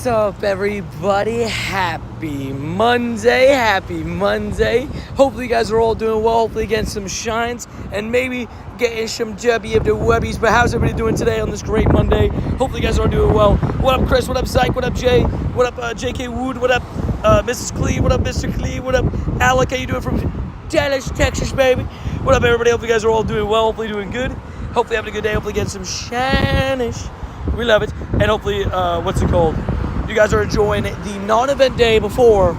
What's up, everybody? Happy Monday. Hopefully you guys are all doing well. Hopefully getting some shines and maybe getting some W of the webbies. But how's everybody doing today on this great Monday? Hopefully you guys are doing well. What up, Chris? What up, Zyke? What up, Jay? What up, JK Wood? What up, Mrs. Clee? What up, Mr. Clee? What up, Alec? How you doing from Dallas, Texas, baby? What up, everybody? Hopefully you guys are all doing well. Hopefully doing good. Hopefully having a good day. Hopefully getting some shinish. We love it. And hopefully, you guys are enjoying the non-event day before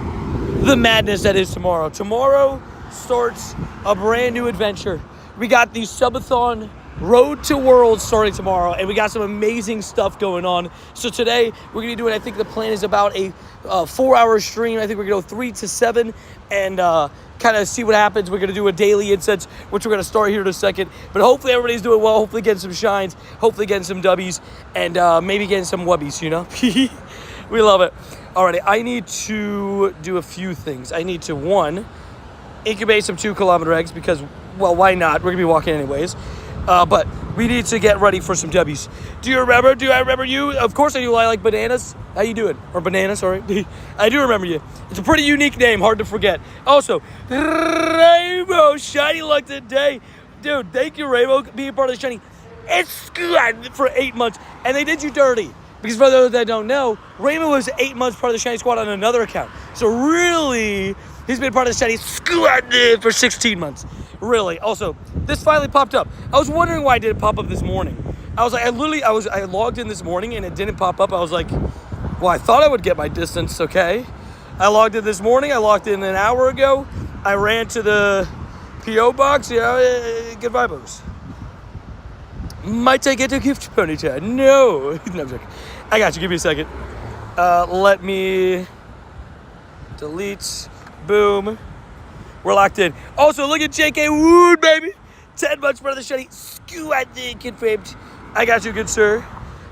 the madness that is tomorrow. Tomorrow starts a brand new adventure. We got the Subathon Road to Worlds starting tomorrow, and we got some amazing stuff going on. So today, we're going to be doing, I think the plan is about a 4-hour stream. I think we're going to go 3 to 7 and kind of see what happens. We're going to do a daily incense, which we're going to start here in a second. But hopefully everybody's doing well. Hopefully getting some shines. Hopefully getting some W's. And maybe getting some wubbies, you know? We love it. Alrighty, I need to do a few things. I need to, one, incubate some 2-kilometer eggs because, well, why not? We're going to be walking anyways. But we need to get ready for some W's. Do I remember you? Of course I do. I like bananas. How you doing? Or banana, sorry. I do remember you. It's a pretty unique name, hard to forget. Also, Rainbow Shiny Luck today. Dude, thank you, Rainbow, being part of the Shiny. It's good for 8 months. And they did you dirty. Because for those that don't know, Rainbow was 8 months part of the Shiny Squad on another account. So really, he's been part of the Shiny Squad for 16 months. Really. Also, this finally popped up. I was wondering why it didn't pop up this morning. I was like, I logged in this morning and it didn't pop up. I was like, well, I thought I would get my distance, okay? I logged in this morning. I logged in an hour ago. I ran to the P.O. box. Good vibes. Might I get a gift, Ponyta? No. No, I'm joking. I got you. Give me a second. Let me delete. Boom. We're locked in. Also, look at JK Wood, baby. 10 months for the Shiny Squad confirmed. I got you, good sir.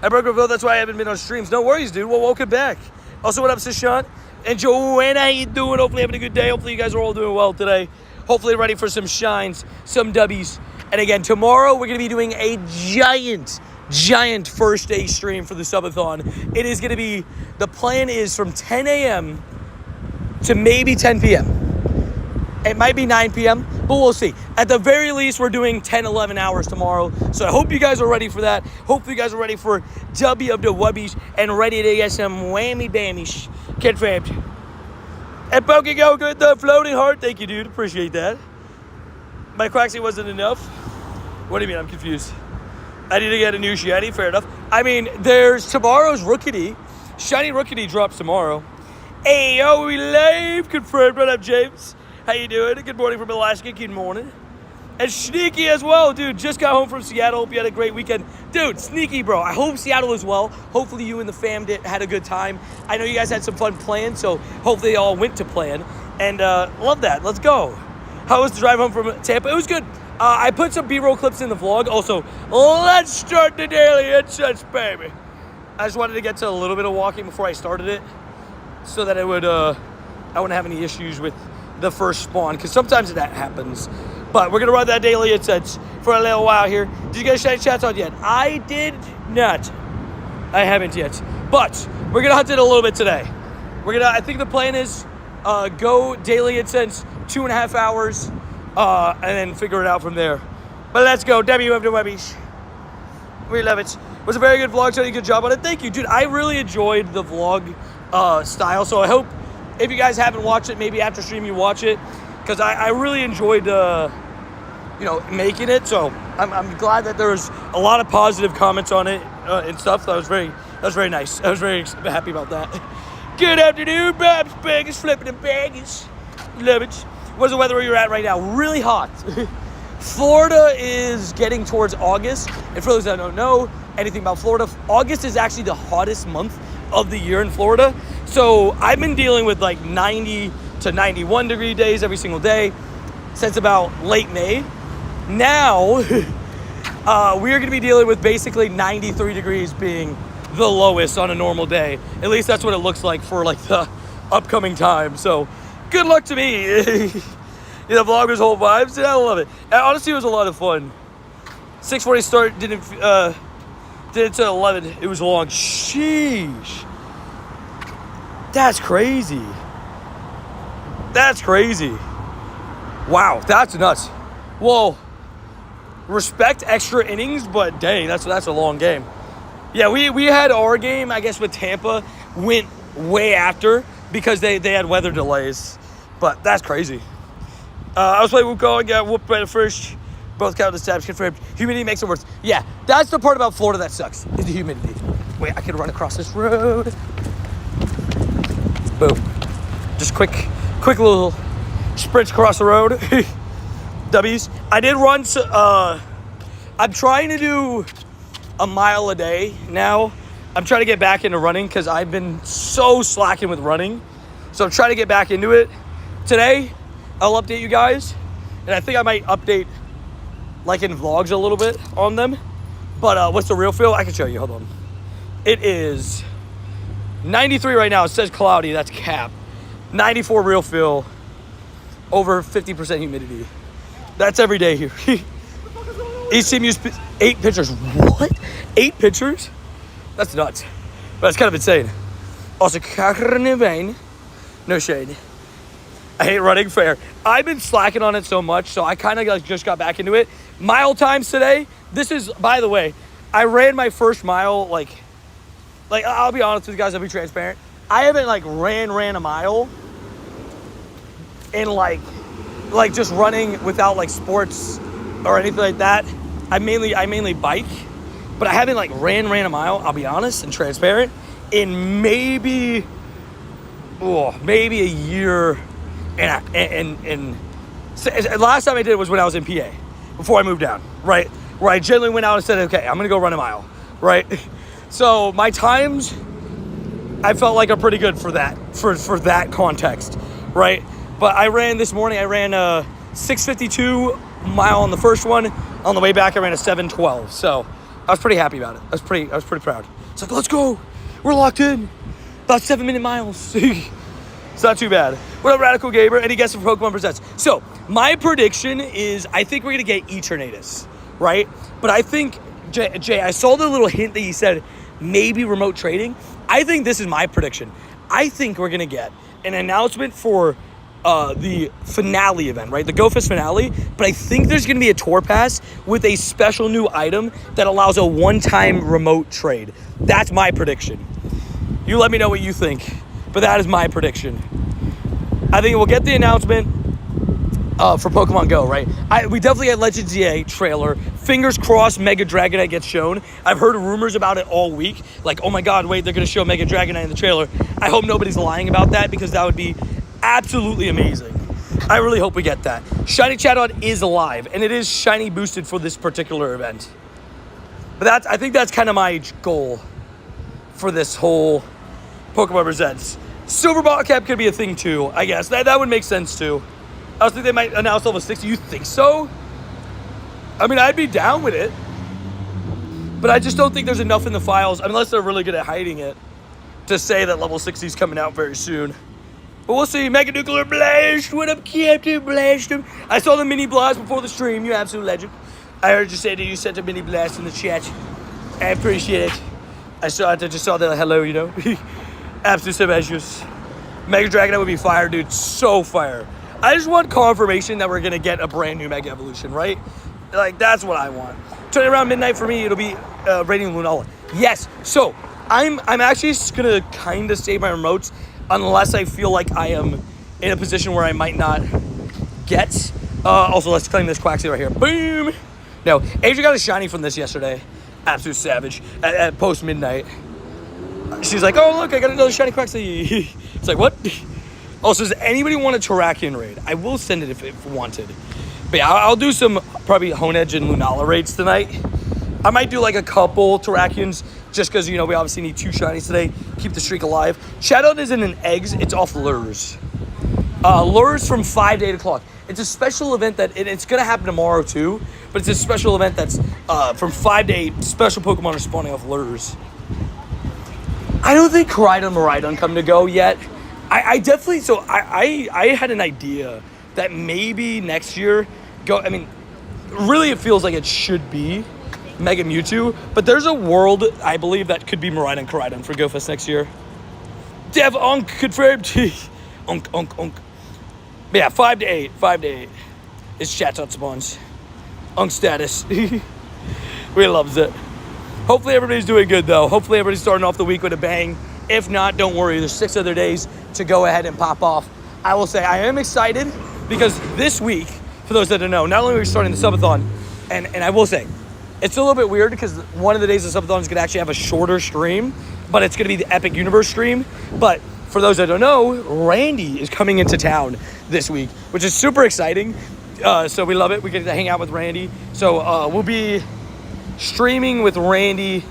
I broke my vote. That's why I haven't been on streams. No worries, dude. Well, welcome back. Also, what up, Sishant? And Joanna, how you doing? Hopefully having a good day. Hopefully you guys are all doing well today. Hopefully ready for some shines, some W's. And again, tomorrow we're going to be doing a giant first day stream for the Subathon. It is going to be, the plan is from 10 a.m. to maybe 10 p.m. It might be 9 p.m., but we'll see. At the very least, we're doing 10, 11 hours tomorrow. So I hope you guys are ready for that. Hopefully you guys are ready for W of the Wubbies and ready to get some whammy bammies confirmed. And Pokego, good, the floating heart. Thank you, dude. Appreciate that. My Quaxie wasn't enough. What do you mean? I'm confused. I need to get a new Shiny. Fair enough. I mean, there's tomorrow's Rookity. Shiny Rookity drops tomorrow. Hey, yo, we live. Confirmed. What up, James? How you doing? Good morning from Alaska. Good morning. And Sneaky as well, dude. Just got home from Seattle. Hope you had a great weekend. Dude, Sneaky, bro. I hope Seattle as well. Hopefully you and the fam had a good time. I know you guys had some fun plans, so hopefully they all went to plan. And love that. Let's go. How was the drive home from Tampa? It was good. I put some B-roll clips in the vlog. Also, let's start the daily incense, baby. I just wanted to get to a little bit of walking before I started it so that I wouldn't have any issues with the first spawn, because sometimes that happens. But we're going to run that daily incense for a little while here. Did you guys shine Chatot yet? I did not. I haven't yet. But we're going to hunt it a little bit today. I think the plan is go daily incense 2.5 hours and then figure it out from there. But let's go. W of the Webbies. We love it. It was a very good vlog. So you did a good job on it. Thank you, dude. I really enjoyed the vlog style. So I hope if you guys haven't watched it, maybe after stream you watch it, because I really enjoyed, making it. So I'm glad that there was a lot of positive comments on it and stuff. So that was very nice. I was very happy about that. Good afternoon, Bob's Baggers, flipping and baggers. Love it. What's the weather where you're at right now? Really hot. Florida is getting towards August, and for those that don't know anything about Florida, August is actually the hottest month of the year in Florida. So I've been dealing with like 90 to 91 degree days every single day since about late May. Now, we are going to be dealing with basically 93 degrees being the lowest on a normal day. At least that's what it looks like for like the upcoming time. So good luck to me. The vloggers whole vibes. I love it. And honestly, it was a lot of fun. 6:40 start, did it till 11. It was long. Sheesh. That's crazy. That's crazy. Wow, that's nuts. Whoa. Respect extra innings, but dang, that's a long game. Yeah, we had our game, I guess, with Tampa, went way after because they had weather delays. But that's crazy. I was playing Wuko and got whooped by the first. Both count as tabs confirmed. Humidity makes it worse. Yeah, that's the part about Florida that sucks, is the humidity. Wait, I can run across this road. Boom. Just quick little sprints across the road. W's. I did run, I'm trying to do a mile a day now. I'm trying to get back into running because I've been so slacking with running. So I'm trying to get back into it. Today, I'll update you guys. And I think I might update like in vlogs a little bit on them. But what's the real feel? I can show you. Hold on. It is 93 right now. It says cloudy. That's cap. 94 real feel. Over 50% humidity. That's every day here. Each team used 8 pitchers. What? 8 pitchers? That's nuts. But it's kind of insane. Also, Carnivane. No shade. I hate running, fair. I've been slacking on it so much, so I kind of like just got back into it. Mile times today. This is, by the way, I ran my first mile, like I'll be honest with you guys, I'll be transparent. I haven't like ran a mile in like just running without like sports or anything like that. I mainly bike, but I haven't like ran a mile, I'll be honest and transparent, in maybe a year. And last time I did it was when I was in PA, before I moved down, right? Where I generally went out and said, okay, I'm gonna go run a mile, right? So my times, I felt like are pretty good for that, for that context, right? But I ran this morning, I ran a 6:52 mile on the first one. On the way back, I ran a 7:12. So I was pretty happy about it. I was pretty proud. It's like, let's go. We're locked in. About 7-minute miles. It's not too bad. What up, Radical Gamer? Any guesses for Pokemon Presents? So, my prediction is I think we're going to get Eternatus, right? But I think, Jay, I saw the little hint that you said maybe remote trading. I think this is my prediction. I think we're going to get an announcement for the finale event, right? The GoFest finale. But I think there's going to be a tour pass with a special new item that allows a one-time remote trade. That's my prediction. You let me know what you think. But that is my prediction. I think we'll get the announcement for Pokemon Go, right? We definitely had Legends EA trailer. Fingers crossed Mega Dragonite gets shown. I've heard rumors about it all week. Like, oh my God, wait, they're going to show Mega Dragonite in the trailer. I hope nobody's lying about that because that would be absolutely amazing. I really hope we get that. Shiny Chatot is alive, and it is shiny boosted for this particular event. But I think that's kind of my goal for this whole Pokemon Presents. Silver Ball Cap could be a thing too, I guess. That would make sense too. I was thinking they might announce level 60. You think so? I mean, I'd be down with it. But I just don't think there's enough in the files, unless they're really good at hiding it, to say that level 60 is coming out very soon. But we'll see. Mega Nuclear Blast. What up, Captain Blast? I saw the mini blast before the stream. You absolute legend. I heard you say that you sent a mini blast in the chat. I appreciate it. I just saw that hello, you know. Absolute Sebastius. Mega Dragonite would be fire, dude. So fire. I just want confirmation that we're going to get a brand new Mega Evolution, right? Like, that's what I want. Turning around midnight for me, it'll be Radiant Lunala. Yes. So, I'm actually just going to kind of save my remotes unless I feel like I am in a position where I might not get. Also, let's claim this Quaxley right here. Boom. No, Asia got a shiny from this yesterday. Absolute savage. At post-midnight. She's like, oh, look, I got another shiny Quaxley. It's like, what? Also, does anybody want a Terrakion raid? I will send it if wanted. But yeah, I'll do some probably Honedge and Lunala raids tonight. I might do like a couple Terrakions just because, you know, we obviously need 2 shinies today. Keep the streak alive. Chatot isn't in eggs. It's off lures. Lures from 5 to 8 o'clock. It's a special event that it's going to happen tomorrow too. But it's a special event that's from 5 to 8. Special Pokemon are spawning off lures. I don't think Koraidon and Miraidon come to go yet. I definitely, so I had an idea that maybe next year, I mean, really it feels like it should be Mega Mewtwo, but there's a world, I believe, that could be Miraidon and Koraidon for GoFest next year. Dev Unk confirmed. Unk. But yeah, 5 to 8. 5 to 8. It's Chatot spawns. Unk status. We loves it. Hopefully everybody's doing good though. Hopefully everybody's starting off the week with a bang. If not, don't worry. There's 6 other days to go ahead and pop off. I will say I am excited because this week, for those that don't know, not only are we starting the Subathon, and I will say, it's a little bit weird because one of the days of Subathon is going to actually have a shorter stream, but it's going to be the Epic Universe stream. But for those that don't know, Randy is coming into town this week, which is super exciting. So we love it. We get to hang out with Randy. So we'll be streaming with Randy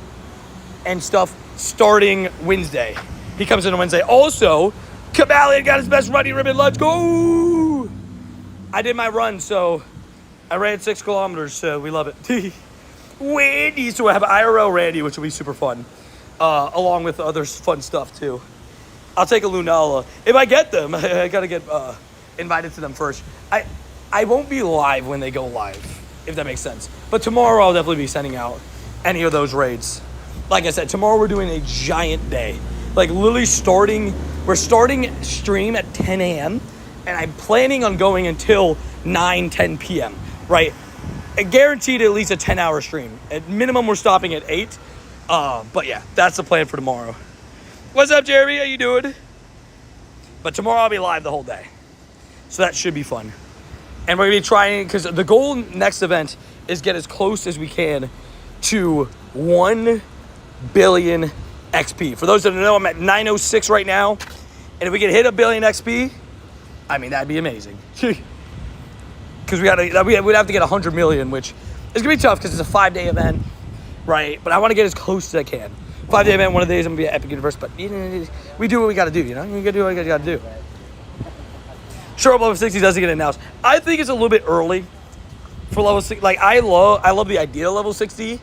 and stuff starting Wednesday. He comes in on Wednesday. Also, Galarian got his best running ribbon. Let's go! I did my run, so I ran 6 kilometers, so we love it. Randy, so I have IRL Randy, which will be super fun, along with other fun stuff too. I'll take a Lunala. If I get them, I gotta get invited to them first. I won't be live when they go live, if that makes sense. But tomorrow I'll definitely be sending out any of those raids. Like I said, tomorrow we're doing a giant day. Like literally we're starting stream at 10 a.m. and I'm planning on going until 10 p.m., right? Guaranteed at least a 10-hour stream. At minimum, we're stopping at 8. But yeah, that's the plan for tomorrow. What's up, Jeremy? How you doing? But tomorrow I'll be live the whole day. So that should be fun. And we're going to be trying, because the goal next event is get as close as we can to 1 billion XP. For those that don't know, I'm at 906 right now. And if we could hit 1 billion XP, I mean, that'd be amazing. Because we'd have to get 100 million, which is going to be tough because it's a 5-day event, right? But I want to get as close as I can. 5-day event, one of the days I'm going to be at Epic Universe, but we do what we got to do, you know? We got to do what we got to do. Sure, level 60 doesn't get announced. I think it's a little bit early for level 60. Like, I love the idea of level 60.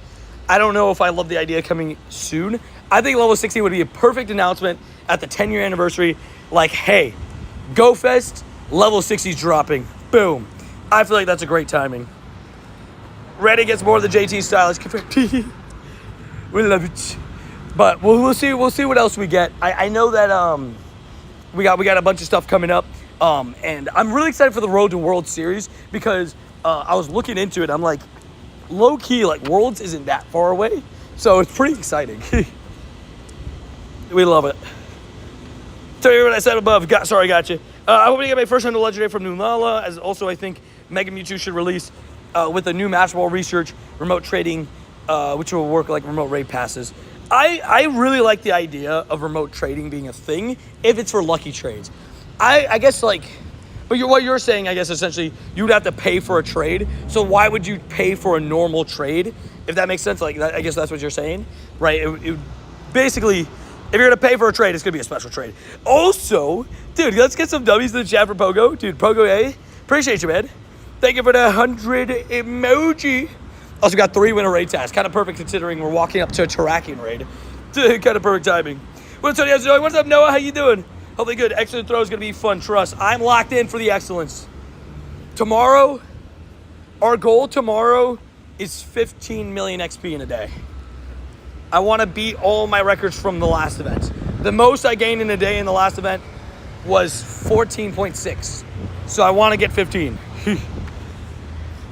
I don't know if I love the idea coming soon. I think level 60 would be a perfect announcement at the 10-year anniversary. Like, hey, GoFest, level 60's dropping. Boom. I feel like that's a great timing. Reddit gets more of the JT stylish. We love it. But we'll see what else we get. I know that we got a bunch of stuff coming up. And I'm really excited for the Road to World Series because I was looking into it. I'm like, low key, like Worlds isn't that far away. So it's pretty exciting. We love it. Tell you what I said above. Got you. I hope to get my first under legendary from Lunala, as also I think Mega Mewtwo should release with a new Master Ball research, remote trading, which will work like remote raid passes. I really like the idea of remote trading being a thing if it's for lucky trades. I guess like, but what you're saying, I guess essentially you would have to pay for a trade. So why would you pay for a normal trade? If that makes sense, like I guess that's what you're saying, right? It basically, if you're gonna pay for a trade, it's gonna be a special trade. Also, dude, let's get some W's in the chat for Pogo. Dude, Pogo A, appreciate you, man. Thank you for the 100 emoji. Also got 3 winner raid tasks. Kind of perfect considering we're walking up to a Terrakion raid. Dude, kind of perfect timing. What's up, doing? What's up, Noah? How you doing? Hopefully good. Excellent throw is gonna be fun. Trust. I'm locked in for the excellence. Tomorrow, our goal tomorrow is 15 million XP in a day. I want to beat all my records from the last event. The most I gained in a day in the last event was 14.6. So I want to get 15.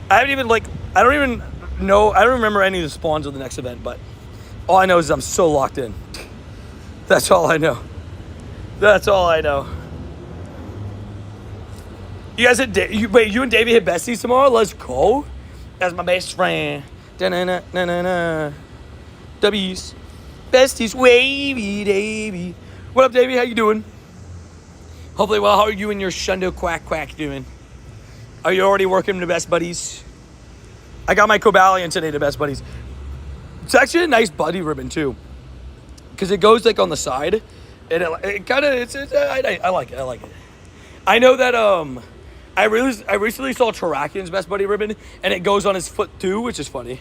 I don't remember any of the spawns of the next event, but all I know is I'm so locked in. That's all I know. That's all I know. You guys wait, you and Davey hit besties tomorrow? Let's go. That's my best friend. Da-na-na-na-na-na. W's. Besties. Wavy, Davey. What up, Davey? How you doing? Hopefully well. How are you and your Shundo Quack doing? Are you already working the best buddies? I got my Galarian today, the best buddies. It's actually a nice buddy ribbon, too. Because it goes, like, on the side. And it kind of, I like it. I like it. I know that, I recently saw Terrakion's best buddy ribbon, and it goes on his foot, too, which is funny.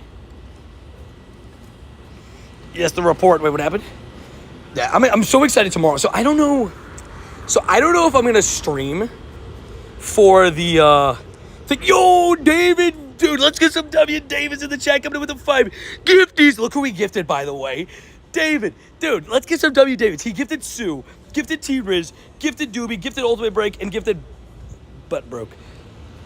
Yes, the report. Wait, what happened? Yeah, I'm so excited tomorrow. So I don't know if I'm gonna stream for the thing. Yo, David, dude, let's get some W. Davids in the chat. Coming in with the 5 gifties. Look who we gifted, by the way. David. Dude, let's get some W Davids. He gifted Sue, gifted T-Riz, gifted Doobie, gifted Ultimate Break, and gifted Butt Broke.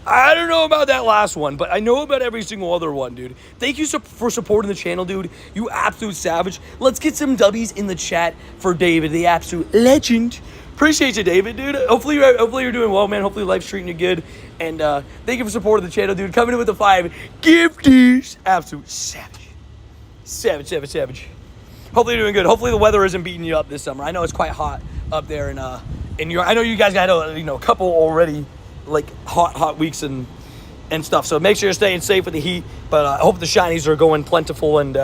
I don't know about that last one, but I know about every single other one, dude. Thank you for supporting the channel, dude. You absolute savage. Let's get some W's in the chat for David, the absolute legend. Appreciate you, David, dude. Hopefully you're doing well, man. Hopefully life's treating you good. And thank you for supporting the channel, dude. Coming in with the 5 gifties. Absolute savage. Savage. Hopefully you're doing good. Hopefully the weather isn't beating you up this summer. I know it's quite hot up there in your. I know you guys got a couple already, like hot weeks and stuff. So make sure you're staying safe with the heat. But I hope the shinies are going plentiful. And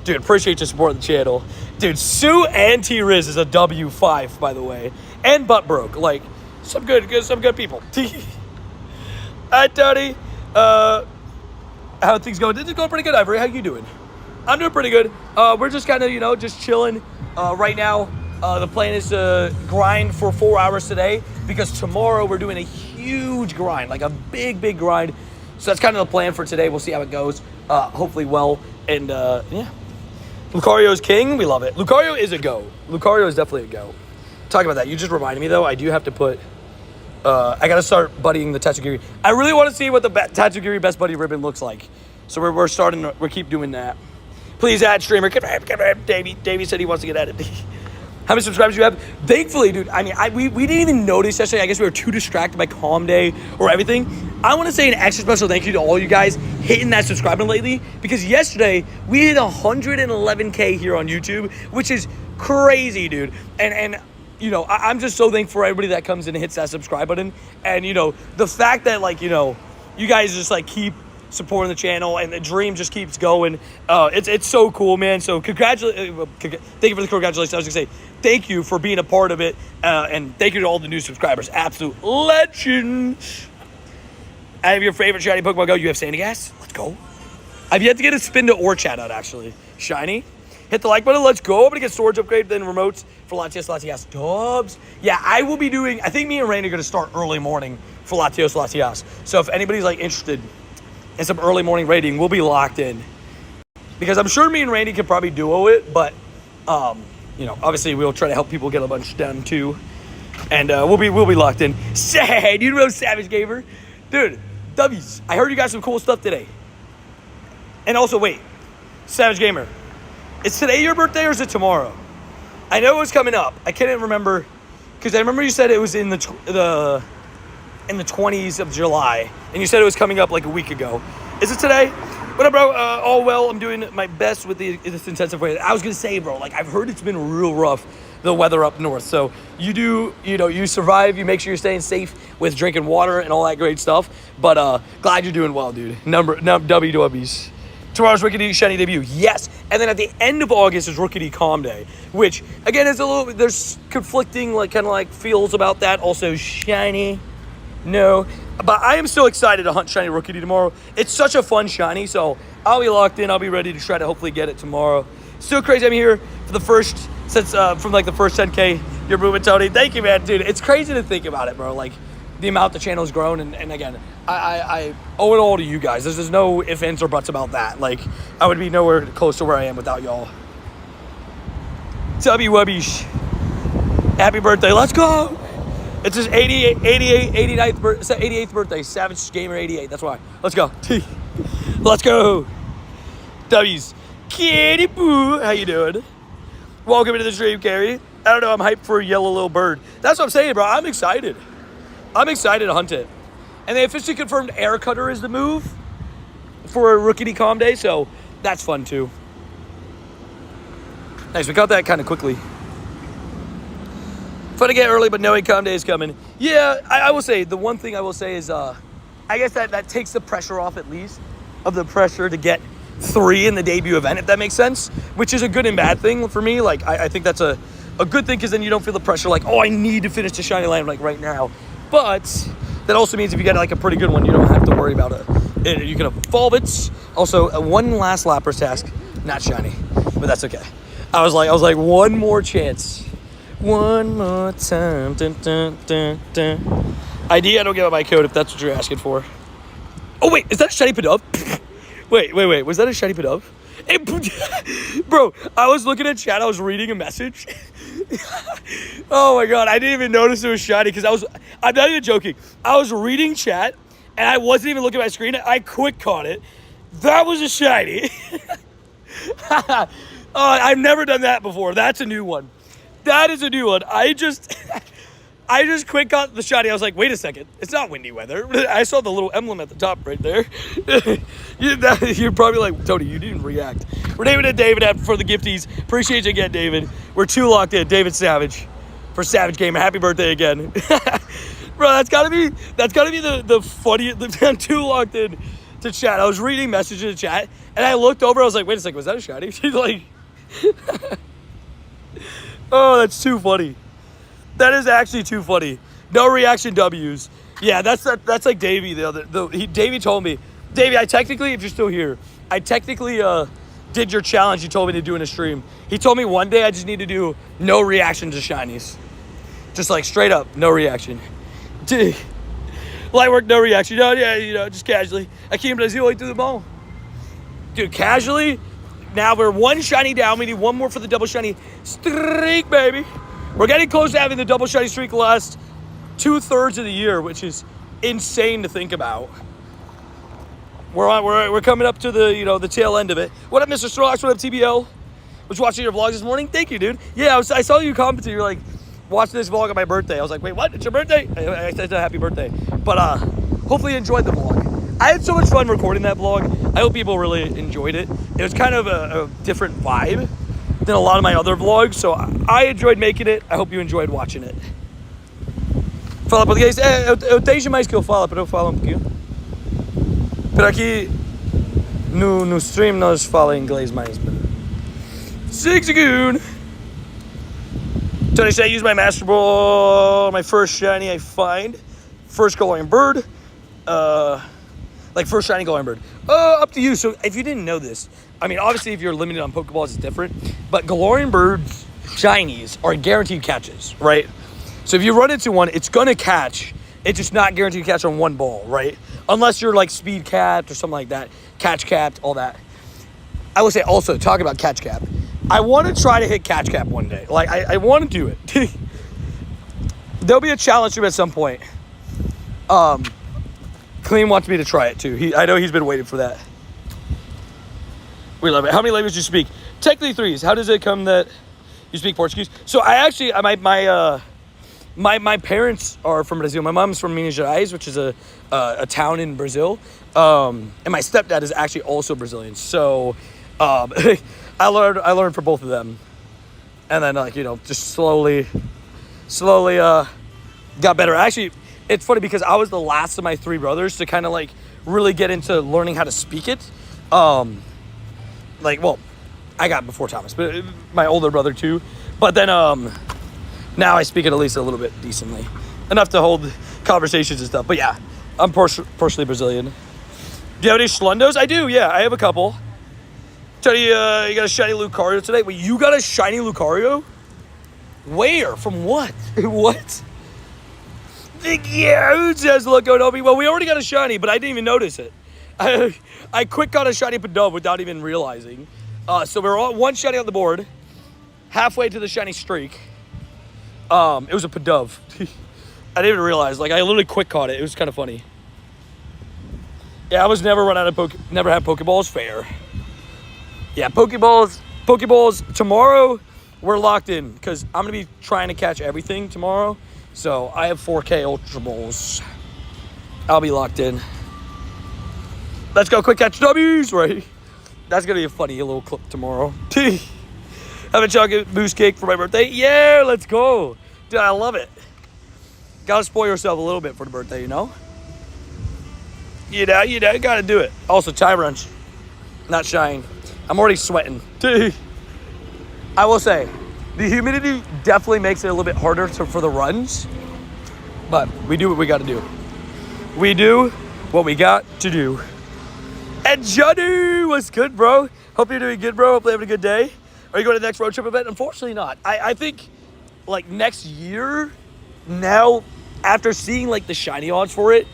dude, appreciate your support of the channel. Dude, Sue and T-Riz is a W5, by the way. And Butt Broke. Like, some good people. Alright, Tony. How are things going? This is going pretty good, Ivory. How you doing? I'm doing pretty good. We're just kind of, just chilling right now. The plan is to grind for 4 hours today because tomorrow we're doing a huge grind, like a big grind. So that's kind of the plan for today. We'll see how it goes. Hopefully well. And, yeah. Lucario's king. We love it. Lucario is a go. Lucario is definitely a go. Talking about that, you just reminded me, though. I do have to put... I got to start buddying the Tatsugiri. I really want to see what the Tatsugiri Best Buddy ribbon looks like. So we're keep doing that. Please add streamer. Davey said he wants to get added. How many subscribers do you have? Thankfully, dude, I mean, we didn't even notice yesterday. I guess we were too distracted by Calm Day or everything. I want to say an extra special thank you to all you guys hitting that subscribe button lately, because yesterday we hit 111K here on YouTube, which is crazy, dude. And I'm just so thankful for everybody that comes in and hits that subscribe button. And, the fact that, like, you guys just, like, keep supporting the channel and the dream just keeps going. It's so cool, man. So thank you for the congratulations. I was going to say thank you for being a part of it. And thank you to all the new subscribers. Absolute legends. I have your favorite shiny Pokemon Go. You have Sandygast. Let's go. I've yet to get a Spinda or Chatot, actually. Shiny. Hit the like button. Let's go. I'm going to get storage upgrade, then remotes for Latias Dubs. Yeah, I will be doing... I think me and Randy are going to start early morning for Latias. So if anybody's, like, interested in some early morning raiding, we'll be locked in. Because I'm sure me and Randy could probably duo it, but, obviously we'll try to help people get a bunch done, too. And we'll be locked in. Sad. You know Savage Gamer. Dude, W's. I heard you got some cool stuff today. And also, wait. Savage Gamer. Is today your birthday or is it tomorrow? I know it was coming up. I couldn't remember, because I remember you said it was in the 20s of July, and you said it was coming up like a week ago. Is it today? What up, bro? All well. I'm doing my best with this intensive weather. I was gonna say, bro, like I've heard it's been real rough, the weather up north. So you survive. You make sure you're staying safe with drinking water and all that great stuff. But glad you're doing well, dude. WWs. Tomorrow's Rookie Shiny debut, yes. And then at the end of August is Rookie Calm Day, which again is a little. There's conflicting kind of feels about that. Also shiny, no. But I am still excited to hunt Shiny Rookie tomorrow. It's such a fun shiny, so I'll be locked in. I'll be ready to try to hopefully get it tomorrow. Still crazy I'm here for the first from the first 10K. You're moving, Tony. Thank you, man, dude. It's crazy to think about it, bro. Like the amount the channel's grown, and again, I owe it all to you guys. There's no ifs, ands, or buts about that. Like, I would be nowhere close to where I am without y'all. Wubbies. Happy birthday. Let's go. It's his 88th birthday. Savage Gamer 88. That's why. Let's go. Let's go. W's. Kitty Boo. How you doing? Welcome into the stream, Carrie. I don't know. I'm hyped for a yellow little bird. That's what I'm saying, bro. I'm excited. I'm excited to hunt it. And they officially confirmed Air Cutter is the move for a Rookie Calm Day, so that's fun too. Nice, we got that kind of quickly. Fun to get early, but knowing Calm Day is coming. Yeah, I will say, the one thing I will say is, I guess that takes the pressure off at least, of the pressure to get 3 in the debut event, if that makes sense, which is a good and bad thing for me. Like, I think that's a good thing, because then you don't feel the pressure like, oh, I need to finish the Shiny Land right now. But that also means if you get a pretty good one, you don't have to worry about it. You can evolve it. Also, one last Lapras task, not shiny, but that's okay. I was like, one more chance, one more time. Dun, dun, dun, dun. ID, I don't give out my code if that's what you're asking for. Oh wait, is that a shiny Pidove? wait, was that a shiny Pidove? Bro, I was looking at chat. I was reading a message. Oh my god, I didn't even notice it was shiny because I'm not even joking. I was reading chat and I wasn't even looking at my screen. I quick caught it. That was a shiny. Oh, I've never done that before. That's a new one. That is a new one. I just quick got the shiny. I was like, wait a second. It's not windy weather. I saw the little emblem at the top right there. You're probably like, Tony, you didn't react. We're naming it David for the gifties. Appreciate you again, David. We're 2 locked in. David Savage for Savage Gamer. Happy birthday again. Bro, that's gotta be the funniest. I'm 2 locked in to chat. I was reading messages in chat and I looked over. I was like, wait a second, was that a shiny? She's like, oh, that's too funny. That is actually too funny. No reaction W's. Yeah, that's like Davey Davey told me. Davey, I technically, if you're still here, I technically did your challenge you told me to do in a stream. He told me one day I just need to do no reaction to shinies. Just like straight up, no reaction. Light work, no reaction. No, yeah, just casually. I came to Brazil through the ball. Dude, casually, now we're 1 shiny down. We need 1 more for the double shiny streak, baby. We're getting close to having the double shiny streak last 2/3 of the year, which is insane to think about. We're coming up to the tail end of it. What up, Mr. Strox? What up, TBL? Was watching your vlogs this morning. Thank you, dude. Yeah, I saw you commenting. You're like, watching this vlog on my birthday. I was like, wait, what? It's your birthday? I said happy birthday. But hopefully you enjoyed the vlog. I had so much fun recording that vlog. I hope people really enjoyed it. It was kind of a different vibe than a lot of my other vlogs, so I enjoyed making it. I hope you enjoyed watching it. Fala português. Eu tenho mais que eu falo, para eu falar pouquinho. Por aqui no stream nós falamos inglês mais. 6 Goon. Tony said I use my Master Ball, my first shiny I find. First Galarian bird. Like first shiny Galarian bird. Up to you. So if you didn't know this, I mean, obviously if you're limited on Pokeballs, it's different. But Galarian birds, shinies, are guaranteed catches, right? So if you run into one, it's going to catch. It's just not guaranteed to catch on 1 ball, right? Unless you're like speed capped or something like that. Catch capped, all that. I will say also, talking about catch cap, I want to try to hit catch cap one day. Like, I want to do it. There'll be a challenge to him at some point. Clean wants me to try it too. I know he's been waiting for that. We love it. How many languages do you speak? Technically 3. How does it come that you speak Portuguese? So I actually, my parents are from Brazil. My mom's from Minas Gerais, which is a town in Brazil. And my stepdad is actually also Brazilian. So I learned from both of them. And then just slowly got better. Actually, it's funny because I was the last of my 3 brothers to kind of like really get into learning how to speak it. I got before Thomas, but my older brother too. But then now I speak it at least a little bit decently. Enough to hold conversations and stuff. But yeah, I'm partially Brazilian. Do you have any Schlundos? I do, yeah. I have a couple. Tony, you got a shiny Lucario today? Wait, you got a shiny Lucario? Where? From what? What? Yeah, who says Loco Nobi? Well, we already got a shiny, but I didn't even notice it. I quick got a shiny Pidove without even realizing. So we're all 1 shiny on the board. Halfway to the shiny streak. It was a Pidove. I didn't even realize. Like, I literally quick caught it. It was kind of funny. Yeah, I was never run out of never had Pokeballs. Fair. Yeah, Pokeballs tomorrow. We're locked in because I'm gonna be trying to catch everything tomorrow. So I have 4K Ultra Balls. I'll be locked in. Let's go quick catch W's, right? That's gonna be a funny little clip tomorrow. Have a chocolate mousse cake for my birthday. Yeah, let's go. Dude, I love it. Gotta spoil yourself a little bit for the birthday, you know? You gotta do it. Also, time crunch. Not shying. I'm already sweating. I will say, the humidity definitely makes it a little bit harder for the runs. But we do what we gotta do. We do what we got to do. And Johnny, what's good, bro? Hope you're doing good, bro. Hopefully having a good day. Are you going to the next road trip event? Unfortunately not. I think, like, next year, now, after seeing, like, the shiny odds for it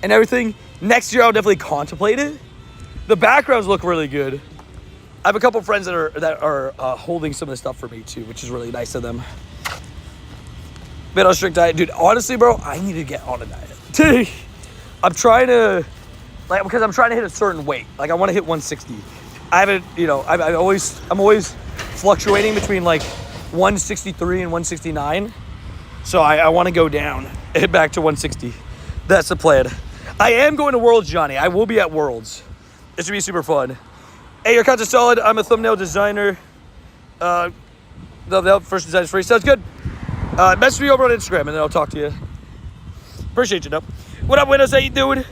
and everything, next year I'll definitely contemplate it. The backgrounds look really good. I have a couple friends that are holding some of the stuff for me too, which is really nice of them. Been on a strict diet, dude. Honestly, bro, I need to get on a diet. I'm trying to, like, because I'm trying to hit a certain weight. Like, I want to hit 160. I haven't, you know, I'm always fluctuating between like 163 and 169. So I want to go down, hit back to 160. That's the plan. I am going to Worlds, Johnny. I will be at Worlds. It should be super fun. Hey, your content solid. I'm a thumbnail designer. The first design is free. Sounds good. Message me over on Instagram, and then I'll talk to you. Appreciate you, though. What up, Windows 8, dude?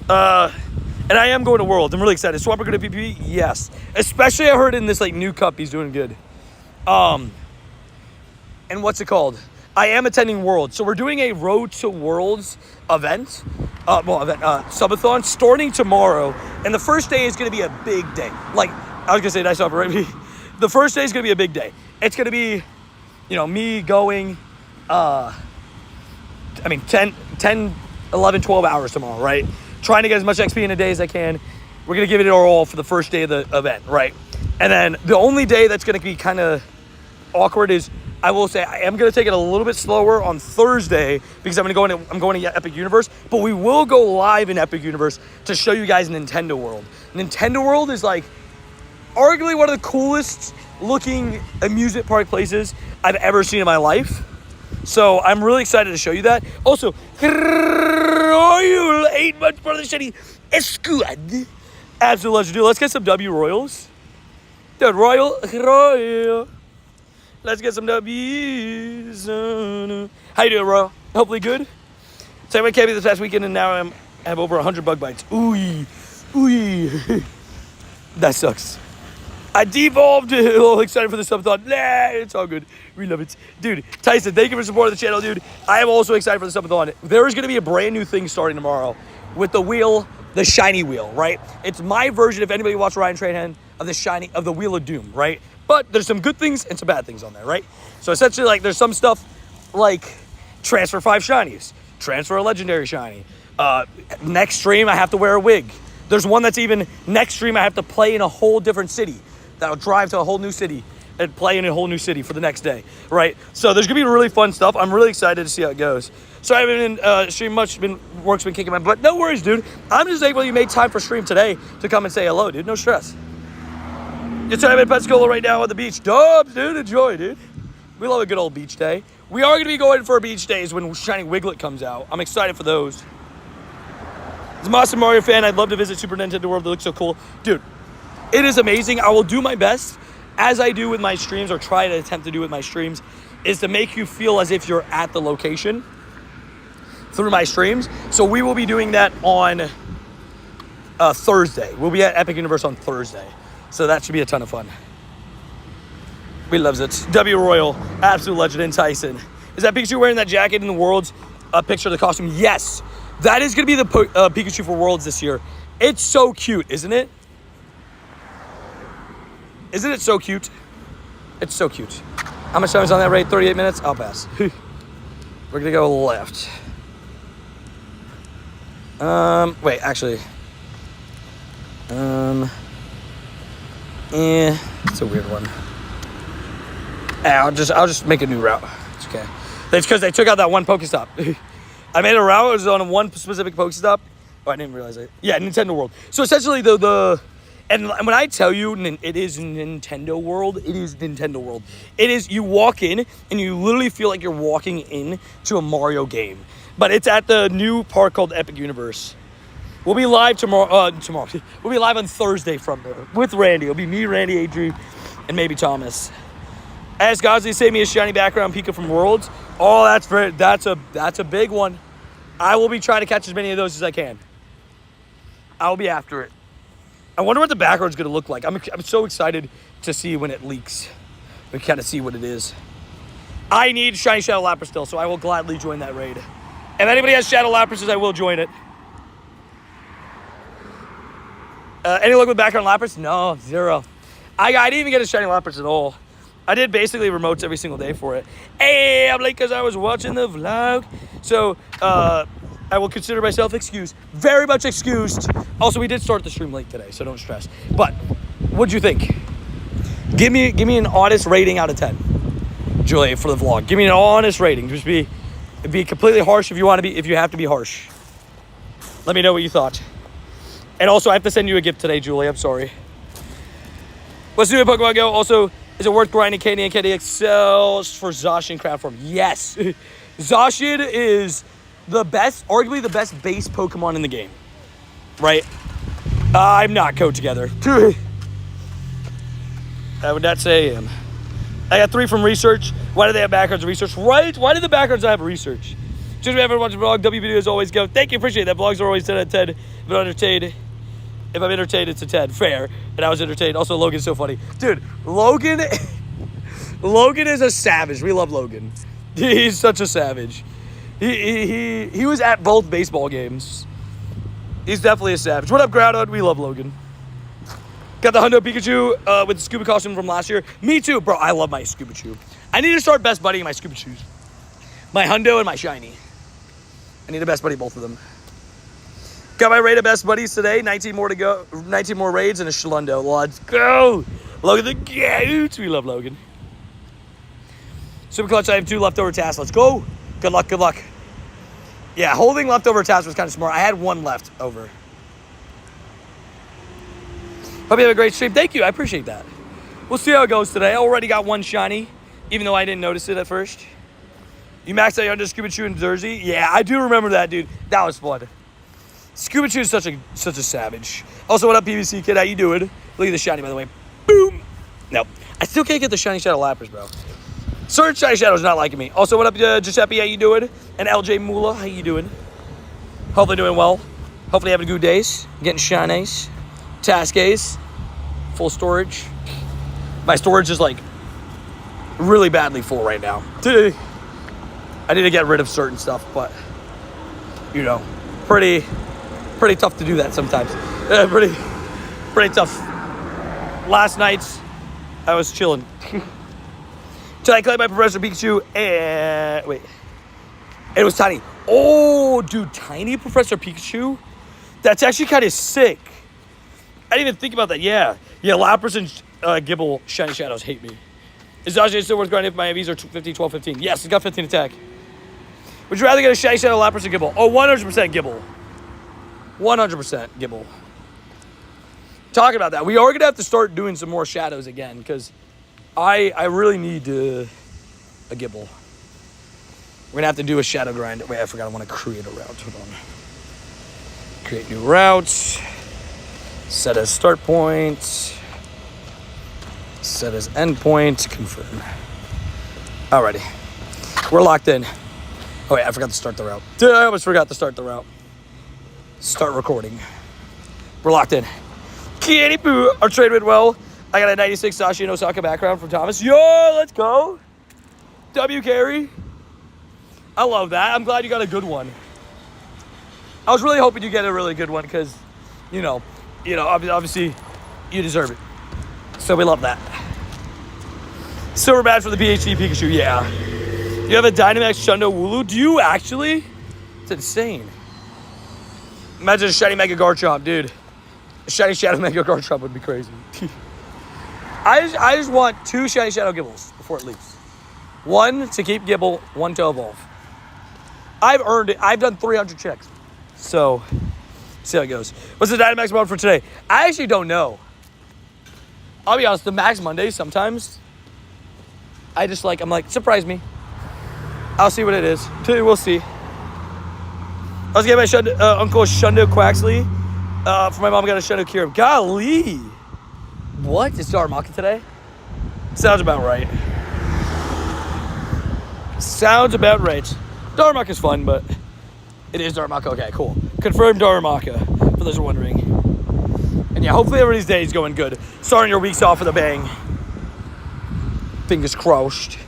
And I am going to Worlds. I'm really excited. Swamper going to PPP? Yes. Especially I heard in this like new cup, he's doing good. And what's it called? I am attending Worlds. So we're doing a Road to Worlds event. Subathon starting tomorrow. And the first day is going to be a big day. Like, I was going to say nice offer, right? The first day is going to be a big day. It's going to be, you know, me going, 10, 11, 12 hours tomorrow, right? Trying to get as much XP in a day as I can. We're going to give it our all for the first day of the event, right? And then the only day that's going to be kind of awkward is, I will say, I am going to take it a little bit slower on Thursday because I'm going to Epic Universe, but we will go live in Epic Universe to show you guys Nintendo World. Nintendo World is like arguably one of the coolest looking amusement park places I've ever seen in my life. So I'm really excited to show you that. Also, Royal 8 months part of the shitty squad. Absolute legend, dude. Let's get some W Royals. Dude, Royal. Let's get some W's. How you doing, Royal? Hopefully good. Same way KB this past weekend, and now I have over 100 bug bites. Ooh. That sucks. I devolved. A little excited for the subathon. Nah, it's all good. We love it. Dude, Tyson, thank you for supporting the channel, dude. I am also excited for the subathon. There is going to be a brand new thing starting tomorrow with the wheel, the shiny wheel, right? It's my version, if anybody watched Ryan Trahan, of the Wheel of Doom, right? But there's some good things and some bad things on there, right? So essentially, like, there's some stuff like transfer 5 shinies, transfer a legendary shiny. Next stream, I have to wear a wig. There's one that's even next stream, I have to play in a whole different city. That'll drive to a whole new city and play in a whole new city for the next day, right? So there's gonna be really fun stuff. I'm really excited to see how it goes. So I haven't been streaming much. Work's been kicking my butt. No worries, dude. I'm just thankful you made time for stream today to come and say hello, dude. No stress. It's time at Pensacola right now on the beach. Dubs, dude. Enjoy, dude. We love a good old beach day. We are gonna be going for beach days when Shiny Wiglet comes out. I'm excited for those. As a Monster Mario fan, I'd love to visit Super Nintendo World. It looks so cool. Dude, it is amazing. I will do my best, as I do with my streams, or try to attempt to do with my streams, is to make you feel as if you're at the location through my streams. So we will be doing that on Thursday. We'll be at Epic Universe on Thursday. So that should be a ton of fun. We loves it. W Royal, absolute legend in Tyson. Is that Pikachu wearing that jacket in the Worlds? Picture of the costume? Yes. That is going to be the Pikachu for Worlds this year. It's so cute, isn't it? Isn't it so cute? It's so cute. How much time is on that rate? 38 minutes? I'll pass. We're going to go left. Wait, actually. It's a weird one. I'll just make a new route. It's okay. That's because they took out that one Pokestop. I made a route. It was on one specific Pokestop. Oh, I didn't realize it. Yeah, Nintendo World. So essentially, and when I tell you it is Nintendo World, it is Nintendo World. It is, you walk in and you literally feel like you're walking in to a Mario game. But it's at the new park called Epic Universe. We'll be live tomorrow. We'll be live on Thursday from there with Randy. It'll be me, Randy, Adri, and maybe Thomas. Ask Gosley, save me a shiny background Pika from Worlds. Oh, that's a big one. I will be trying to catch as many of those as I can. I will be after it. I wonder what the background's going to look like. I'm so excited to see when it leaks. We kind of see what it is. I need Shiny Shadow Lapras still, so I will gladly join that raid. If anybody has Shadow Laprases, I will join it. Any luck with background Lapras? No, 0. I didn't even get a Shiny Lapras at all. I did basically remotes every single day for it. Hey, I'm late because I was watching the vlog. So, I will consider myself excused. Very much excused. Also, we did start the stream late today, so don't stress. But What'd you think? Give me an honest rating out of 10, Julia, for the vlog. Give me an honest rating. Just be completely harsh if you have to be harsh. Let me know what you thought. And also, I have to send you a gift today, Julie. I'm sorry. Let's do it, Pokemon Go. Also, is it worth grinding Candy and Candy Excels for Zacian Crown Form? Yes. Zacian is the best, arguably the best base Pokemon in the game. Right? I'm not code together. I would not say I am. I got 3 from research. Why do they have backgrounds of research? Right? Why do the backgrounds have research? Just remember to watch the vlog. W videos always go. Thank you. Appreciate that. Vlogs are always 10 out of 10. If I'm entertained, it's a 10. Fair. And I was entertained. Also, Logan's so funny. Dude, Logan is a savage. We love Logan. He's such a savage. He was at both baseball games. He's definitely a savage. What up, Groudon? We love Logan. Got the Hundo Pikachu with the scuba costume from last year. Me too, bro. I love my scuba chew. I need to start best buddying my scuba chews. My Hundo and my shiny. I need a best buddy, both of them. Got my raid of best buddies today. 19 more to go. 19 more raids and a Schlundo. Let's go. Logan the Goat. We love Logan. Super clutch. I have 2 leftover tasks. Let's go. Good luck. Good luck. Yeah, holding leftover tasks was kind of smart. I had 1 left over. Hope you have a great stream. Thank you. I appreciate that. We'll see how it goes today. I already got 1 shiny, even though I didn't notice it at first. You maxed out your under Scuba Chew in Jersey? Yeah, I do remember that, dude. That was fun. Scuba Chew is such a savage. Also, what up, PVC Kid? How you doing? Look at the shiny, by the way. Boom. Nope. I still can't get the shiny Shadow Lapras, bro. Certain shiny Shadow's not liking me. Also, what up, Giuseppe? How you doing? And LJ Mula, how you doing? Hopefully doing well. Hopefully having good days. Getting shinies. Task Ace. Full storage. My storage is, like, really badly full right now. I need to get rid of certain stuff, but, you know, pretty tough to do that sometimes. Pretty tough. Last night, I was chilling. Till I collected my Professor Pikachu and... Wait. It was tiny. Oh, dude, tiny Professor Pikachu? That's actually kind of sick. I didn't even think about that. Yeah. Yeah, Lapras and Gibble Shiny Shadows hate me. Is Zacian still worth grinding if my IVs are 15, 12, 15? Yes, it's got 15 attack. Would you rather get a Shiny Shadow, Lapras, or Gibble? Oh, 100% Gibble. 100% Gibble. Talking about that, we are going to have to start doing some more shadows again, because I really need a Gibble. We're going to have to do a shadow grind. Wait, I forgot I want to create a route. Hold on. Create new routes. Set as start point. Set as end point. Confirm. Alrighty. We're locked in. Oh, wait, I forgot to start the route. I almost forgot to start the route. Start recording. We're locked in. Kitty Poo. Our trade went well. I got a 96 Sashi and Osaka background from Thomas. Yo, let's go. W carry. I love that. I'm glad you got a good one. I was really hoping you get a really good one because, you know, obviously you deserve it. So we love that. Silver badge for the PhD Pikachu. Yeah. You have a Dynamax Shundo Wooloo? Do you actually? It's insane. Imagine a shiny Mega Garchomp, dude. A shiny Shadow Mega Garchomp would be crazy. I just want 2 shiny Shadow Gibbles before it leaves. 1 to keep Gibble, 1 to evolve. I've earned it. I've done 300 checks. So, see how it goes. What's the Dynamax mode for today? I actually don't know. I'll be honest, the Max Mondays sometimes, I'm like, surprise me. I'll see what it is. We'll see. I was getting my Uncle Shundo Quaxley. For my mom, I got a Shundo Kyurem. Golly. What? It's Darmaka today? Sounds about right. Sounds about right. Darmaka's fun, but it is Darmaka. Okay, cool. Confirmed Darmaka, for those who are wondering. And yeah, hopefully everybody's day is going good. Starting your weeks off with a bang. Fingers crossed.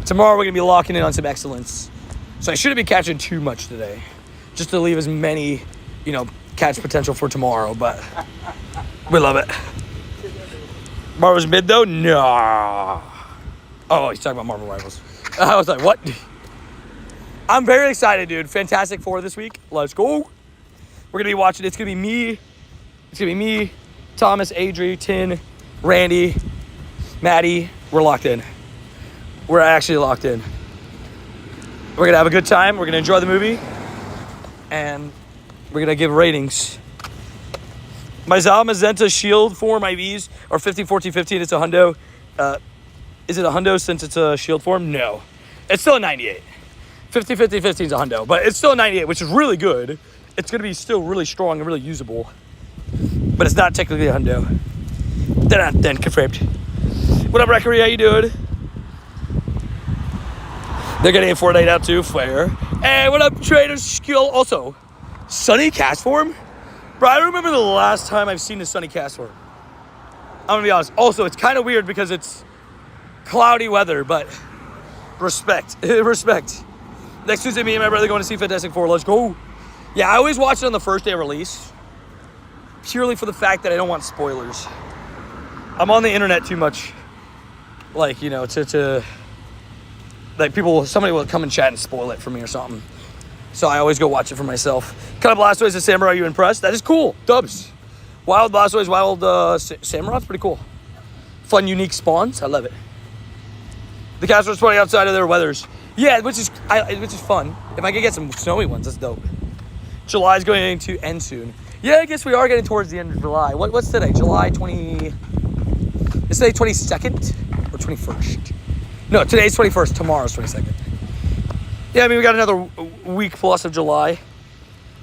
Tomorrow we're going to be locking in on some excellence. So I shouldn't be catching too much today. Just to leave as many, catch potential for tomorrow. But we love it. Marvel's mid though? No. Oh, he's talking about Marvel Rivals. I was like, what? I'm very excited, dude. Fantastic Four this week. Let's go. We're going to be watching. It's going to be me, Thomas, Adri, Tin, Randy, Maddie, we're locked in. We're actually locked in. We're going to have a good time. We're going to enjoy the movie. And we're going to give ratings. My Zal Magenta Shield form IVs are 15, 14, 15. It's a hundo. Is it a hundo since it's a shield form? No. It's still a 98. 50, 50, 15 is a hundo. But it's still a 98, which is really good. It's going to be still really strong and really usable. But it's not technically a hundo. Then confirmed. What up, Record? How you doing? They're getting a Fortnite out too. Fair. Hey, what up, Trader Skill? Also, Sunny cast form? Bro, I don't remember the last time I've seen a Sunny cast form. I'm gonna be honest. Also, it's kind of weird because it's cloudy weather, but respect. Respect. Next Tuesday, me and my brother going to see Fantastic Four. Let's go. Yeah, I always watch it on the first day of release. Purely for the fact that I don't want spoilers. I'm on the internet too much. Like, you know, to like somebody will come and chat and spoil it for me or something. So I always go watch it for myself. Kind of Blastoise and Samurai, you impressed? That is cool. Dubs. Wild Blastoise, Wild Samurai's pretty cool. Fun, unique spawns. I love it. The cats are spawning outside of their weathers. Yeah, which is fun. If I could get some snowy ones, that's dope. July's going to end soon. Yeah, I guess we are getting towards the end of July. What's today? July 20... Is today 22nd or 21st? No, today's 21st. Tomorrow's 22nd. Yeah, I mean, we got another week plus of July.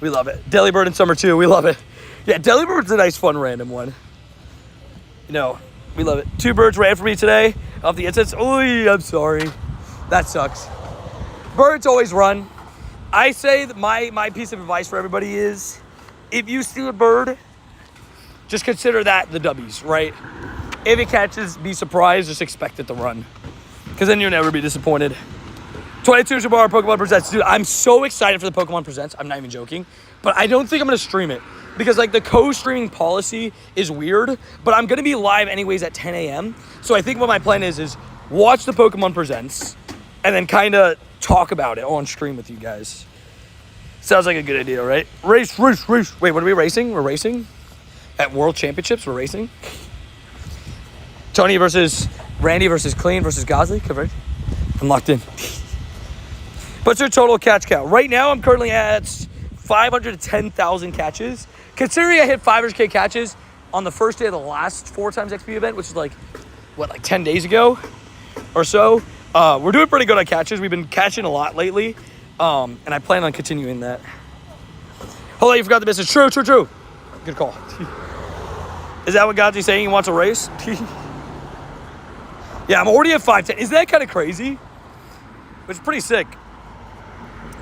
We love it. Delibird in summer, too. We love it. Yeah, Delibird's a nice, fun, random one. You know, we love it. 2 birds ran for me today off the instance. Oh, I'm sorry. That sucks. Birds always run. I say that my piece of advice for everybody is, if you see a bird, just consider that the W's, right? If it catches, be surprised. Just expect it to run. Because then you'll never be disappointed. 22 Subathon Pokemon Presents. Dude, I'm so excited for the Pokemon Presents. I'm not even joking. But I don't think I'm going to stream it. Because, like, the co-streaming policy is weird. But I'm going to be live anyways at 10 a.m. So I think what my plan is watch the Pokemon Presents. And then kind of talk about it on stream with you guys. Sounds like a good idea, right? Race. Wait, what are we racing? We're racing? At World Championships, we're racing? Tony versus Randy versus Clean versus Gosley. Covered. I'm locked in. What's your total catch count? Right now, I'm currently at 510,000 catches. Considering I hit 500K catches on the first day of the last 4x XP event, which is like 10 days ago or so. We're doing pretty good on catches. We've been catching a lot lately. And I plan on continuing that. Hold on, you forgot the message. True. Good call. Is that what Godsy's saying? He wants a race? Yeah, I'm already at 510. Isn't that kind of crazy? Which is pretty sick.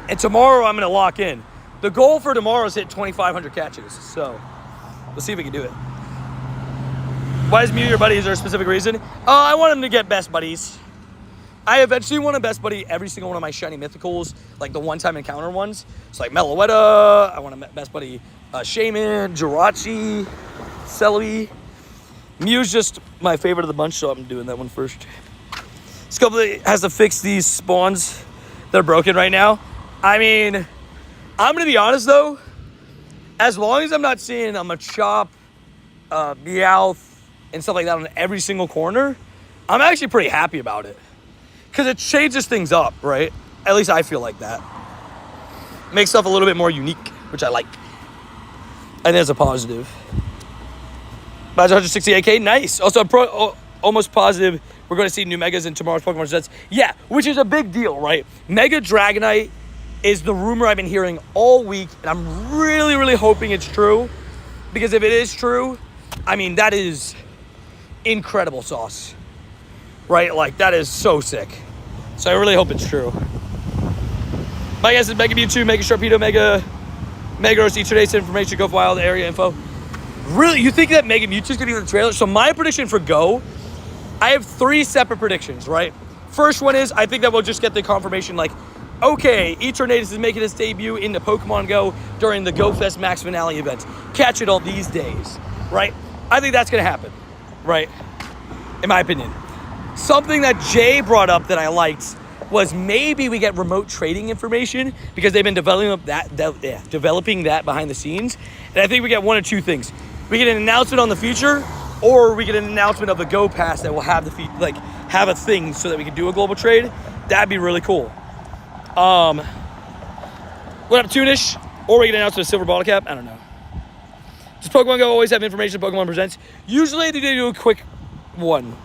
And tomorrow I'm going to lock in. The goal for tomorrow is to hit 2,500 catches. So we'll see if we can do it. Why is Mew your buddy? Is there a specific reason? I want him to get best buddies. I eventually want a best buddy every single one of my shiny mythicals, like the one-time encounter ones. It's like Meloetta. I want a best buddy Shaman, Jirachi, Celebi. Mew's just my favorite of the bunch, so I'm doing that one first. Sculpey has to fix these spawns that are broken right now. I mean, I'm going to be honest, though. As long as I'm not seeing a Machop, Meowth, and stuff like that on every single corner, I'm actually pretty happy about it. Because it changes things up, right? At least I feel like that. Makes stuff a little bit more unique, which I like. I think that's a positive. Badge 168K, nice. Also, I'm almost positive we're going to see new Megas in tomorrow's Pokemon Presents. Yeah, which is a big deal, right? Mega Dragonite is the rumor I've been hearing all week, and I'm really, really hoping it's true. Because if it is true, I mean, that is incredible sauce. Right? Like, that is so sick. So I really hope it's true. My guess is Mega Mewtwo, Mega Sharpedo, Mega Roast, each today's information, Go Wild, area info. Really? You think that Mega Mewtwo's going to be in the trailer? So my prediction for Go, I have 3 separate predictions, right? First one is, I think that we'll just get the confirmation, like, okay, Eternatus is making its debut into Pokemon Go during the Go Fest Max Finale event. Catch it all these days, right? I think that's going to happen, right? In my opinion. Something that Jay brought up that I liked was maybe we get remote trading information because they've been developing that behind the scenes. And I think we get one of two things. We get an announcement on the future, or we get an announcement of the Go Pass that will have the have a thing so that we can do a global trade. That'd be really cool. What up, Tunish? Or we get an announcement of silver bottle cap. I don't know. Does Pokemon Go always have information Pokemon presents? Usually they do a quick one.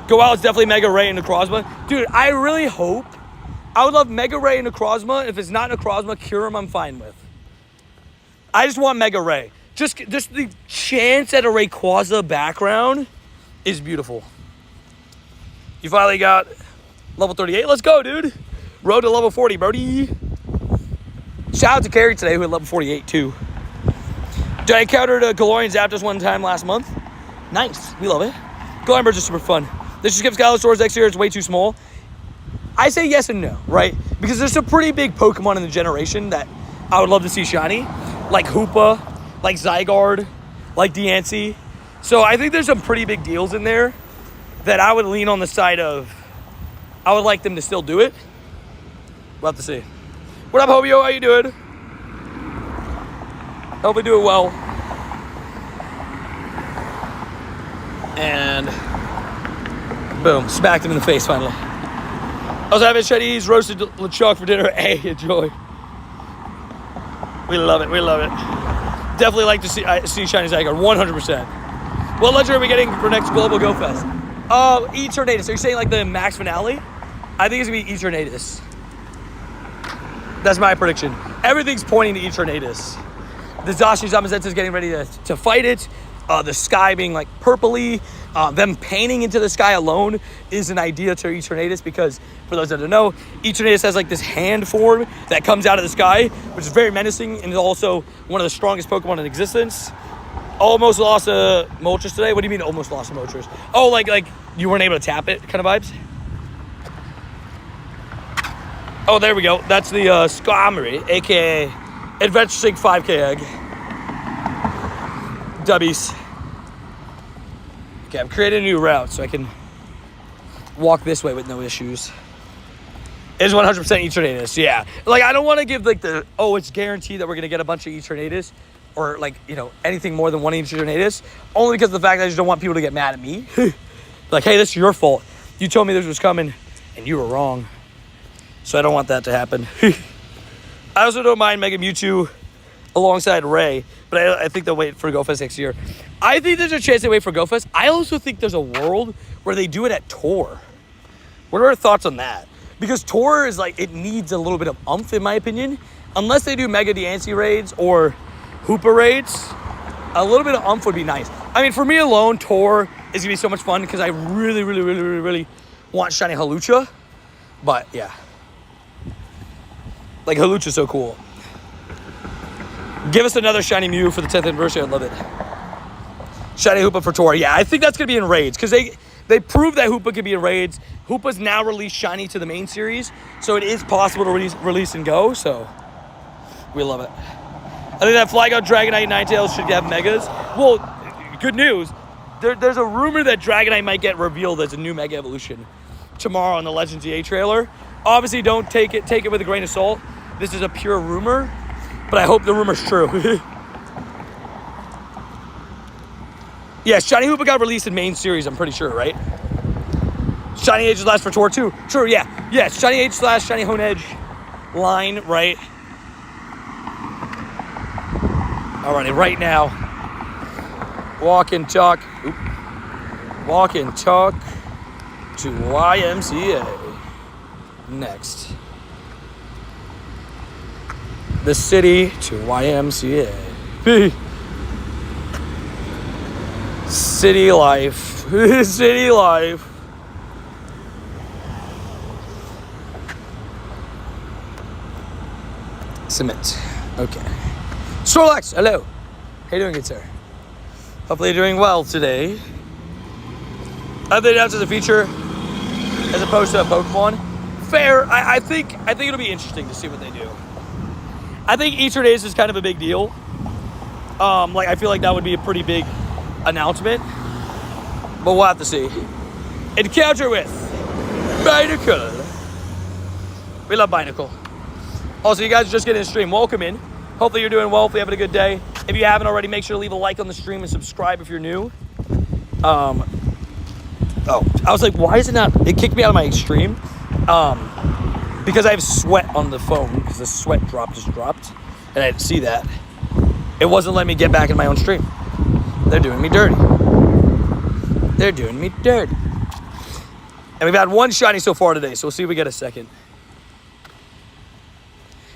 Go Wild is definitely Mega Ray and Necrozma. Dude, I really hope. I would love Mega Ray and Necrozma. If it's not Necrozma, Kyurem I'm fine with. I just want Mega Ray. Just the chance at a Rayquaza background is beautiful. You finally got level 38. Let's go, dude. Road to level 40, brody. Shout out to Carrie today, who had level 48, too. I encountered a Galarian Zapdos one time last month. Nice. We love it. Galarian birds are super fun. This just gives Galatosaurus next year. It's way too small. I say yes and no, right? Because there's some pretty big Pokemon in the generation that I would love to see shiny. Like Hoopa, like Zygarde, like Diancie. So I think there's some pretty big deals in there that I would lean on the side of I would like them to still do it. We'll have to see. What up, Hobio? How you doing? Hope we do it well. And boom, smacked him in the face finally. I was having Chinese roasted LeChuck for dinner. Hey, enjoy. We love it. We love it. Definitely like to see shiny Zygarde. 100%. What legendary are we getting for next Global Go Fest? Eternatus. Are you saying like the max finale? I think it's gonna be Eternatus. That's my prediction. Everything's pointing to Eternatus. The Zashi Zamazetsu is getting ready to fight it. The sky being like purpley. Them painting into the sky alone is an idea to Eternatus because, for those that don't know, Eternatus has like this hand form that comes out of the sky, which is very menacing and is also one of the strongest Pokemon in existence. Almost lost a Moltres today. What do you mean almost lost a Moltres? Oh, like you weren't able to tap it kind of vibes? Oh, there we go. That's the Skarmory, a.k.a. Adventure Sync 5K egg. Dubbies. Okay, I've created a new route so I can walk this way with no issues. It's 100% Eternatus, yeah. Like, I don't want to give, like, it's guaranteed that we're going to get a bunch of Eternatus or, like, anything more than one Eternatus, only because of the fact that I just don't want people to get mad at me. Like, hey, this is your fault. You told me this was coming, and you were wrong. So I don't want that to happen. I also don't mind Mega Mewtwo alongside Ray, but I think they'll wait for GoFest next year. I think there's a chance they wait for GoFest. I also think there's a world where they do it at Tour. What are our thoughts on that? Because Tour is like, it needs a little bit of oomph, in my opinion. Unless they do Mega Diancie raids or Hoopa raids, a little bit of oomph would be nice. I mean, for me alone, Tour is going to be so much fun because I really, really, really, really, really want shiny Halucha. But, yeah. Like, Halucha's so cool. Give us another shiny Mew for the 10th anniversary. I'd love it. Shiny Hoopa for Tour. Yeah, I think that's going to be in raids because they proved that Hoopa can be in raids. Hoopa's now released shiny to the main series, so it is possible to release and go, so we love it. I think that Flygon, Dragonite, Ninetales should have Megas. Well, good news. There's a rumor that Dragonite might get revealed as a new Mega Evolution tomorrow on the Legends EA trailer. Obviously, don't take it with a grain of salt. This is a pure rumor, but I hope the rumor's true. Yeah, Shiny Hoopa got released in main series, I'm pretty sure, right? Shiny H slash for Tour 2. True, yeah. Yeah, Shiny H slash Shiny Honedge line, right? Alrighty, right now. Walk and talk to YMCA. Next. The city to YMCA. City life. City life. Submit. Okay. Snorlax, hello. How you doing, good sir? Hopefully you're doing well today. Have they announced as a feature as opposed to a Pokemon? Fair. I think it'll be interesting to see what they do. I think Eternatus is kind of a big deal. I feel like that would be a pretty big announcement. But we'll have to see. Encounter with Binacle. We love Binacle. Also, you guys are just getting in the stream. Welcome in. Hopefully you're doing well. Hopefully you're having a good day. If you haven't already, make sure to leave a like on the stream and subscribe if you're new. Oh, I was like, why is it not? It kicked me out of my extreme. Because I have sweat on the phone, because the sweat drop just dropped, and I didn't see that. It wasn't letting me get back in my own stream. They're doing me dirty. They're doing me dirty. And we've had one shiny so far today, so we'll see if we get a second.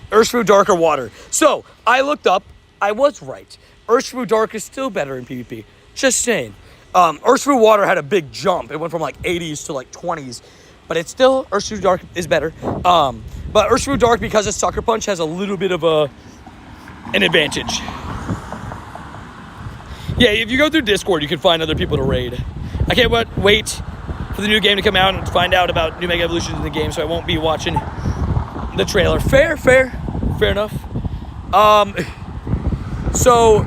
Urshifu Dark or Water. So, I looked up. I was right. Urshifu Dark is still better in PvP. Just saying. Urshifu Water had a big jump. It went from like 80s to like 20s. But it's still, Urshifu Dark is better. But Urshifu Dark, because of Sucker Punch, has a little bit of an advantage. Yeah, if you go through Discord, you can find other people to raid. I can't wait for the new game to come out and find out about new Mega Evolutions in the game, so I won't be watching the trailer. Fair enough. So,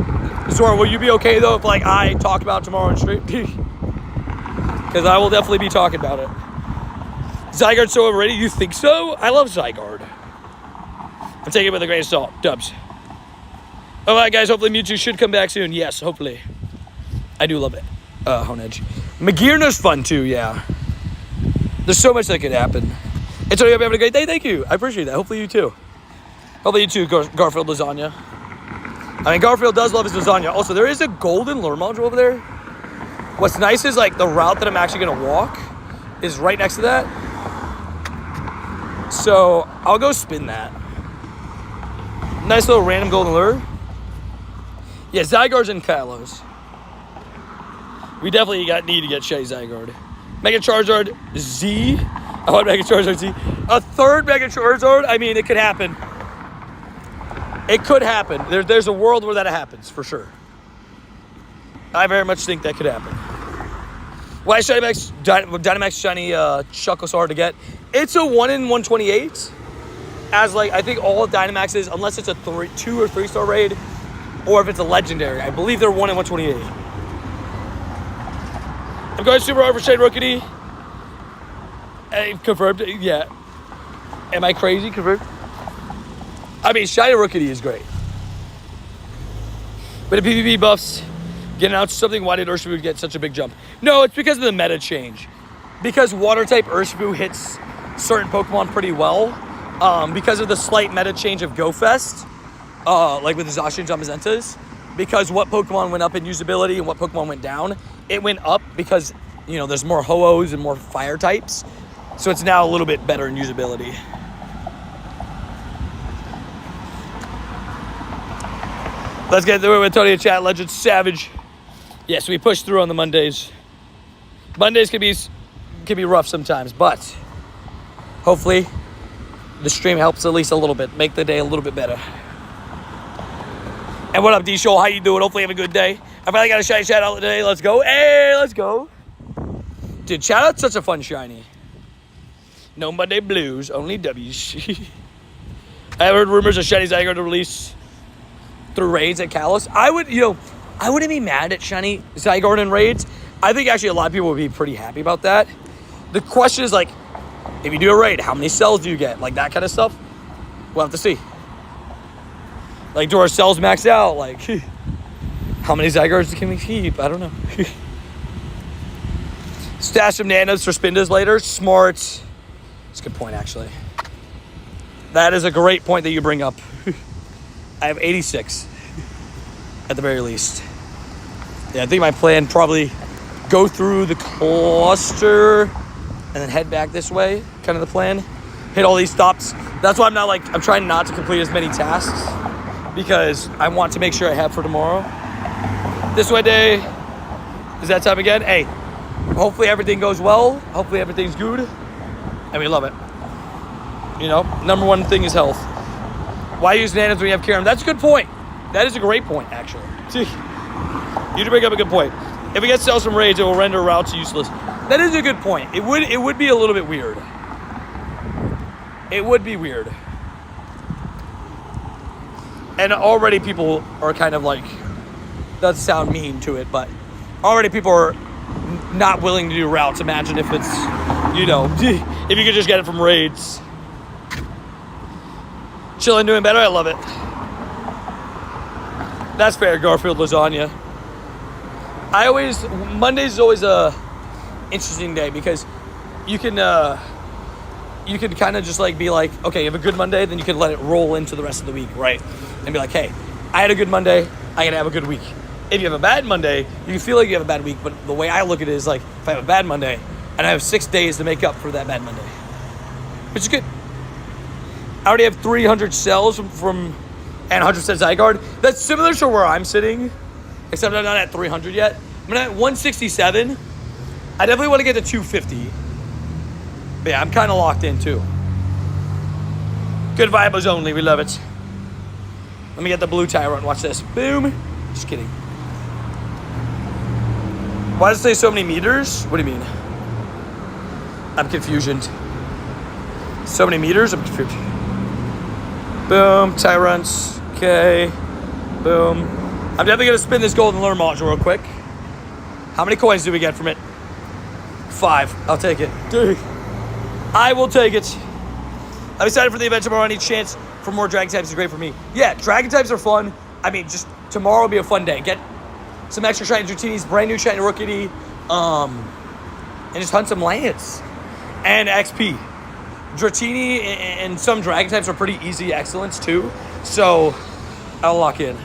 Zora, will you be okay, though, if, like, I talk about it tomorrow on stream? Because I will definitely be talking about it. Zygarde's so overrated? You think so? I love Zygarde. I'm taking it with a grain of salt. Dubs. All right, guys. Hopefully Mewtwo should come back soon. Yes, hopefully. I do love it. Honedge. Magearna's fun, too, yeah. There's so much that could happen. It's already having a great day. Thank you. I appreciate that. Hopefully you, too. Hopefully you, too, Garfield Lasagna. I mean, Garfield does love his lasagna. Also, there is a golden lure module over there. What's nice is, like, the route that I'm actually going to walk is right next to that. So, I'll go spin that. Nice little random golden lure. Yeah, Zygarde's and Kalos. We definitely need to get Shay Zygarde. Mega Charizard Z. I want Mega Charizard Z. A third Mega Charizard? I mean, it could happen. It could happen. There's a world where that happens, for sure. I very much think that could happen. Why is Dynamax Shiny Shuckle so hard to get? It's a 1 in 128. As, like, I think all of Dynamaxes, unless it's a 2 or 3 star raid, or if it's a legendary. I believe they're 1 in 128. I'm going super hard for Shade Rookity. Confirmed, yeah. Am I crazy? Confirmed. I mean, Shiny Rookity is great. But the PvP buffs getting out something, why did Urshifu get such a big jump? No, it's because of the meta change. Because Water-type Urshifu hits certain Pokemon pretty well. Because of the slight meta change of GoFest, like with the Zacian and Zamazentas. Because what Pokemon went up in usability and what Pokemon went down, it went up because, you know, there's more Ho-Ohs and more Fire types. So it's now a little bit better in usability. Let's get through it with Tony in chat. Legend Savage. Yes, we push through on the Mondays. Mondays can be rough sometimes, but hopefully the stream helps at least a little bit. Make the day a little bit better. And what up, D-Show? How you doing? Hopefully you have a good day. I finally got a shiny shout out today. Let's go. Hey, let's go. Dude, Chatot's such a fun shiny. No Monday blues, only W's. I heard rumors of shiny Zygarde to release through raids at Kalos. I wouldn't be mad at shiny Zygarde in raids. I think actually a lot of people would be pretty happy about that. The question is, like, if you do a raid, how many cells do you get? Like, that kind of stuff. We'll have to see. Like, do our cells max out? Like, how many Zygardes can we keep? I don't know. Stash some nanos for Spindas later. Smart. That's a good point, actually. That is a great point that you bring up. I have 86 at the very least. Yeah, I think my plan probably go through the cluster and then head back this way. Kind of the plan. Hit all these stops. That's why I'm trying not to complete as many tasks because I want to make sure I have for tomorrow. This way day is that time again. Hey, hopefully everything goes well. Hopefully everything's good. And we love it. You know, number one thing is health. Why use nanos when you have Kyurem? That's a good point. That is a great point, actually. You do bring up a good point. If we get cells from raids, it will render routes useless. That is a good point. It would be a little bit weird. It would be weird. And already people are kind of like, doesn't sound mean to it, but already people are not willing to do routes. Imagine if it's, you know, if you could just get it from raids. Chillin' doing better, I love it. That's fair, Garfield Lasagna. Monday's is always a interesting day because you can kind of just like be like, okay, you have a good Monday, then you can let it roll into the rest of the week, right? And be like, hey, I had a good Monday, I gotta have a good week. If you have a bad Monday, you can feel like you have a bad week, but the way I look at it is like, if I have a bad Monday, and I have 6 days to make up for that bad Monday, which is good. I already have 300 cells and 100% Zygarde. That's similar to where I'm sitting, except I'm not at 300 yet. I'm at 167. I definitely want to get to 250. But yeah, I'm kind of locked in too. Good vibes only. We love it. Let me get the blue Tyrant. Watch this. Boom. Just kidding. Why does it say so many meters? What do you mean? I'm confused. So many meters? I'm confused. Boom. Tyrants. Okay. Boom. I'm definitely going to spin this golden lure module real quick. How many coins do we get from it? 5. I'll take it. Dude. I will take it. I'm excited for the event tomorrow. Any chance for more dragon types is great for me. Yeah, dragon types are fun. I mean, just tomorrow will be a fun day. Get some extra shiny Dratinis, brand new shiny Rookity, and just hunt some lands and XP. Dratini and some dragon types are pretty easy excellence too, so I'll lock in.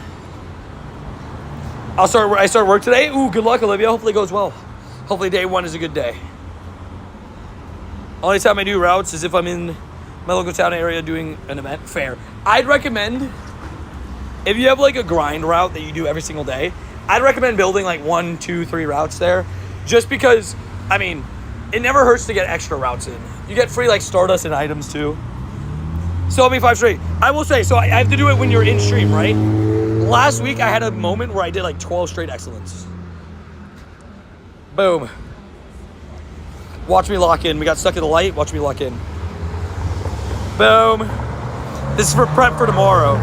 I start work today. Ooh, good luck, Olivia. Hopefully it goes well. Hopefully day 1 is a good day. Only time I do routes is if I'm in my local town area doing an event. Fair. I'd recommend, if you have like a grind route that you do every single day, I'd recommend building like 1, 2, 3 routes there. Just because, I mean, it never hurts to get extra routes in. You get free like Stardust and items too. So it'll be 5 straight. I will say, so I have to do it when you're in stream, right? Last week I had a moment where I did like 12 straight excellence. Boom. Watch me lock in. We got stuck in the light. Watch me lock in. Boom. This is for prep for tomorrow.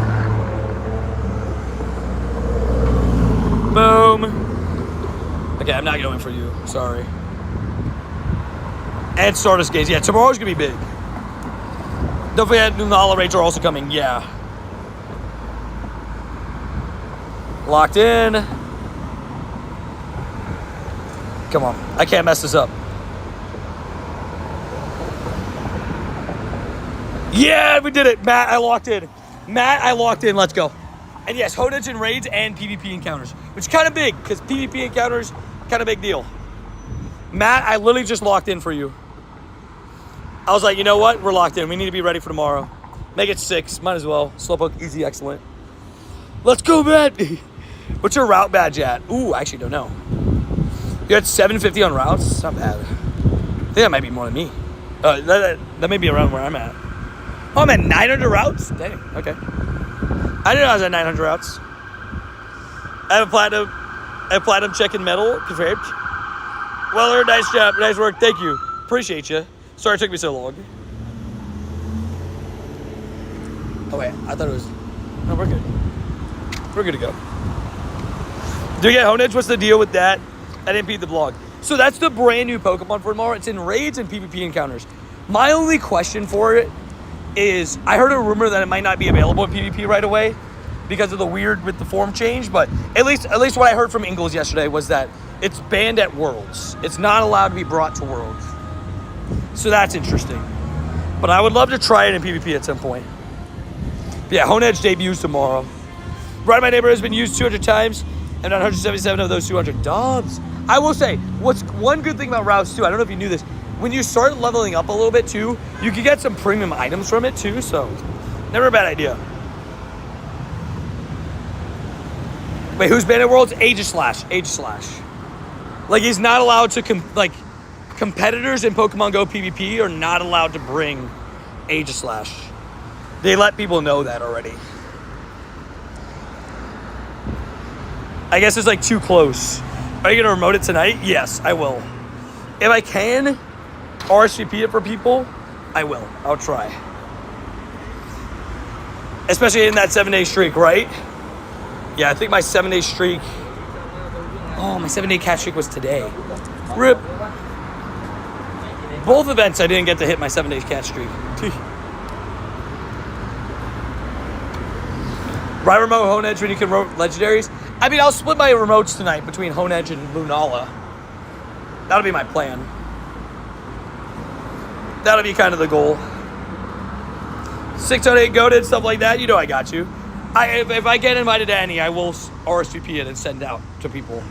Boom. Okay, I'm not going for you. Sorry. And Stardust Gaze. Yeah, tomorrow's going to be big. Don't forget, the Hala raids are also coming. Yeah. Locked in. Come on. I can't mess this up. Yeah, we did it. Matt, I locked in. Let's go. And yes, Hodage and raids and PvP encounters, which is kind of big because PvP encounters, kind of big deal. Matt, I literally just locked in for you. I was like, you know what? We're locked in. We need to be ready for tomorrow. Make it 6. Might as well. Slowpoke, easy, excellent. Let's go, Matt. What's your route badge at? Ooh, I actually don't know. You're at 750 on routes? It's not bad. I think that might be more than me. That may be around where I'm at. Oh, I'm at 900 routes? Dang, okay. I didn't know I was at 900 routes. I have a platinum check in metal confirmed. Well, nice job. Nice work. Thank you. Appreciate you. Sorry it took me so long. Oh, wait. I thought it was... No, we're good. We're good to go. Do you get Honedge? What's the deal with that? I didn't beat the blog. So that's the brand new Pokemon for tomorrow. It's in raids and PvP encounters. My only question for it is, I heard a rumor that it might not be available in PvP right away because of the weird with the form change, but at least what I heard from Ingles yesterday was that it's banned at Worlds. It's not allowed to be brought to Worlds. So that's interesting. But I would love to try it in PvP at some point. But yeah, Honedge debuts tomorrow. Ride in My Neighborhood has been used 200 times and 177 of those 200 dubs. I will say, what's one good thing about routes too, I don't know if you knew this, when you start leveling up a little bit too, you can get some premium items from it too, so never a bad idea. Wait, who's banned at Worlds? Aegislash. Like, he's not allowed to, competitors in Pokemon Go PvP are not allowed to bring Aegislash. They let people know that already. I guess it's like too close. Are you gonna remote it tonight? Yes, I will. If I can RSVP it for people, I will. I'll try. Especially in that 7-day streak, right? Yeah, I think my 7-day streak... Oh, my 7-day catch streak was today. RIP. Both events I didn't get to hit my 7-day catch streak. Ride remote Honedge when you can roam legendaries. I mean, I'll split my remotes tonight between Honedge and Lunala. That'll be my plan. That'll be kind of the goal. 608 goated, stuff like that. You know I got you. If I get invited to any, I will RSVP it and send out to people.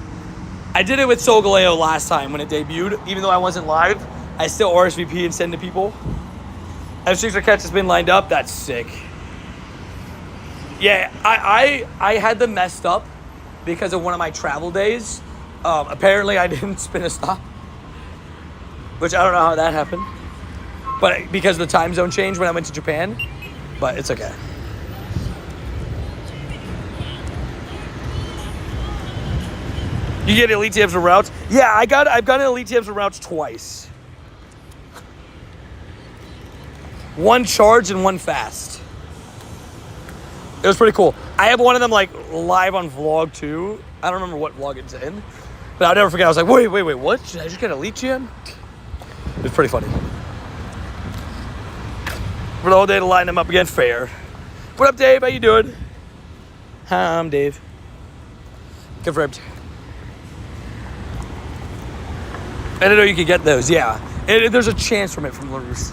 I did it with Solgaleo last time when it debuted. Even though I wasn't live, I still RSVP and send to people. F6 catch has been lined up. That's sick. Yeah, I had them messed up because of one of my travel days. Apparently, I didn't spin a stop, which I don't know how that happened. But because of the time zone change when I went to Japan, but it's okay. You get elite TMs and routes? Yeah, I've gotten elite TMs and routes twice. One charge and one fast. It was pretty cool. I have one of them like live on vlog too. I don't remember what vlog it's in, but I'll never forget. I was like, wait, what? Did I just get elite TM? It was pretty funny. For the whole day to line them up again, fair. What up, Dave? How you doing? Hi, I'm Dave. Confirmed. I didn't know you could get those. Yeah, there's a chance from it from Lurus.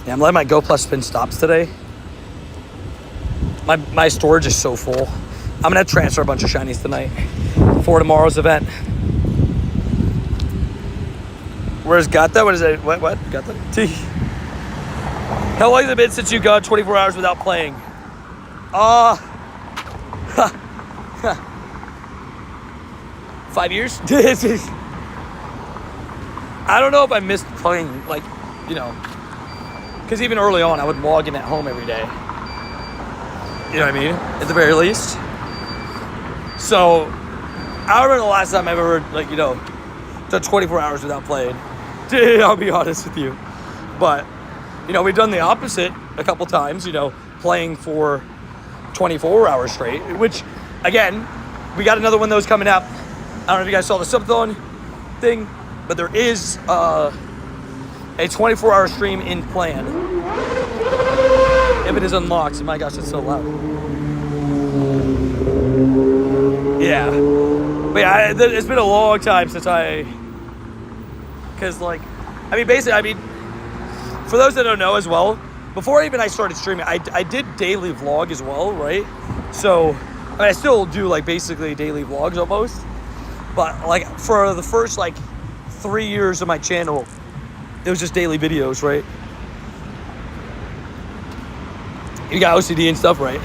Yeah, I'm letting my Go Plus spin stops today. My storage is so full. I'm gonna transfer a bunch of shinies tonight for tomorrow's event. Where's Gata? What is it? What? Gata? How long has it been since you got 24 hours without playing? 5 years? I don't know if I missed playing, like, you know, because even early on, I would log in at home every day. You know what I mean? At the very least. So, I don't remember the last time I've ever, like, you know, done 24 hours without playing. I'll be honest with you. But, you know, we've done the opposite a couple times, you know, playing for 24 hours straight, which, again, we got another one of those coming up. I don't know if you guys saw the Subathon thing, but there is a 24-hour stream in plan. If it is unlocked. My gosh, it's so loud. Yeah. But yeah, it's been a long time since because, like, I mean, basically, for those that don't know as well, before even I started streaming, I did daily vlog as well, right? So, I mean, I still do, like, basically daily vlogs almost. But, like, for the first, like, 3 years of my channel, it was just daily videos, right? You got OCD and stuff, right?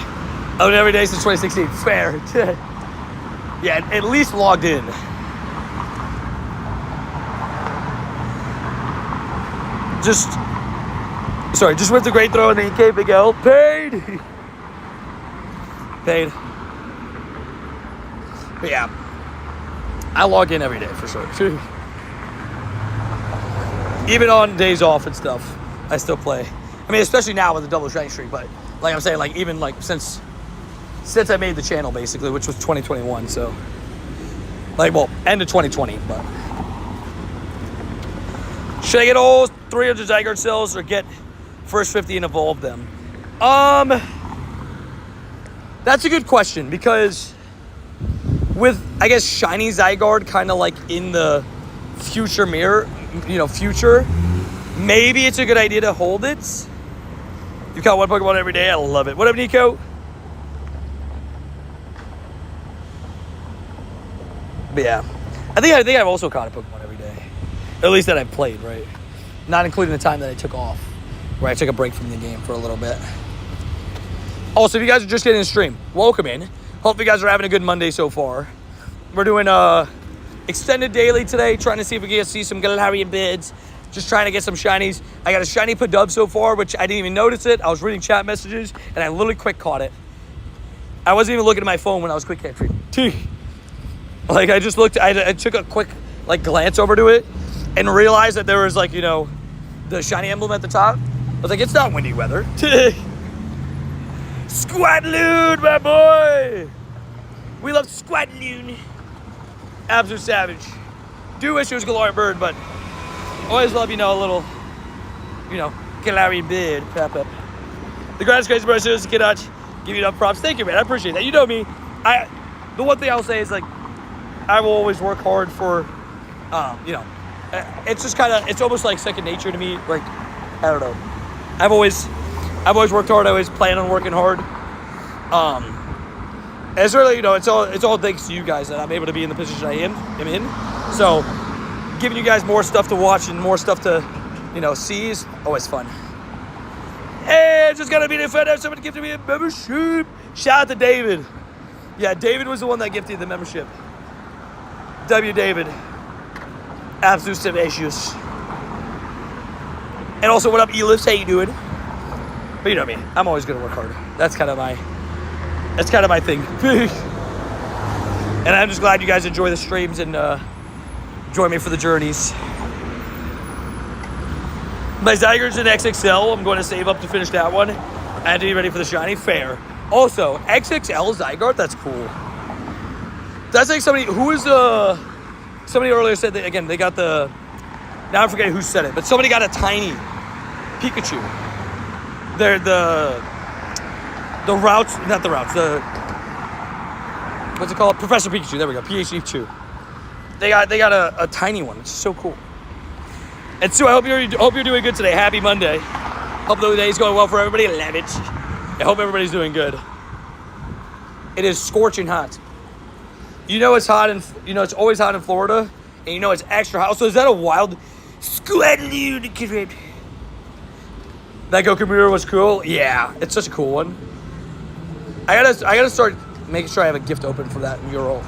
I would every day since 2016. Fair. Yeah, at least logged in. Just with the great throw in the EK, Big L. Paid. But yeah, I log in every day for sure. Even on days off and stuff, I still play. I mean, especially now with the double shiny streak, but like I'm saying, like even like since I made the channel basically, which was 2021, so like, well, end of 2020, but should I get all 300 Zygarde cells or get first 50 and evolve them? That's a good question, because with, I guess, shiny Zygarde kind of like in the future mirror, you know, future, maybe it's a good idea to hold it. You caught one Pokemon every day. I love it. What up, Nico? But yeah, I think I've also caught a Pokemon every day, at least that I've played, right? Not including the time that I took off, where I took a break from the game for a little bit. Also, if you guys are just getting the stream, welcome in. Hope you guys are having a good Monday so far. We're doing extended daily today, trying to see if we can see some Galarian bids. Just trying to get some shinies. I got a shiny Pidove so far, which I didn't even notice it. I was reading chat messages, and I literally quick caught it. I wasn't even looking at my phone when I was quick catching. Like, I just looked, I took a quick, like, glance over to it, and realized that there was, like, you know, the shiny emblem at the top. I was like, it's not windy weather. Squadloon, my boy! We love Squadloon. Absolute savage. Do wish it was Galarian bird, but always love, you know, a little, you know, Galarian bird. Pep. The greatest crazy person is cannot give you enough props. Thank you, man. I appreciate that. You know me. the one thing I'll say is like, I will always work hard for, it's just kind of, it's almost like second nature to me. Like, I don't know. I've always worked hard. I always plan on working hard. It's really, it's all thanks to you guys that I'm able to be in the position I am in. So, giving you guys more stuff to watch and more stuff to, see is always fun. Hey, just gotta be the fan. Somebody gifted me a membership. Shout out to David. Yeah, David was the one that gifted the membership. David. Absolute Sevacious. And also, what up, Elifs? How you doing? But you know me. I'm always gonna work hard. That's kind of my thing. And I'm just glad you guys enjoy the streams and join me for the journeys. My Zygarde's in XXL. I'm going to save up to finish that one. I had to be ready for the shiny. Fair. Also, XXL Zygarde, that's cool. That's like somebody earlier said that, again, they got the, now I'm forgetting who said it, but somebody got a tiny Pikachu. They're the what's it called? Professor Pikachu, there we go, PhD Pikachu. They got a tiny one, it's so cool. And Sue, I hope you're doing good today. Happy Monday. Hope the day's going well for everybody. Love it. I hope everybody's doing good. It is scorching hot. It's hot it's always hot in Florida, and it's extra hot. So is that a wild squadloon crib? That Goku mirror was cool. Yeah, it's such a cool one. I gotta start making sure I have a gift open for that mural.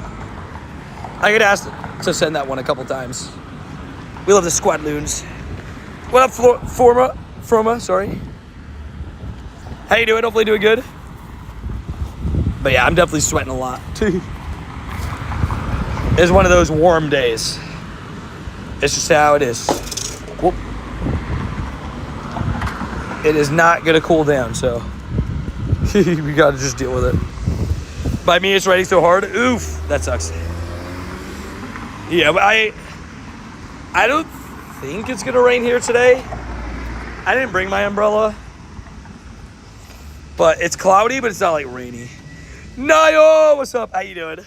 I get asked to send that one a couple times. We love the squadloons. What up, Forma? Sorry. How you doing? Hopefully doing good. But yeah, I'm definitely sweating a lot. It's one of those warm days. It's just how it is. Whoop. It is not gonna cool down, so we gotta just deal with it. By me, it's raining so hard. Oof, that sucks. Yeah, but I don't think it's gonna rain here today. I didn't bring my umbrella, but it's cloudy, but it's not like rainy. Nayo, what's up? How you doing?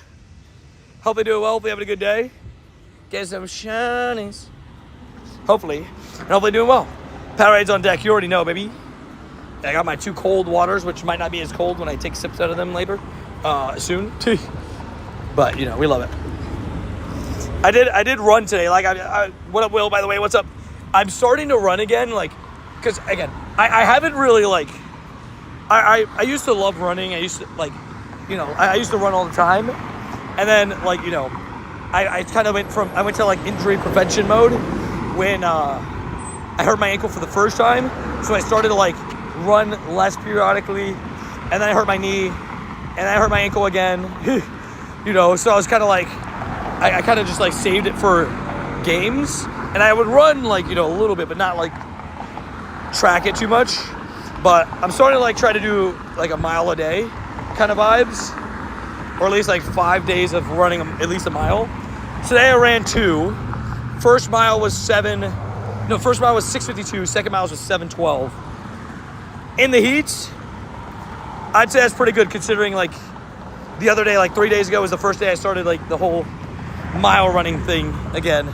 Hopefully doing well. Hopefully having a good day. Get some shinies. Hopefully, and hopefully doing well. Powerades on deck. You already know, baby. I got my 2 cold waters, which might not be as cold when I take sips out of them later, soon. But we love it. I did run today. Like, what up, Will? By the way, what's up? I'm starting to run again, like, because again, I haven't really like. I used to love running. I used to I used to run all the time, and then like I kind of went to like injury prevention mode when I hurt my ankle for the first time. So I started to like run less periodically, and then I hurt my knee, and then I hurt my ankle again. So I was kind of like. I kind of just like saved it for games, and I would run like a little bit, but not like track it too much. But I'm starting to like try to do like a mile a day kind of vibes, or at least like 5 days of running at least a mile. Today I ran 2. First mile was 6:52. Second mile was 7:12. In the heat, I'd say that's pretty good considering like the other day, like 3 days ago was the first day I started like the whole mile running thing again,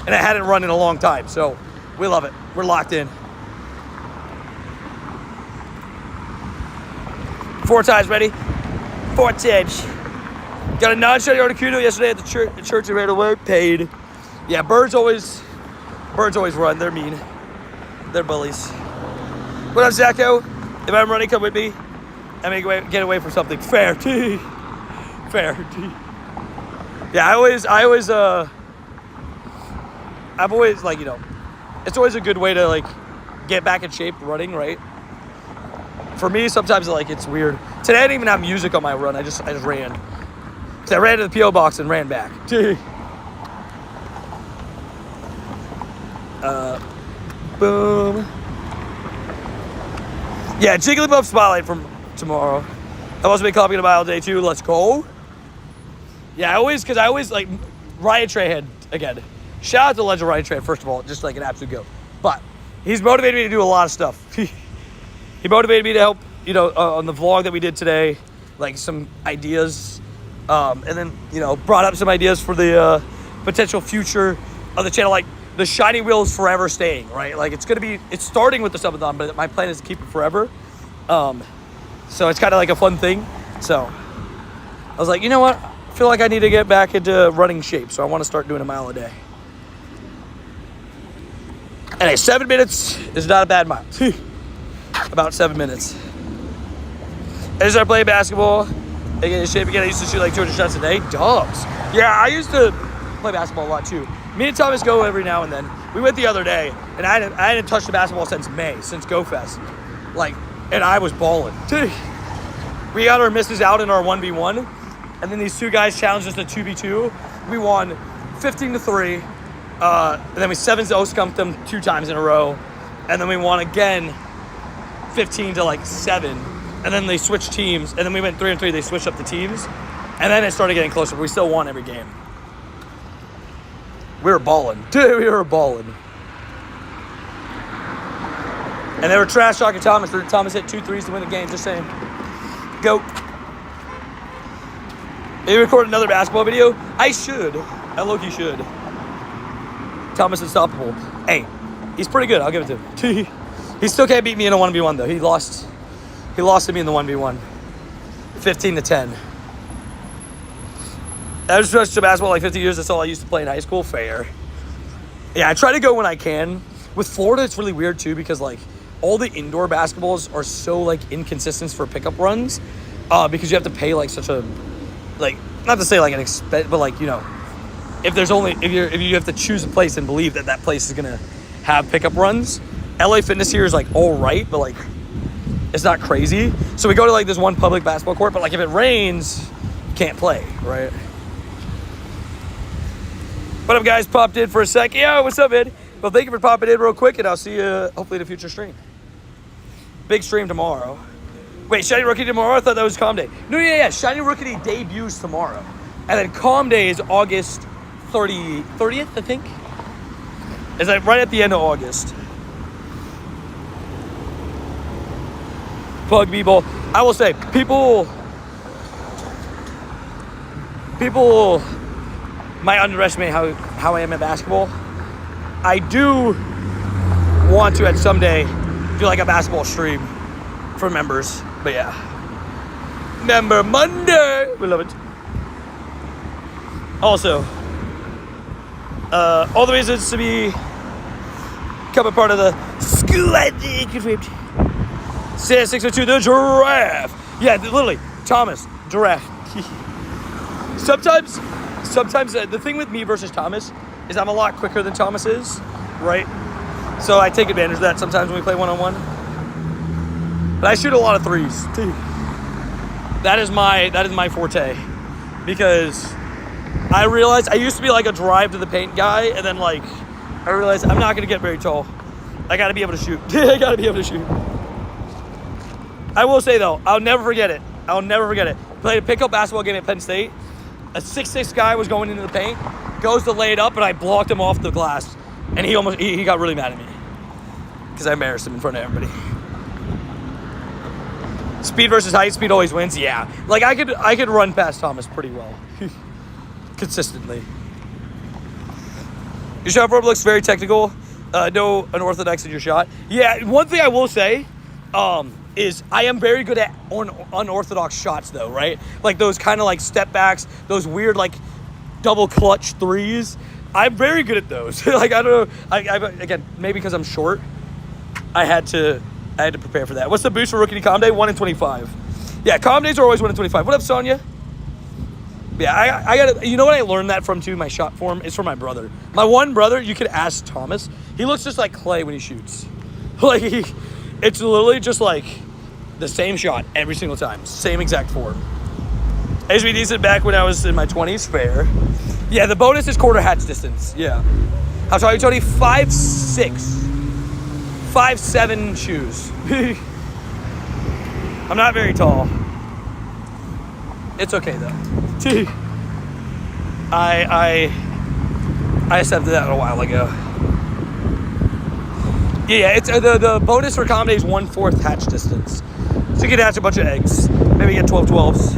and I hadn't run in a long time, so we love it. We're locked in. 4 times ready. 4 times. Got a non-shiny Articuno yesterday at the church and ran away. Paid. Yeah, birds always run. They're mean. They're bullies. What up, Zacho? If I'm running, come with me. I may get away from something. Fair. Fair. Yeah, I've always like, it's always a good way to like get back in shape running, right? For me, sometimes like it's weird. Today I didn't even have music on my run. I just ran. So I ran to the P.O. box and ran back. Boom. Yeah, Jigglypuff Spotlight from tomorrow. I've also been copying a mile day too. Let's go. Yeah, I always like Ryan Trahan again. Shout out to Legend Ryan Trahan, first of all, just like an absolute go. But he's motivated me to do a lot of stuff. He motivated me to help, on the vlog that we did today, like some ideas And then, brought up some ideas for the potential future of the channel, like the shiny wheel is forever staying, right? Like it's starting with the subathon, but my plan is to keep it forever. So it's kind of like a fun thing. So I was like, you know what? I feel like I need to get back into running shape. So I want to start doing a mile a day. And 7 minutes is not a bad mile. About 7 minutes. I started playing basketball. I get in shape again. I used to shoot like 200 shots a day. Dubs. Yeah, I used to play basketball a lot too. Me and Thomas go every now and then. We went the other day, and I hadn't touched the basketball since May, since GoFest. And I was balling. We got our misses out in our 1v1, and then these two guys challenged us to 2v2. We won 15-3, and then we 7-0 skunked them 2 times in a row, and then we won again 15-7, and then they switched teams, and then we went 3-3. They switched up the teams, and then it started getting closer, but we still won every game. We were balling. Dude, we were balling. And they were trash talking Thomas. Thomas hit 2 threes to win the game. Just saying. Go. Maybe record another basketball video? I should. I low-key should. Thomas unstoppable. Hey, he's pretty good. I'll give it to him. He still can't beat me in a 1v1, though. He lost to me in the 1v1. 15-10. I was switched to basketball like 50 years. That's all I used to play in high school. Fair. Yeah, I try to go when I can. With Florida, it's really weird, too, because, all the indoor basketballs are so, inconsistent for pickup runs because you have to pay, such a, not to say, an expense, but, if you have to choose a place and believe that place is going to have pickup runs. LA Fitness here is, all right, but, it's not crazy. So we go to, this one public basketball court, but, if it rains, you can't play, right? What up, guys? Popped in for a sec. Yeah, what's up, Ed? Well, thank you for popping in real quick, and I'll see you hopefully in a future stream. Big stream tomorrow. Wait, Shiny Rookie tomorrow? I thought that was Calm Day. No, yeah. Shiny Rookie debuts tomorrow. And then Calm Day is August 30th, I think? Is that right at the end of August? Plug B-Ball. I will say, people might underestimate how I am at basketball. I do want to, at someday, do a basketball stream for members. But yeah. Member Monday! We love it. Also, all the reasons to become a part of the squad. 602, the giraffe. Yeah, literally, Thomas, giraffe. Sometimes the thing with me versus Thomas is I'm a lot quicker than Thomas is, right? So I take advantage of that sometimes when we play one-on-one. But I shoot a lot of threes. That is my forte. Because I realized I used to be a drive to the paint guy, and then I realized I'm not gonna get very tall. I gotta be able to shoot. I gotta be able to shoot. I will say though, I'll never forget it. Played a pickup basketball game at Penn State. A 6'6" guy was going into the paint, goes to lay it up, and I blocked him off the glass. And he got really mad at me. Because I embarrassed him in front of everybody. Speed versus height, speed always wins, yeah. I could run past Thomas pretty well. Consistently. Your shot form looks very technical. No unorthodox in your shot. Yeah, one thing I will say, is I am very good at unorthodox shots though, right? Those kind of step backs, those weird double clutch threes. I'm very good at those. I don't know. Again, maybe because I'm short, I had to prepare for that. What's the boost for Rookie to Calm Day? 1 in 25. Yeah, Calm Days are always 1 in 25. What up, Sonya? Yeah, I gotta. You know what I learned that from too? My shot form is from my brother. My one brother. You could ask Thomas. He looks just like clay when he shoots. It's literally just the same shot every single time. Same exact form. I used to be decent back when I was in my 20s. Fair. Yeah, the bonus is quarter hatch distance. Yeah. How tall are you, Tony? 5'6". 5'7" shoes. I'm not very tall. It's okay though. I accepted that a while ago. Yeah, it's the bonus for Calm Day is 1/4 hatch distance. So you can hatch a bunch of eggs. Maybe get 12 12s.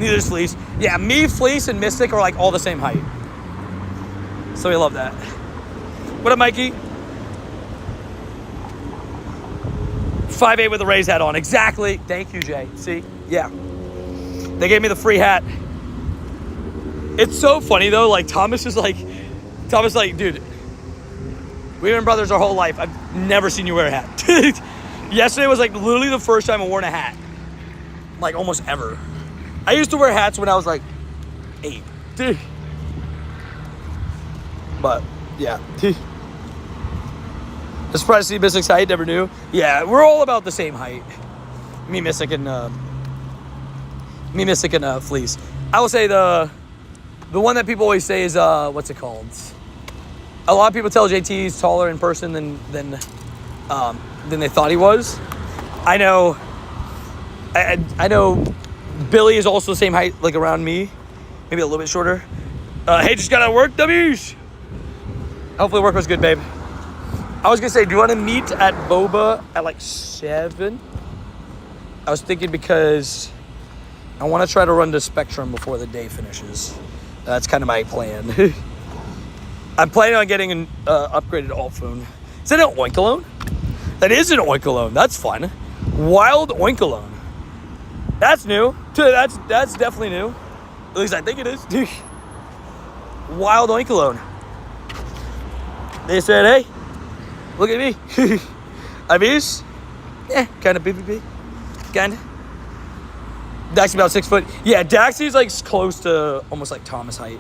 Neither is Fleece. Yeah, me, Fleece, and Mystic are like all the same height. So we love that. What up, Mikey? 5'8" with a Rays hat on. Exactly. Thank you, Jay. See? Yeah. They gave me the free hat. It's so funny, though. Like, Thomas, dude, we've been brothers our whole life. I've never seen you wear a hat. Yesterday was, like, literally the first time I wore a hat. Like, almost ever. I used to wear hats when I was, like, 8. But, yeah. I'm surprised to see Mystic's height. Never knew. Yeah, we're all about the same height. Me, Mystic, and Fleece. I will say the one that people always say is what's it called? A lot of people tell JT he's taller in person than they thought he was. I know. I know. Billy is also the same height, like around me, maybe a little bit shorter. Hey, just got out of work, W's. Hopefully work was good, babe. I was gonna say, do you want to meet at Boba at like 7? I was thinking because I want to try to run to Spectrum before the day finishes. That's kind of my plan. I'm planning on getting an upgraded alt phone. Is that an Oinkalone? That is an Oinkalone. That's fun. Wild Oinkalone. That's new. That's definitely new. At least I think it is. Wild Oinkalone. They said, hey, look at me. IVs? Yeah, kind of BBB. Kind of. Daxie about 6 foot. Yeah, Daxie's like close to almost like Thomas height.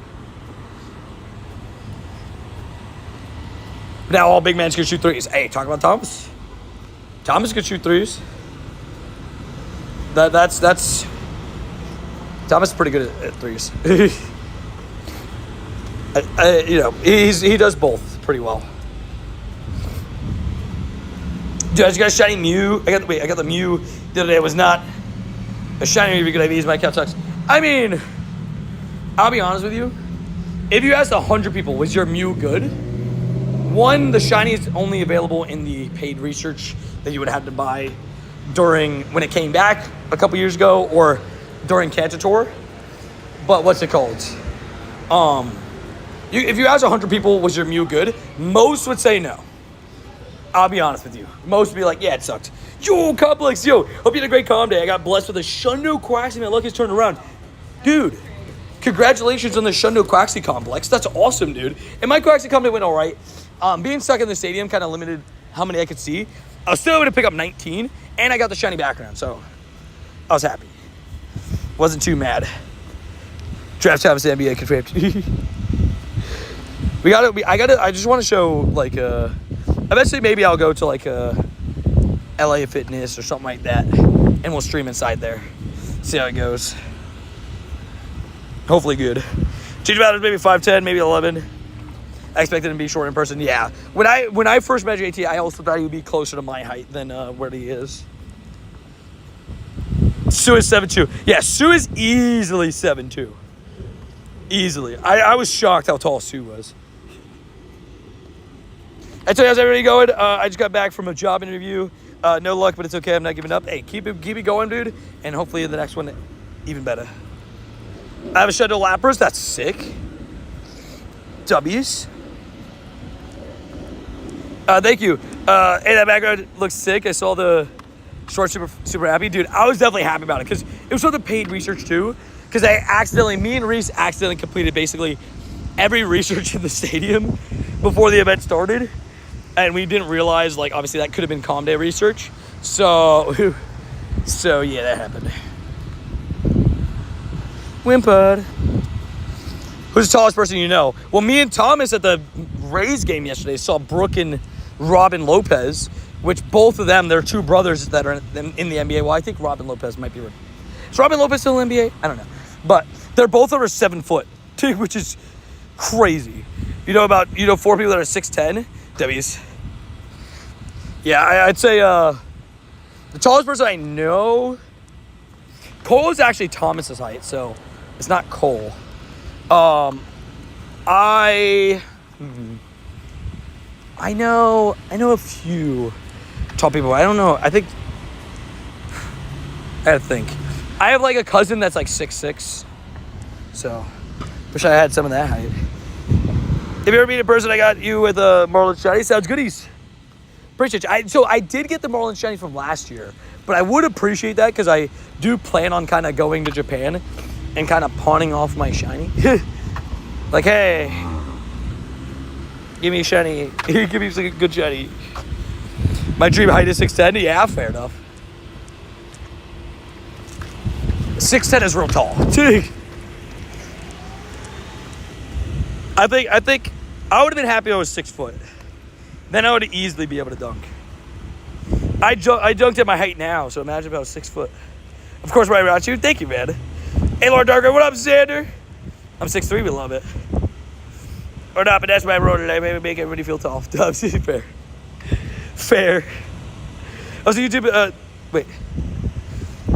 Now all big men can shoot threes. Hey, talk about Thomas. Thomas could shoot threes. That's Thomas is pretty good at threes. You know, he does both pretty well. Dude, I just got a shiny Mew. I got the Mew the other day. It was not a shiny Mew because I used my cat sucks. I mean, I'll be honest with you. If you asked 100 people, was your Mew good? One, the shiny is only available in the paid research that you would have to buy when it came back a couple years ago or during Chatot. But what's it called? If you ask 100 people, was your Mew good? Most would say no. I'll be honest with you. Most would be like, yeah, it sucked. Yo, Complex, hope you had a great calm day. I got blessed with a Shundo Quaxly. My luck has turned around. Dude, congratulations on the Shundo Quaxly complex. That's awesome, dude. And my Quaxly company went all right. Being stuck in the stadium kind of limited how many I could see. I was still able to pick up 19, and I got the shiny background, so I was happy. Wasn't too mad. Draft Thomas NBA confirmed. I just want to show, like, eventually maybe I'll go to, like, LA Fitness or something like that, and we'll stream inside there. See how it goes. Hopefully good. Change about it maybe 5'10", maybe 11. I expected him to be short in person. Yeah. When I first met JT, I also thought he would be closer to my height than where he is. Sue is 7'2". Yeah, Sue is easily 7'2". Easily. I was shocked how tall Sue was. I tell you, how's everybody going? I just got back from a job interview. No luck, but it's okay. I'm not giving up. Hey, keep it going, dude. And hopefully the next one, even better. I have a Shadow Lapras. That's sick. W's. Thank you. Hey, that background looks sick. I saw the short, super happy. Dude, I was definitely happy about it because it was sort of paid research too. Because me and Reese accidentally completed basically every research in the stadium before the event started. And we didn't realize, like, obviously that could have been Calm Day research. So yeah, that happened. Whimpered. Who's the tallest person you know? Well, me and Thomas at the Rays game yesterday saw Brooke and Robin Lopez, which both of them, they're two brothers that are in the NBA. Well, I think Robin Lopez might be. Is Robin Lopez still in the NBA? I don't know. But they're both over 7 foot, which is crazy. You know 4 people that are 6'10"? W's. Yeah, I'd say the tallest person I know, Cole is actually Thomas's height, so it's not Cole. I know a few tall people. I don't know. I gotta think. I have like a cousin that's like 6'6", so wish I had some of that height. If you ever meet a person, I got you with a Marlin Shiny. Sounds goodies. Appreciate you. So I did get the Marlin Shiny from last year, but I would appreciate that because I do plan on kind of going to Japan and kind of pawning off my shiny. Like, hey, give me a shiny. Give me a good shiny. My dream height is 6'10". Yeah, fair enough. 6'10" is real tall. I think I would have been happy if I was 6 foot. Then I would easily be able to dunk. I dunked at my height now, so imagine if I was 6 foot. Of course, right around you. Thank you, man. Hey, Lord Darker, what up, Xander? I'm 6'3", we love it. Or not, but that's my role today. Maybe make everybody feel tall. Fair. Fair. Also, YouTube, wait.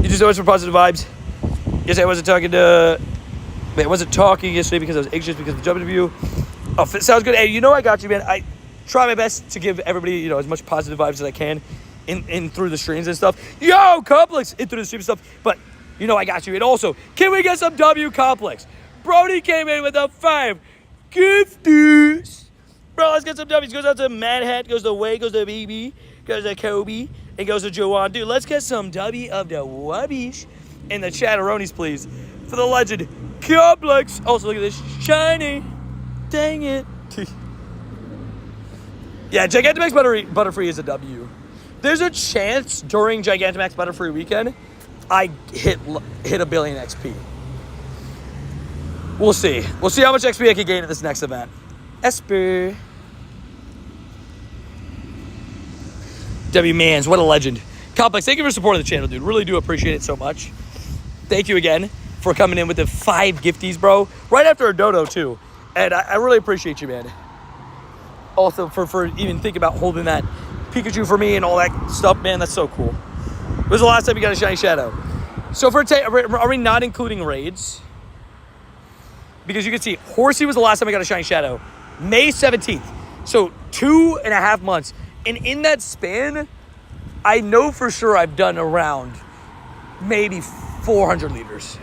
You do so much for positive vibes. Yes, I wasn't talking yesterday because I was anxious because of the jumping interview. Oh, sounds good. Hey, you know I got you, man. I try my best to give everybody, as much positive vibes as I can in through the streams and stuff. Yo, Complex, in through the stream stuff. But, I got you. And also, can we get some W Complex? Brody came in with a 5 gifties. Bro, let's get some W's. Goes out to Mad Hat, goes to Way, goes to BB, goes to Kobe, and goes to Joanne. Dude, let's get some W of the Wubbies in the chatteronis, please. For the legend, Complex. Also, look at this. Shiny. Dang it. Yeah, Gigantamax Butterfree is a W. There's a chance during Gigantamax Butterfree weekend I hit a billion XP. We'll see. We'll see how much XP I can gain at this next event. Esper. W Mans, what a legend. Complex, thank you for supporting the channel, dude. Really do appreciate it so much. Thank you again for coming in with the 5 gifties, bro. Right after a dodo, too. And I really appreciate you, man. Also, for even thinking about holding that Pikachu for me and all that stuff, man, that's so cool. When was the last time you got a Shiny Shadow? So are we not including raids? Because you can see, Horsey was the last time I got a Shiny Shadow. May 17th. So 2.5 months. And in that span, I know for sure I've done around maybe 400 liters.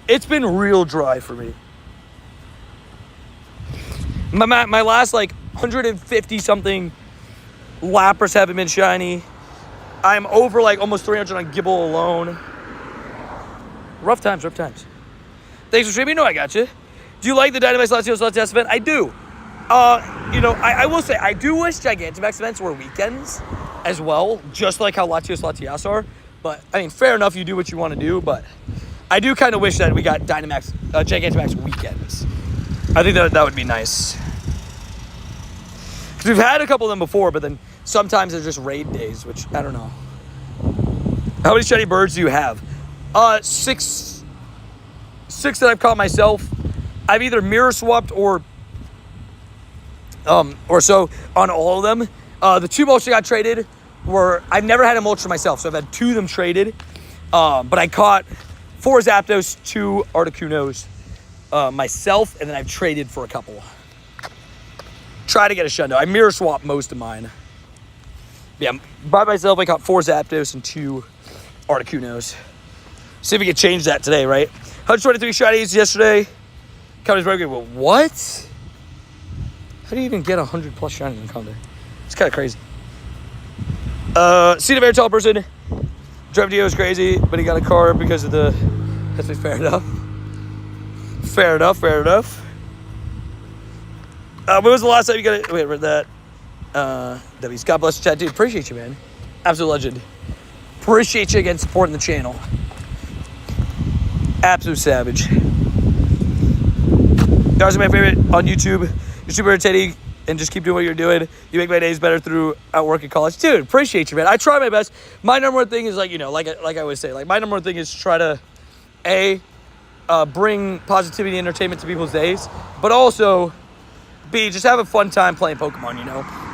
It's been real dry for me. My last 150 something lappers haven't been shiny. I'm over almost 300 on Gibble alone. Rough times. Thanks for streaming. I got you. Do you like the Dynamax Latios Latias event? I do. I will say I do wish Gigantamax events were weekends as well, just like how Latios Latias are. But I mean, fair enough. You do what you want to do, but I do kind of wish that we got Gigantamax weekends. I think that would be nice. Because we've had a couple of them before, but then sometimes they're just raid days, which I don't know. How many shiny birds do you have? 6 that I've caught myself. I've either mirror swapped or so on all of them. The 2 mulch that got traded I've never had a mulch for myself, so I've had 2 of them traded. But I caught 4 Zapdos, 2 Articunos myself, and then I've traded for a couple. Try to get a Shundo. I mirror swap most of mine. Yeah, by myself, I caught 4 Zapdos and 2 Articunos. See if we can change that today, right? 123 shinies yesterday. Company's very good. Well, what? How do you even get 100 plus shinies in Company? It's kind of crazy. See the very tall person. Drive Dio is crazy, but he got a car because of the... That's fair enough. Fair enough. When was the last time you got it? Wait, read that. W's. God bless the chat, dude. Appreciate you, man. Absolute legend. Appreciate you again supporting the channel. Absolute savage. Guys are my favorite on YouTube. You're super entertaining and just keep doing what you're doing. You make my days better throughout work at college. Dude, appreciate you, man. I try my best. My number one thing is like I always say, my number one thing is try to bring positivity and entertainment to people's days, but also B, just have a fun time playing Pokemon,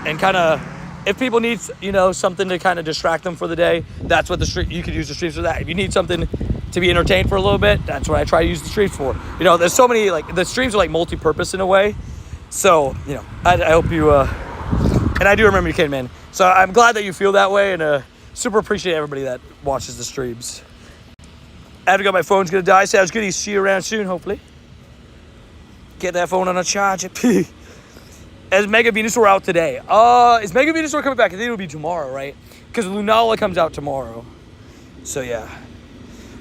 and kind of, if people need, something to kind of distract them for the day, that's what you could use the streams for that. If you need something to be entertained for a little bit, that's what I try to use the streams for. There's so many, the streams are multi-purpose in a way. So, I hope you, and I do remember you came in. So I'm glad that you feel that way, and super appreciate everybody that watches the streams. I have to go. My phone's gonna die. Sounds good. See you around soon, hopefully. Get that phone on a charge. Is Mega Venusaur out today? Is Mega Venusaur coming back? I think it'll be tomorrow, right? Because Lunala comes out tomorrow. So yeah.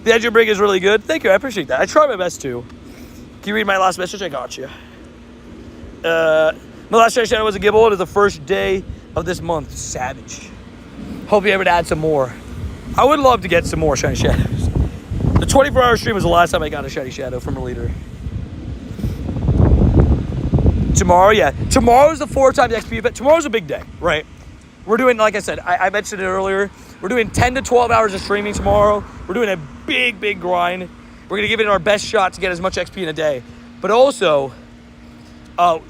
The Edge of Brig is really good. Thank you. I appreciate that. I try my best to. Can you read my last message? I got you. My last Shiny Shadow was a Gibble. It was the first day of this month. Savage. Hope you're able to add some more. I would love to get some more Shiny Shadows. The 24-hour stream was the last time I got a Shiny Shadow from a leader. Tomorrow, yeah. Tomorrow's the 4 times XP event. Tomorrow's a big day, right? We're doing, like I said, I mentioned it earlier. We're doing 10 to 12 hours of streaming tomorrow. We're doing a big, big grind. We're going to give it our best shot to get as much XP in a day. But also,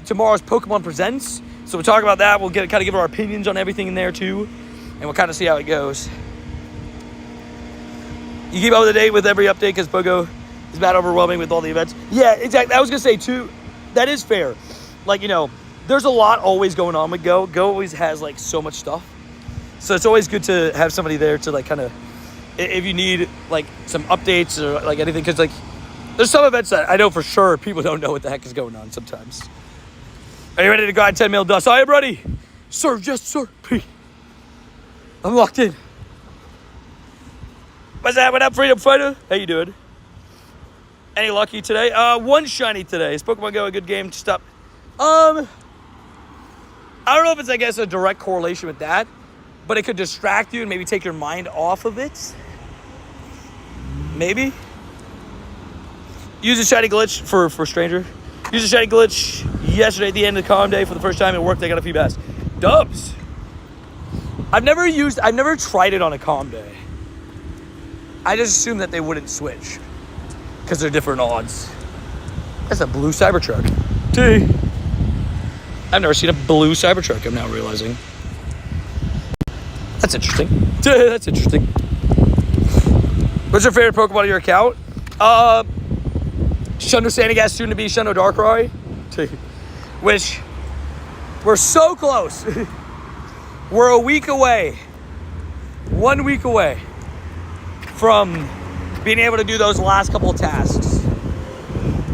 tomorrow's Pokemon Presents. So we'll talk about that. We'll kind of give our opinions on everything in there, too. And we'll kind of see how it goes. You keep up to date with every update because Pogo is bad overwhelming with all the events. Yeah, exactly. I was going to say, too, that is fair. Like, you know, there's a lot always going on with Go. Go always has, like, so much stuff. So it's always good to have somebody there to, like, kind of, if you need, like, some updates or, like, anything. Because, like, there's some events that I know for sure people don't know what the heck is going on sometimes. Are you ready to grind 10 mil dust? I am ready. Sir, yes, sir. I'm locked in. What's that? What up, Freedom Fighter? How you doing? Any lucky today? One shiny today. Is Pokemon Go a good game to stop? I don't know if it's, I guess, a direct correlation with that, but it could distract you and maybe take your mind off of it. Maybe. Use a shiny glitch for Stranger. Use a shiny glitch yesterday at the end of the calm day for the first time. It worked. I got a few bass. Dubs. I've never tried it on a calm day. I just assumed that they wouldn't switch because they're different odds. That's a blue Cybertruck. T. I've never seen a blue Cybertruck, I'm now realizing. That's interesting. That's interesting. What's your favorite Pokemon on your account? Shundo Sandygast, soon to be Shundo Darkrai. Which, we're so close. We're a week away. 1 week away from being able to do those last couple of tasks.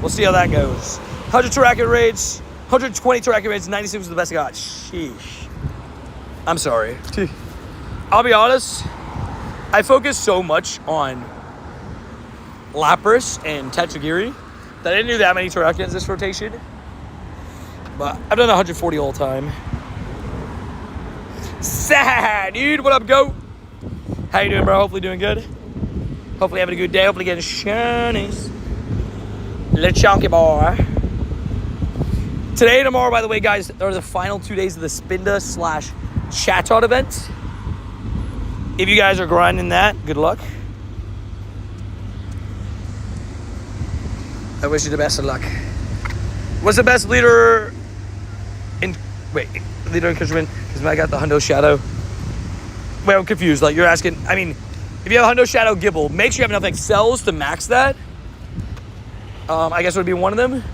We'll see how that goes. 100 Terrakion raids. 120 Terrakion raids, 96 was the best I got. Sheesh. I'm sorry. I'll be honest, I focused so much on Lapras and Tatsugiri that I didn't do that many Terrakions this rotation. But I've done 140 all time. Sad, dude. What up, goat? How you doing, bro? Hopefully doing good. Hopefully having a good day. Hopefully getting shinies. Little chunky boy. Today and tomorrow, by the way, guys, are the final 2 days of the Spinda / Chatot event. If you guys are grinding that, good luck. I wish you the best of luck. What's the best leader in... Wait, leader in Cushman? Because I got the Hundo Shadow. Wait, I'm confused. Like, you're asking... I mean, if you have a Hundo Shadow Gibble, make sure you have enough Excels to max that. I guess it would be one of them.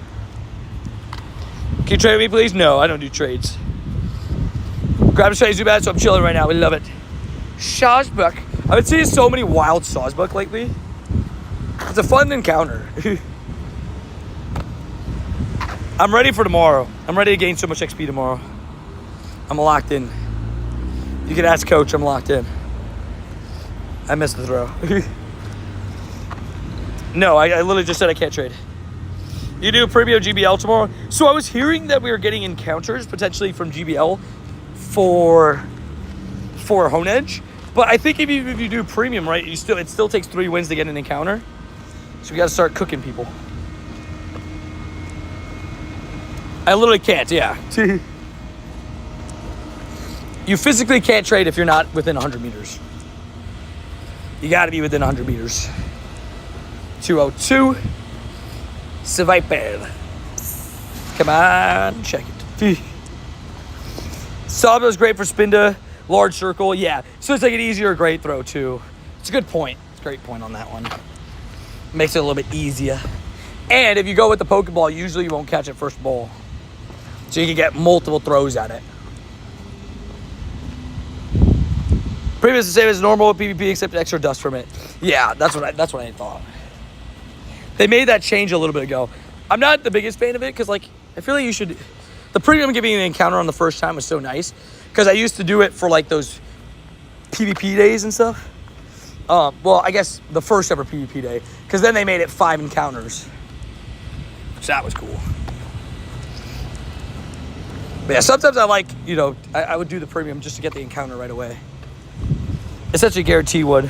Can you trade with me, please? No, I don't do trades. Grab a shiny Zubat, so I'm chilling right now. We love it. Sawsbuck. I've been seeing so many wild Sawsbuck lately. It's a fun encounter. I'm ready for tomorrow. I'm ready to gain so much XP tomorrow. I'm locked in. You can ask Coach, I'm locked in. I missed the throw. No, I literally just said I can't trade. You do premium GBL tomorrow? So I was hearing that we were getting encounters potentially from GBL for Honedge. But I think if you do premium, right, it still takes 3 wins to get an encounter. So we got to start cooking people. I literally can't, yeah. You physically can't trade if you're not within 100 meters. You got to be within 100 meters. 202. Survival. Come on, check it. Saba is great for Spinda. Large circle, yeah. So it's like an easier great throw, too. It's a good point. It's a great point on that one. Makes it a little bit easier. And if you go with the Pokeball, usually you won't catch it first ball. So you can get multiple throws at it. Previous the same as normal PvP except extra dust from it. Yeah, that's what I thought. They made that change a little bit ago. I'm not the biggest fan of it because, like, I feel like you should... The premium giving the encounter on the first time was so nice because I used to do it for, like, those PvP days and stuff. Well, I guess the first ever PvP day because then they made it 5 encounters. So that was cool. But yeah, sometimes I like, you know, I would do the premium just to get the encounter right away. Essentially guarantee would.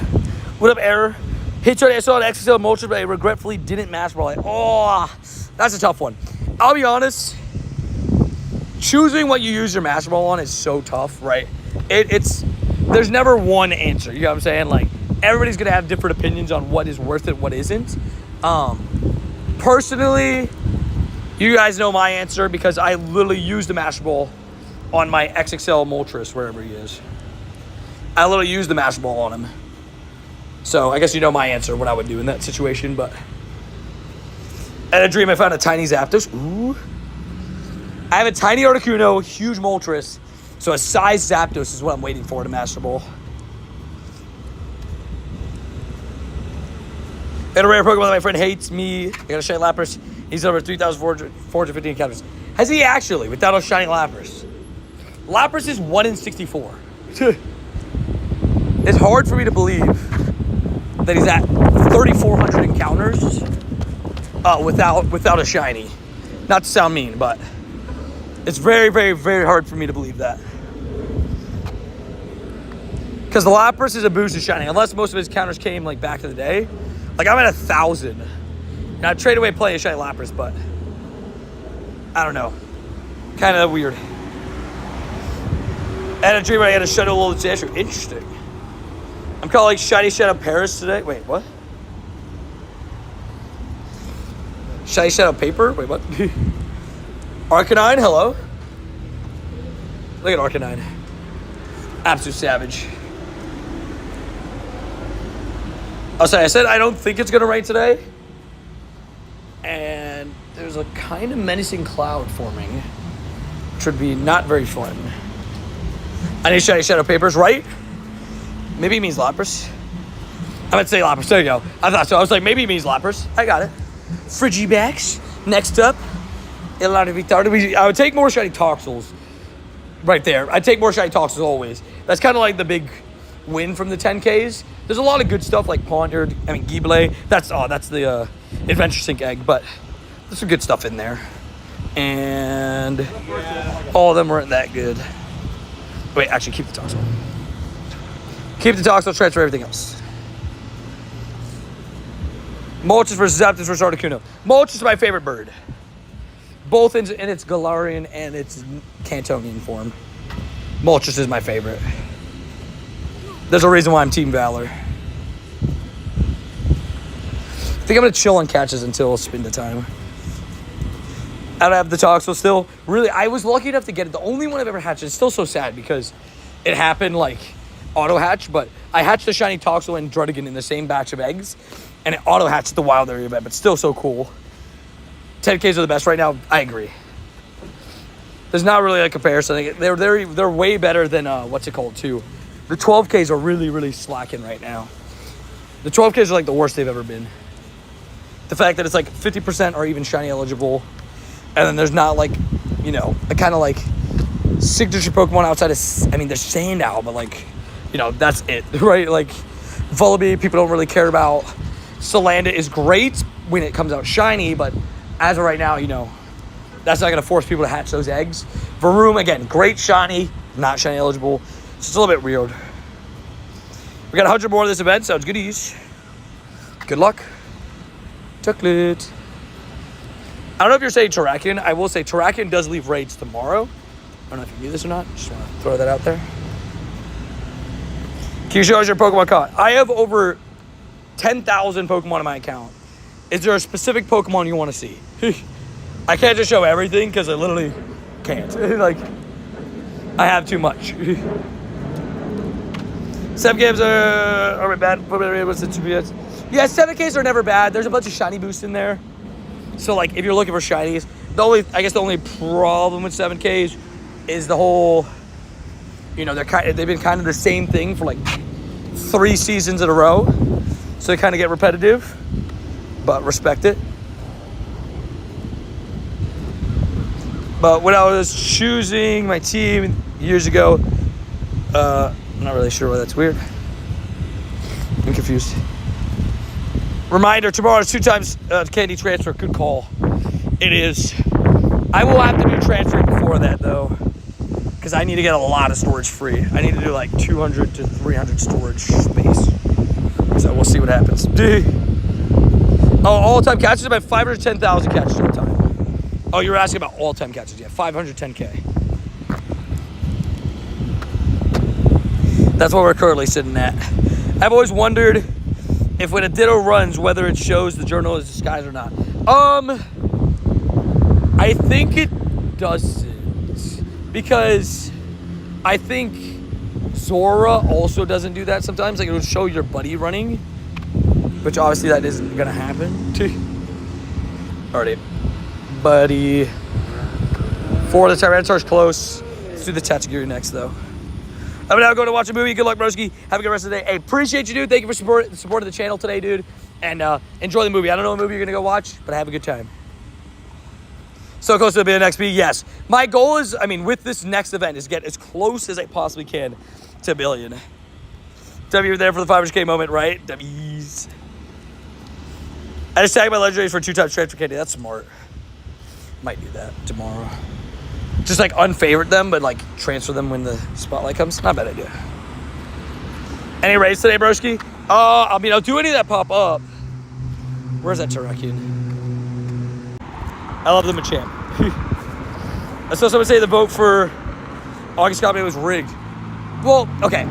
What up, Error? Hit Charlie, I saw an XXL Moltres, but I regretfully didn't Master Ball. Oh, that's a tough one. I'll be honest. Choosing what you use your Master Ball on is so tough, right? There's never one answer. You know what I'm saying? Like, everybody's going to have different opinions on what is worth it, what isn't. Personally, you guys know my answer because I literally used the Master Ball on my XXL Moltres, wherever he is. I literally used the Master Ball on him. So I guess you know my answer, what I would do in that situation, but... In a dream, I found a tiny Zapdos. Ooh. I have a tiny Articuno, huge Moltres, so a size Zapdos is what I'm waiting for to Master Ball. And a rare Pokemon that my friend hates me. I got a shiny Lapras. He's over 3,450 encounters. Has he actually, without a shiny Lapras? Lapras is 1 in 64. It's hard for me to believe that he's at 3,400 encounters without a shiny. Not to sound mean, but it's very, very, very hard for me to believe that. Because the Lapras is a boosted shiny, unless most of his counters came like back in the day. Like I'm at 1,000. And I'd trade away playing a shiny Lapras, but I don't know. Kind of weird. I had a dream where I had a Shadow Little Dasher. Interesting. I'm calling Shiny Shadow Paris today. Wait, what? Shiny Shadow Paper? Wait, what? Arcanine, hello. Look at Arcanine. Absolute savage. Oh, sorry, I said I don't think it's going to rain today. And there's a kind of menacing cloud forming, which would be not very fun. I need Shiny Shadow Papers, right? Maybe he means Lapras. I meant to say Lapras. There you go. I thought so. I was like, maybe he means Lapras. I got it. Frigibax. Next up. I would take more Shiny Toxels. Right there. I'd take more Shiny Toxels always. That's kind of like the big win from the 10Ks. There's a lot of good stuff like Ponder. I mean, Gible. That's the Adventure Sync egg. But there's some good stuff in there. And all of them weren't that good. Wait, actually, keep the Toxel. Keep the Toxel, transfer everything else. Moltres versus Zapdos versus Articuno. Moltres is my favorite bird. Both in its Galarian and its Cantonian form. Moltres is my favorite. There's a reason why I'm Team Valor. I think I'm going to chill on catches until Spinda time. I don't have the Toxel still. Really, I was lucky enough to get it. The only one I've ever hatched. It's still so sad because it happened like auto hatch, but I hatched the shiny Toxel and Drudigan in the same batch of eggs, and it auto hatched the wild area event, but still so cool. 10Ks are the best right now. I agree. There's not really a comparison. They're way better than what's it called too. The 12Ks are really, really slacking right now. The 12Ks are like the worst they've ever been. The fact that it's like 50% are even shiny eligible. And then there's not like, you know, a kind of like signature Pokemon outside of, I mean, there's Sandow, but like, you know, that's it, right? Like, Vullaby, people don't really care about. Solanda is great when it comes out shiny, but as of right now, you know, that's not going to force people to hatch those eggs. Varoom, again, great shiny, not shiny eligible. It's just a little bit weird. We got 100 more of this event. Sounds goodies. Good luck. Chocolate. I don't know if you're saying Terrakion. I will say Terrakion does leave raids tomorrow. I don't know if you knew this or not. Just want to throw that out there. Can you show us your Pokemon caught? I have over 10,000 Pokemon in my account. Is there a specific Pokemon you want to see? I can't just show everything because I literally can't. Like, I have too much. 7Ks are bad. Yeah, 7Ks are never bad. There's a bunch of shiny boosts in there. So, like, if you're looking for shinies, I guess the only problem with 7Ks is the whole, you know, they've been kind of the same thing for like 3 seasons in a row. So they kind of get repetitive. but respect it. But when I was choosing my team years ago, I'm not really sure why that's weird. I'm confused. Reminder, tomorrow is 2 times candy transfer. Good call. It is. I will have to do transferring before that, though, because I need to get a lot of storage free. I need to do like 200 to 300 storage space. So we'll see what happens. Oh, all-time catches, about 510,000 catches all time. Oh, you were asking about all-time catches. Yeah, 510K. That's what we're currently sitting at. I've always wondered if when a Ditto runs, whether it shows the journal is disguised or not. I think it doesn't. Because I think Zora also doesn't do that sometimes. Like, it'll show your buddy running. Which obviously that isn't going to happen. Alrighty. Buddy. For the Tyranitar's close. Let's do the Tatsugiri next, though. I'm now going to watch a movie. Good luck, broski. Have a good rest of the day. Hey, appreciate you, dude. Thank you for supporting the channel today, dude. And enjoy the movie. I don't know what movie you're going to go watch, but have a good time. So close to the NXP, yes. My goal is, with this next event, is get as close as I possibly can to $1 billion. W there for the 500K moment, right? W's. I just tagged my legendaries for 2 times transfer candy. That's smart. Might do that tomorrow. Just like unfavorite them, but like transfer them when the spotlight comes. Not a bad idea. Any raids today, broski? I'll do any that pop up. Where's that Terrakian? I love the Machamp. I saw someone say the vote for August Copy was rigged. Well, okay.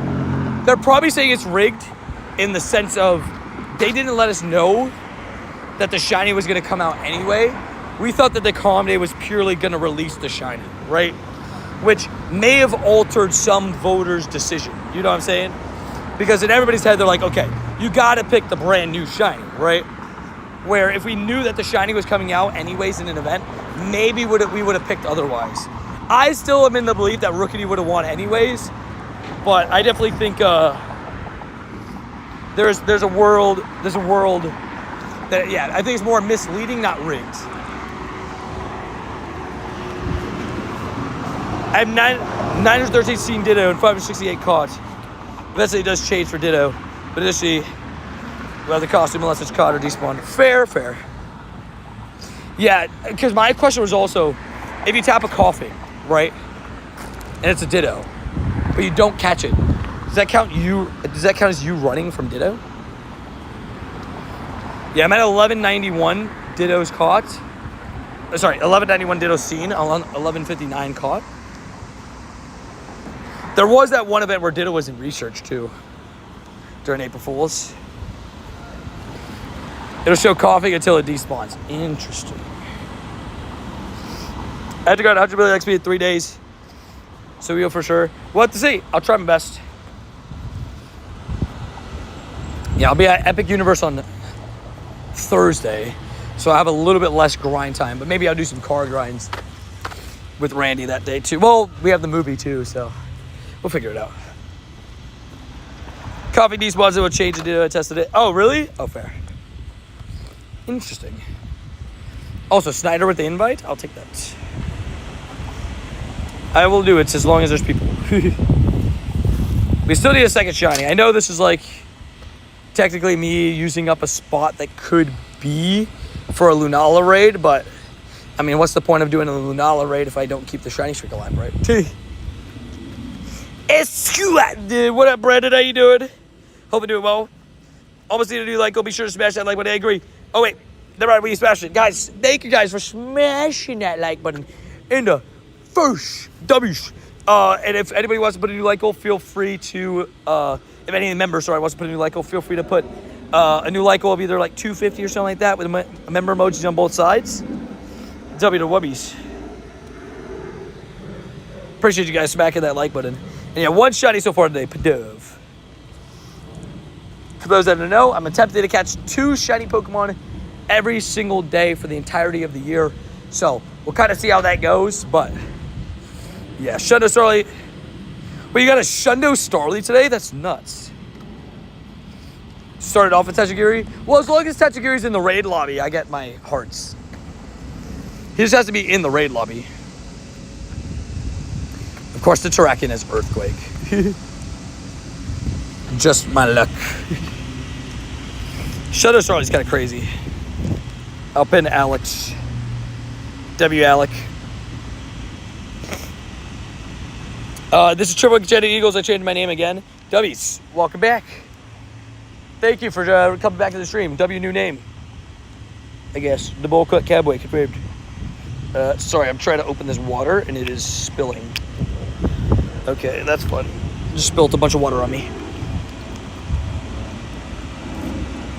They're probably saying it's rigged in the sense of they didn't let us know that the shiny was going to come out anyway. We thought that the Calm Day was purely going to release the shiny, right? Which may have altered some voters' decision. You know what I'm saying? Because in everybody's head, they're like, okay, you got to pick the brand new shiny, right? Where if we knew that the shiny was coming out anyways in an event, maybe we would have picked otherwise. I still am in the belief that Rookity would have won anyways, but I definitely think there's a world that, yeah, I think it's more misleading, not rigged. I have 913 seen Ditto and 568 caught. Eventually it does change for Ditto, but initially we'll have the costume unless it's caught or despawned. Fair. Yeah, because my question was also, if you tap a coughing, right, and it's a Ditto, but you don't catch it, does that count as you running from Ditto? Yeah, I'm at 1191 Dittos caught. Sorry, 1191 Dittos seen, 1159 caught. There was that one event where Ditto was in research too, during April Fools. It'll show coughing until it despawns. Interesting. I had to go to 100 million XP in 3 days. So we'll for sure. We'll have to see. I'll try my best. Yeah, I'll be at Epic Universe on Thursday. So I have a little bit less grind time. But maybe I'll do some car grinds with Randy that day too. Well, we have the movie too, so we'll figure it out. Coffee despawns, it will change it. I tested it. Oh, really? Oh, fair. Interesting. Also, Snyder with the invite? I'll take that. I will do it as long as there's people. We still need a second shiny. I know this is like technically me using up a spot that could be for a Lunala raid, but I mean, what's the point of doing a Lunala raid if I don't keep the shiny streak alive, right? What up, Brandon? How you doing? Hope you're doing well. Almost need to do like, go be sure to smash that like button. I agree. Oh, wait. Never mind, we smashed it. Guys, thank you guys for smashing that like button in the first W's. And if anybody wants to put a new like goal, feel free to, if any of the members, wants to put a new like goal, feel free to put a new like goal of either like 250 or something like that with a member emojis on both sides. W to Wubbies. Appreciate you guys smacking that like button. And yeah, one shiny so far today, Pidove. For those that don't know, I'm attempting to catch 2 shiny Pokemon every single day for the entirety of the year. So we'll kind of see how that goes. But yeah, Shundo Starly. Well, you got a Shundo Starly today? That's nuts. started off with Tachigiri. Well, as long as Tachigiri's in the raid lobby, I get my hearts. He just has to be in the raid lobby. Of course, the Terrakion is Earthquake. Just my luck. Shadow Starlight is kind of crazy. I'll pin Alex. W. Alec. This is Triple Jetty Eagles. I changed my name again. W's, welcome back. Thank you for coming back to the stream. W, new name. I guess. The bowl cut cowboy confirmed. Sorry, I'm trying to open this water and it is spilling. Okay, that's fun. Just spilled a bunch of water on me.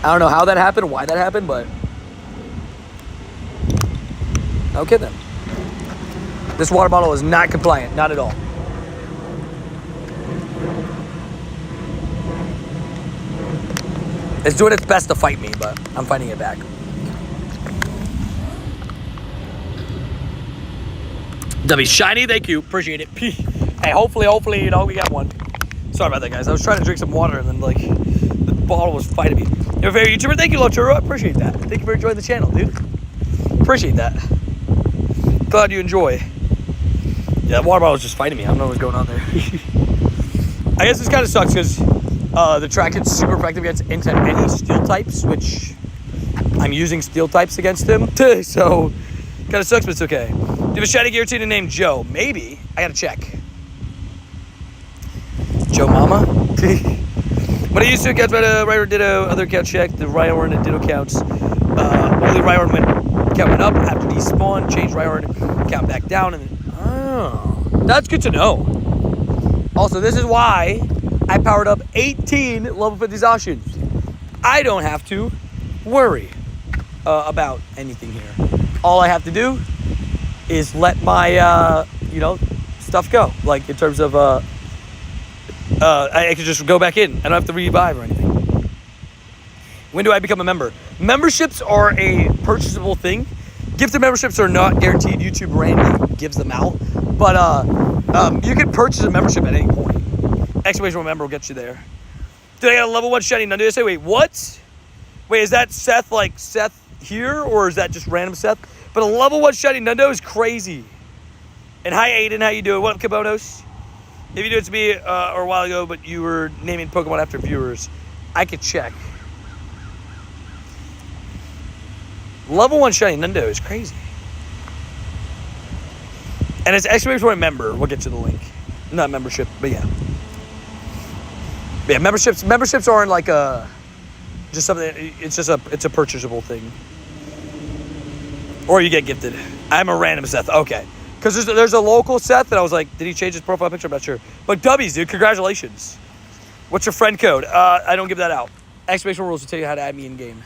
I don't know how that happened, why that happened, but... Okay then. This water bottle is not compliant, not at all. It's doing its best to fight me, but I'm fighting it back. W shiny, thank you, appreciate it. Hey, hopefully, you know, we got one. Sorry about that, guys. I was trying to drink some water and then, like, the bottle was fighting me. You're a very YouTuber. Thank you, Loturo. I appreciate that. Thank you for enjoying the channel, dude. Appreciate that. Glad you enjoy. Yeah, that water bottle was just fighting me. I don't know what's going on there. I guess this kind of sucks because the track is super effective against any steel types, which I'm using steel types against him. So, kind of sucks, but it's okay. Do you have a shiny guillotine named Joe? Maybe. I gotta check. Joe Mama? When I used to account by the Rhyhorn Ditto, other account checked, the Rhyhorn and Ditto counts. Only Rhyhorn count went up after despawn, changed Rhyhorn, count back down, and then, oh, that's good to know. Also, this is why I powered up 18 level 50 Zacians. I don't have to worry about anything here. All I have to do is let my, you know, stuff go. Like, in terms of, I can just go back in. I don't have to revive or anything. When do I become a member? Memberships are a purchasable thing. Gifted memberships are not guaranteed. YouTube randomly gives them out. But you can purchase a membership at any point. Exclamation member will get you there. Did I get a level 1 shiny Nundu? I say, wait, what? Wait, is that Seth, like Seth here? Or is that just random Seth? But a level 1 shiny Nundo is crazy. And hi, Aiden. How you doing? What up, Kibonos? If you do it to me or a while ago, but you were naming Pokemon after viewers, I could check. Level 1 shiny Nundo is crazy. And it's exclamation point member. We'll get you the link. Not membership, but yeah. Yeah, memberships aren't like just something. It's a purchasable thing. Or you get gifted. I'm a random Seth. Okay. Because there's a local Seth, and I was like, did he change his profile picture? I'm not sure. But W's, dude, congratulations. What's your friend code? I don't give that out. Exclamation rules will tell you how to add me in game.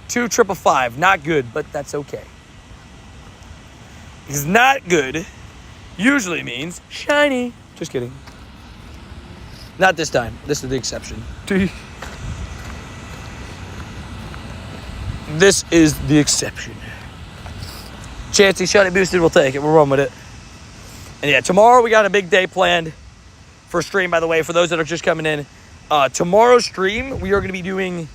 25555. Not good, but that's okay. Because not good usually means shiny. Just kidding. Not this time. This is the exception. This is the exception. Chansey shiny boosted, we'll take it. We'll run with it. And yeah, tomorrow we got a big day planned for stream, by the way, for those that are just coming in. Tomorrow's stream, we are going to be doing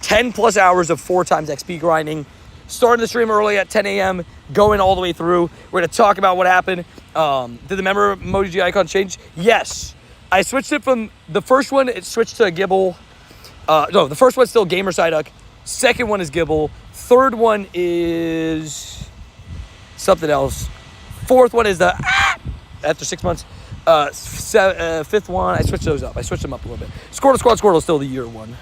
10 plus hours of 4 times XP grinding. Starting the stream early at 10 a.m., going all the way through. We're going to talk about what happened. Did the member emoji icon change? Yes. I switched it from the first one, it switched to Gibble. No, the first one's still Gamer Psyduck. Second one is Gibble. Third one is something else. Fourth one is the after 6 months. Fifth one, I switched those up. I switched them up a little bit. Squirtle is still the year one.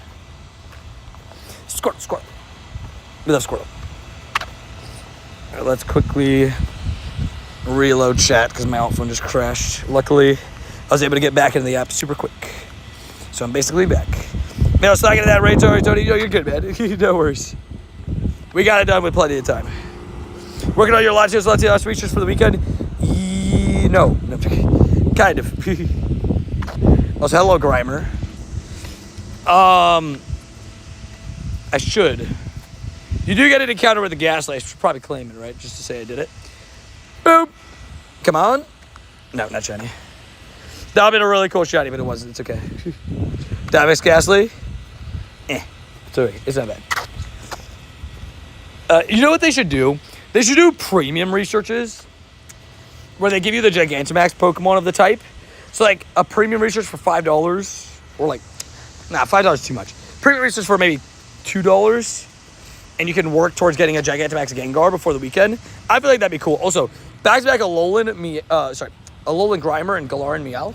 Squirtle. We love Squirtle. All right, let's quickly reload chat because my alt phone just crashed. Luckily, I was able to get back into the app super quick. So I'm basically back. Man, I was talking to that right, Tony. Yo, you're good, man. No worries. We got it done with plenty of time. Working on your Latios research for the weekend? No, kind of. Also, hello, Grimer. I should. You do get an encounter with the gas light. Should probably claim it, right? Just to say I did it. Boop. Come on. No, not shiny. That would have been a really cool shiny, but it wasn't. It's okay. Dimex Ghastly. Sorry, it's not bad. You know what they should do? They should do premium researches where they give you the Gigantamax Pokemon of the type. So like a premium research for $5 or like, $5 is too much. Premium research for maybe $2 and you can work towards getting a Gigantamax Gengar before the weekend. I feel like that'd be cool. Also, back-to-back Alolan Grimer and Galarian Meow.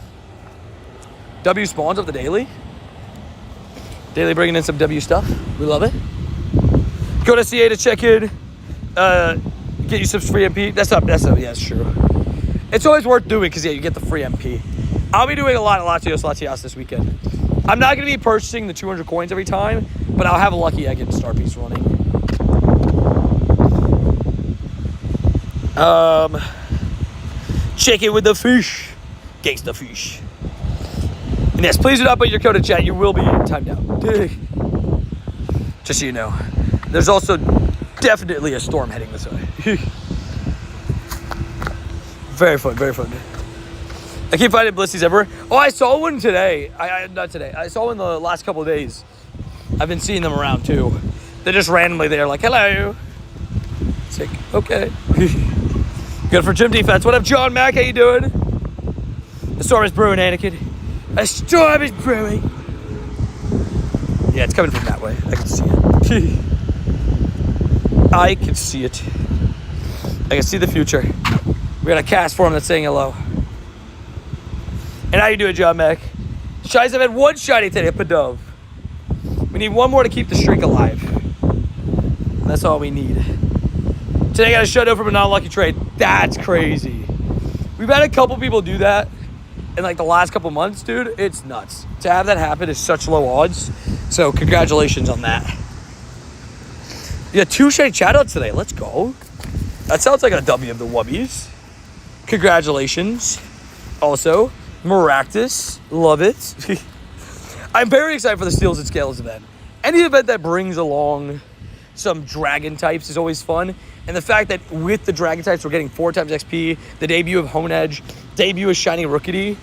W spawns of the daily. Daily bringing in some W stuff. We love it. Go to CA to check in. Get you some free MP. That's it's true. It's always worth doing because, you get the free MP. I'll be doing a lot of Latios this weekend. I'm not going to be purchasing the 200 coins every time, but I'll have a lucky egg and star piece running. Check it with the fish. Gangsta fish. And yes, please do not put your code in chat. You will be timed out. Just so you know. There's also definitely a storm heading this way. Very fun, very fun. I keep finding Blissies everywhere. Oh, I saw one today. Not today. I saw one the last couple of days. I've been seeing them around too. They're just randomly there like, hello. It's like, okay. Good for gym defense. What up, John Mack? How you doing? The storm is brewing, Anakin. A storm is brewing. Yeah, it's coming from that way. I can see it. I can see it. I can see the future. We got a cast form that's saying hello. And how you doing, John Mack? Shinies, I've had one shiny today, a Pidove. We need one more to keep the streak alive. That's all we need. Today I got a shutout from a non-lucky trade. That's crazy. We've had a couple people do that in like the last couple months, dude. It's nuts. To have that happen is such low odds. So congratulations on that. Yeah, 2 shiny Chatots today. Let's go. That sounds like a W of the Wubbies. Congratulations. Also, Maractus. Love it. I'm very excited for the Steals and Scales event. Any event that brings along some dragon types is always fun. And the fact that with the dragon types, we're getting 4 times XP, the debut of Honedge, debut of Shiny Rookity.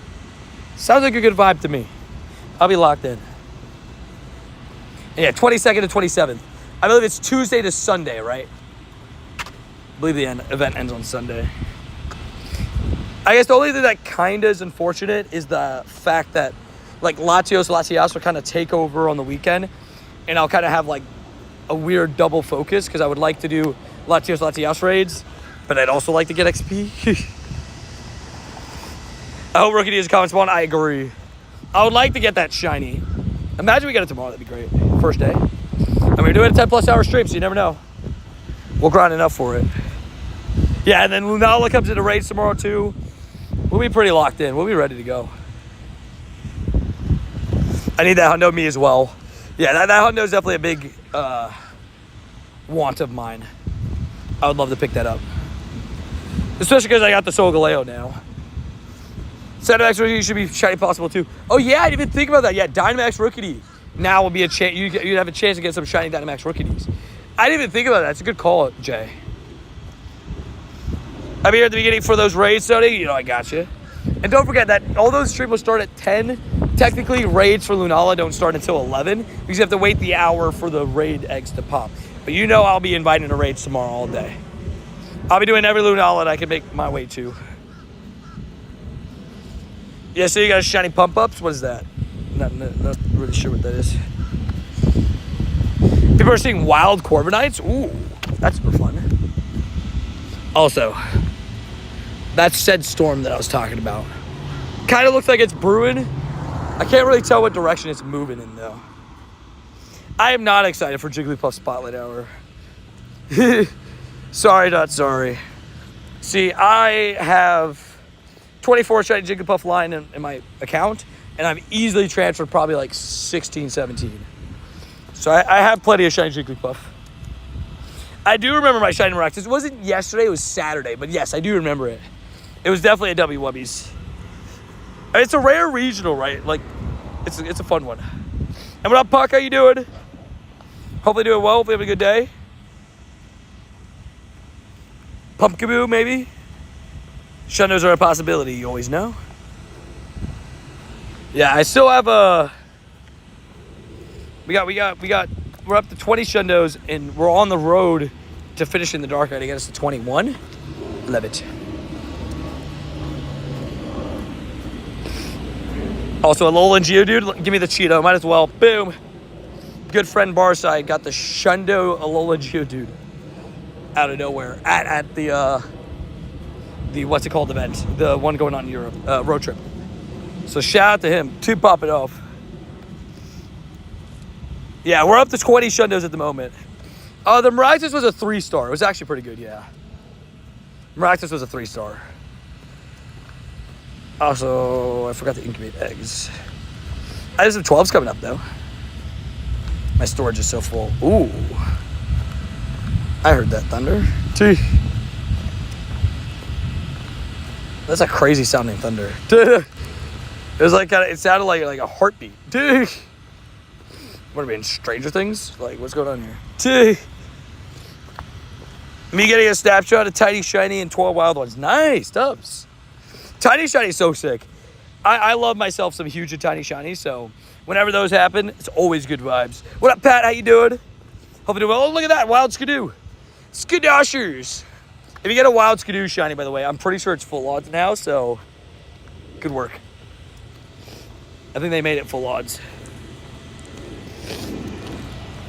Sounds like a good vibe to me. I'll be locked in. And yeah, 22nd to 27th. I believe it's Tuesday to Sunday, right? I believe the event ends on Sunday. I guess the only thing that kind of is unfortunate is the fact that like Latios will kind of take over on the weekend. And I'll kind of have like a weird double focus because I would like to do Latios raids, but I'd also like to get XP. I hope Rookie is a common spawn. I agree. I would like to get that shiny. Imagine we get it tomorrow. That'd be great. First day. And we're doing a 10+ hour stream, so you never know. We'll grind enough for it. Yeah, and then Lunala comes into raids tomorrow too. We'll be pretty locked in. We'll be ready to go. I need that Hundo me as well. Yeah, that Hundo is definitely a big want of mine. I would love to pick that up. Especially because I got the Solgaleo now. Dynamax Rookity should be shiny possible too. Oh yeah, I didn't even think about that. Yeah, Dynamax Rookity now will be a chance. You'd have a chance to get some shiny Dynamax Rookities. I didn't even think about that. It's a good call, Jay. I'll be here at the beginning for those raids, Sony. You know I got you. And don't forget that all those streams will start at 10. Technically, raids for Lunala don't start until 11 because you have to wait the hour for the raid eggs to pop. But you know I'll be inviting to raids tomorrow all day. I'll be doing every Lunala that I can make my way to. Yeah, so you got shiny pump-ups? What is that? Not really sure what that is. People are seeing wild Corviknights? Ooh, that's super fun. Also, that said storm that I was talking about. Kind of looks like it's brewing. I can't really tell what direction it's moving in, though. I am not excited for Jigglypuff Spotlight Hour. Sorry, not sorry. See, I have 24 shiny Jigglypuff line in my account, and I've easily transferred probably like 16, 17. So I have plenty of shiny Jigglypuff. I do remember my shiny Maractus. It wasn't yesterday, it was Saturday, but yes, I do remember it. It was definitely a W Wubbies. It's a rare regional, right? Like, it's a fun one. And what up, Puck? How you doing? Hopefully doing well. Hopefully having a good day. Pumpkaboo, maybe? Shundos are a possibility, you always know. Yeah, I still have a We're up to 20 shundos, and we're on the road to finishing the dark ride to get us to 21. Love it. Also, a Alolan Geodude. Give me the Cheeto. Might as well. Boom. Good friend Barside got the Shundo Alolan Geodude out of nowhere at the what's it called event, the one going on in Europe, road trip. So shout out to him. To pop it off. Yeah, we're up to 20 shundos at the moment. The Maractus was a 3-star. It was actually pretty good, yeah. Maractus was a 3-star. Also, I forgot to incubate eggs. I have some 12s coming up, though. My storage is so full. Ooh. I heard that thunder. Gee. That's a crazy sounding thunder. It was like, it sounded like a heartbeat. What are we in Stranger Things? Like, what's going on here? Me getting a snapshot of Tiny Shiny and 12 Wild Ones. Nice, Dubs. Tiny Shiny is so sick. I love myself some huge Tiny Shiny, so whenever those happen, it's always good vibes. What up, Pat? How you doing? Hope you're doing well. Oh, look at that. Wild Skidoo. Skidoshers. If you get a Wild Skidoo Shiny, by the way, I'm pretty sure it's full odds now, so good work. I think they made it full odds.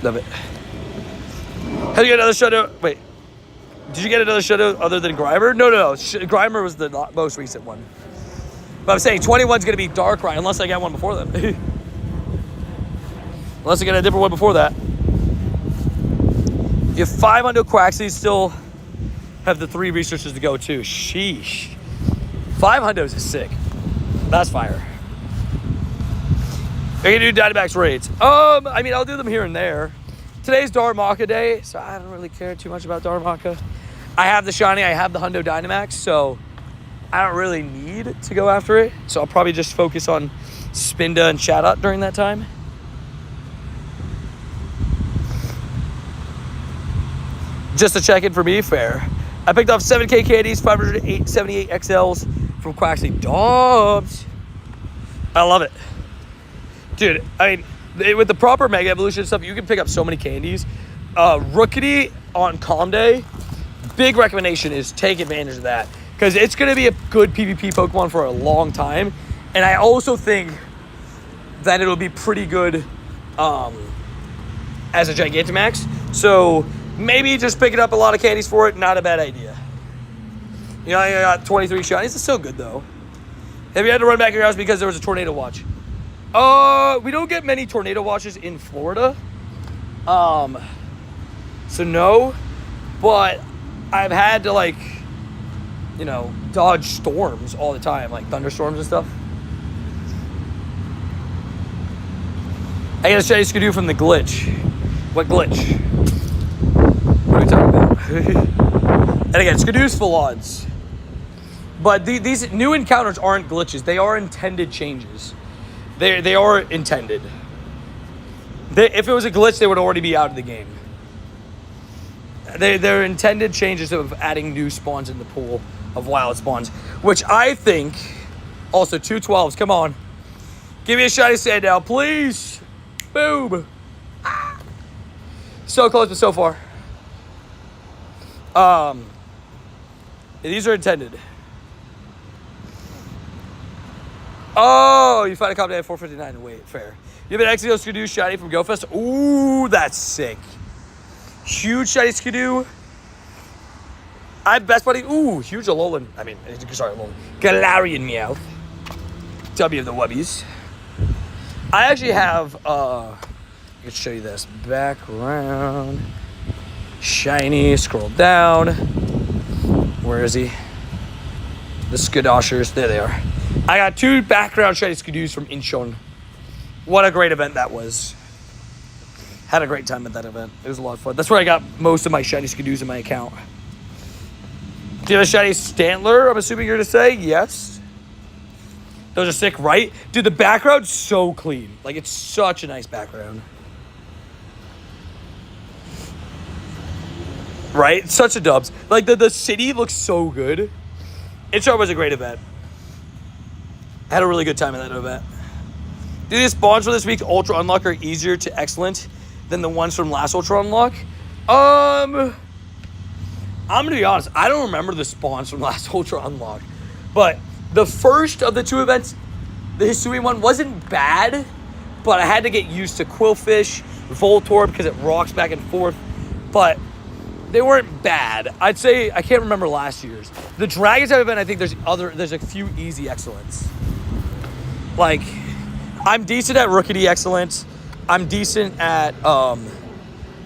Love it. How do you get another Shadow? Wait. Did you get another Shadow other than Grimer? No. Grimer was the most recent one. But I'm saying 21's going to be Darkrai unless I get one before that. Unless I get a different one before that. You have 5 Hundo Quaxley, still have the 3 researchers to go too. Sheesh. 5 Hundos is sick. That's fire. Are you going to do Dynamax raids? I mean, I'll do them here and there. Today's Darumaka day, so I don't really care too much about Darumaka. I have the Shiny, I have the Hundo Dynamax, so I don't really need to go after it. So I'll probably just focus on Spinda and Chatot during that time. Just a check-in for me, fair. I picked up 7K candies, 578 XLs from Quaxley. Dobbs. I love it. Dude, I mean, with the proper Mega Evolution stuff, you can pick up so many candies. Rookity on Calm Day, big recommendation is take advantage of that. Because it's going to be a good PvP Pokemon for a long time. And I also think that it'll be pretty good as a Gigantamax. So maybe just picking up a lot of candies for it, not a bad idea. You know, I got 23 shinies. It's still good, though. Have you had to run back to your house because there was a tornado watch? We don't get many tornado watches in Florida. So no. But I've had to, like, you know, dodge storms all the time, like thunderstorms and stuff. I got a shiny Skidoo from the glitch. What glitch? What are we talking about? And again, Skidoo's full odds. But these new encounters aren't glitches. They are intended changes. They are intended. If it was a glitch, they would already be out of the game. They're intended changes of adding new spawns in the pool of wild spawns, which I think, also 2 12s, come on. Give me a shiny Sandile, please. Boom. Ah. So close, but so far. These are intended. Oh, you find a copy at 459. Wait, fair. You have an Exio Skidoo shiny from GoFest. Ooh, that's sick. Huge shiny Skidoo. I have Best Buddy. Ooh, huge Alolan. Alolan. Galarian Meowth. W of the Wubbies. I actually have, I can show you this. Background. Shiny. Scroll down. Where is he? The Skidoshers. There they are. I got 2 background shiny Skidoos from Incheon. What a great event that was. Had a great time at that event. It was a lot of fun. That's where I got most of my shiny Skidoos in my account. Do you have a shiny Stantler? I'm assuming you're going to say yes. Those are sick, right? Dude, the background's so clean. Like, it's such a nice background. Right? It's such a dubs. Like, the city looks so good. Incheon was a great event. I had a really good time at that event. Do the spawns for this week's Ultra Unlock are easier to excellent than the ones from last Ultra Unlock? I'm going to be honest. I don't remember the spawns from last Ultra Unlock. But the first of the 2 events, the Hisui one, wasn't bad. But I had to get used to Quillfish, Voltorb, because it rocks back and forth. But they weren't bad. I'd say, I can't remember last year's. The Dragon type event, I think there's a few easy excellents. Like, I'm decent at Rookity excellence. I'm decent at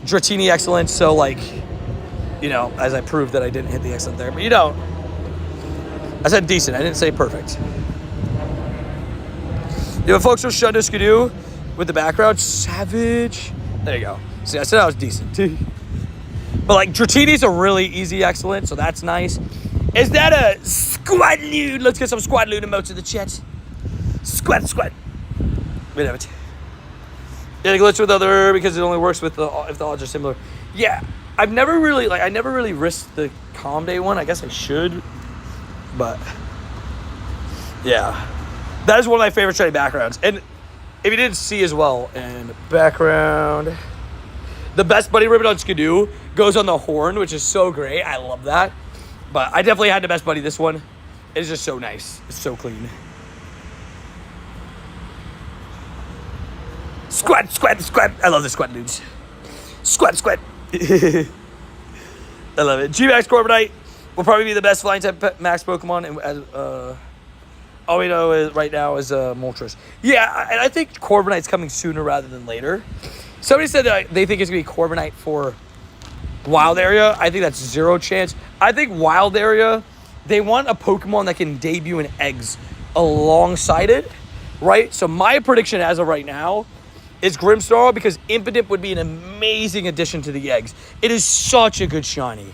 Dratini excellence. So, like, you know, as I proved that I didn't hit the excellent there. But, you know, I said decent. I didn't say perfect. You know, folks, are Shunda Skidoo with the background. Savage. There you go. See, I said I was decent. But, like, Dratini's a really easy excellent, so that's nice. Is that a squad loot? Let's get some squad loot emotes in the chat. Squad. Wait a minute. Yeah, glitch with other because it only works with if the odds are similar. Yeah, I never really risked the Calm Day one. I guess I should, but yeah, that is one of my favorite shiny backgrounds. And if you didn't see as well, and background, the best buddy ribbon on Skidoo goes on the horn, which is so great. I love that. But I definitely had the best buddy this one. It's just so nice. It's so clean. Squad. I love the squad dudes. Squad. I love it. G-Max Corviknight will probably be the best flying type max Pokemon. And all we know is right now is Moltres. Yeah, and I think Corviknight's coming sooner rather than later. Somebody said that they think it's going to be Corviknight for Wild Area. I think that's 0 chance. I think Wild Area, they want a Pokemon that can debut in eggs alongside it, right? So my prediction as of right now is Grimmsnarl, because Impidimp would be an amazing addition to the eggs. It is such a good shiny.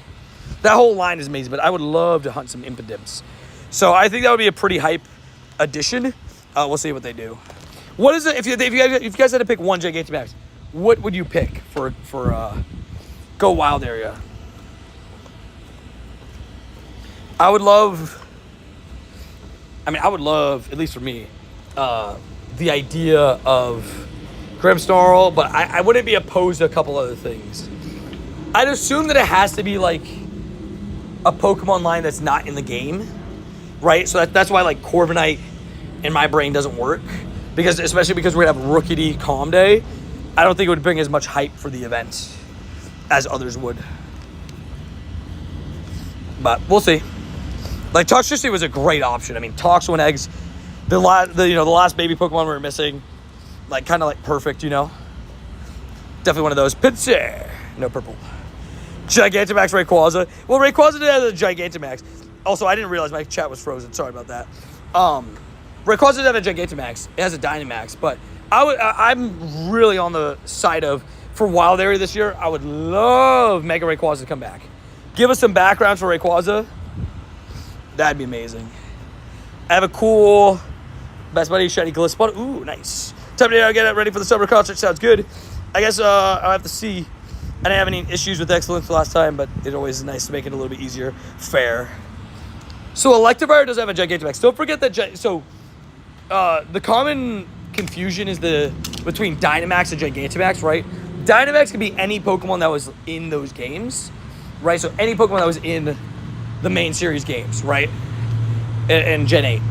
That whole line is amazing, but I would love to hunt some Impidimps. So I think that would be a pretty hype addition. We'll see what they do. What is it if you guys had to pick one Gigantamax? What would you pick for Go Wild Area? I would love, at least for me, the idea of Grimmsnarl, but I wouldn't be opposed to a couple other things. I'd assume that it has to be like a Pokemon line that's not in the game, right? So that's why like Corviknight in my brain doesn't work, especially because we're gonna have Rookity Calm Day. I don't think it would bring as much hype for the event as others would. But we'll see. Like Toxtricity was a great option. I mean, Toxwin eggs, the last baby Pokemon we were missing, like kind of like perfect, you know. Definitely one of those. Pinsir, no purple. Gigantamax Rayquaza. Well, Rayquaza did have a Gigantamax. Also, I didn't realize my chat was frozen. Sorry about that. Rayquaza did have a Gigantamax. It has a Dynamax, but I'm really on the side of, for Wild Area this year, I would love Mega Rayquaza to come back. Give us some background for Rayquaza. That'd be amazing. I have a cool Best Buddy Shiny Glisspot. Ooh, nice. Time to get it ready for the summer concert. Sounds good. I guess I'll have to see. I didn't have any issues with Excellence last time, but it always is nice to make it a little bit easier. Fair. So Electivire does have a Gigantamax. Don't forget that. The common confusion is between Dynamax and Gigantamax, right? Dynamax can be any Pokemon that was in those games, right? So any Pokemon that was in the main series games, right? And Gen 8.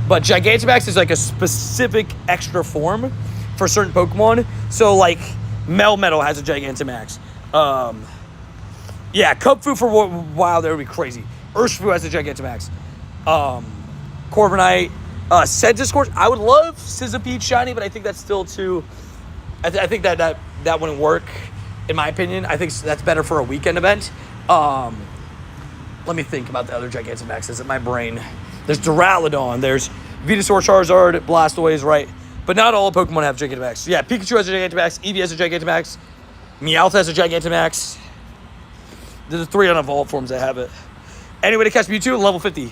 But Gigantamax is like a specific extra form for certain Pokemon. So like Melmetal has a Gigantamax. Yeah, Kubfu for Wild, that would be crazy. Urshifu has a Gigantamax. Corviknight, Centiskorch. I would love Sizzipede shiny, but I think that's still too. I think that wouldn't work, in my opinion. I think that's better for a weekend event. Let me think about the other Gigantamaxes in my brain. There's Duraludon. There's Venusaur, Charizard, Blastoise, right? But not all Pokemon have Gigantamax. Yeah, Pikachu has a Gigantamax. Eevee has a Gigantamax. Meowth has a Gigantamax. There's 3 unevolved forms that have it. Anyway, to catch Mewtwo, level 50.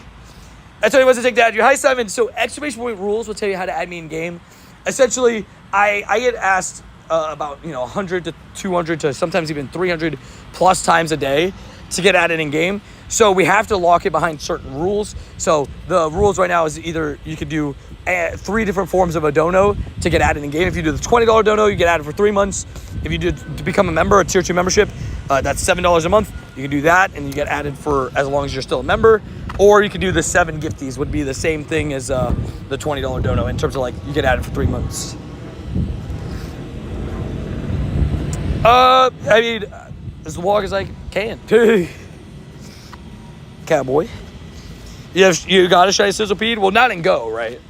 I tell you what to take that. Hi, Simon. So, exclamation point rules will tell you how to add me in game. Essentially, I get asked about 100 to 200 to sometimes even 300 plus times a day to get added in game. So we have to lock it behind certain rules. So the rules right now is either you could do 3 different forms of a dono to get added in game. If you do the $20 dono, you get added for 3 months. If you do to become a member, a tier 2 membership, that's $7 a month. You can do that and you get added for as long as you're still a member. Or you can do the 7 gifties, would be the same thing as the $20 dono in terms of like you get added for 3 months. I mean, as long as I can. Cowboy. You got a shiny Sizzlepede? Well, not in Go, right?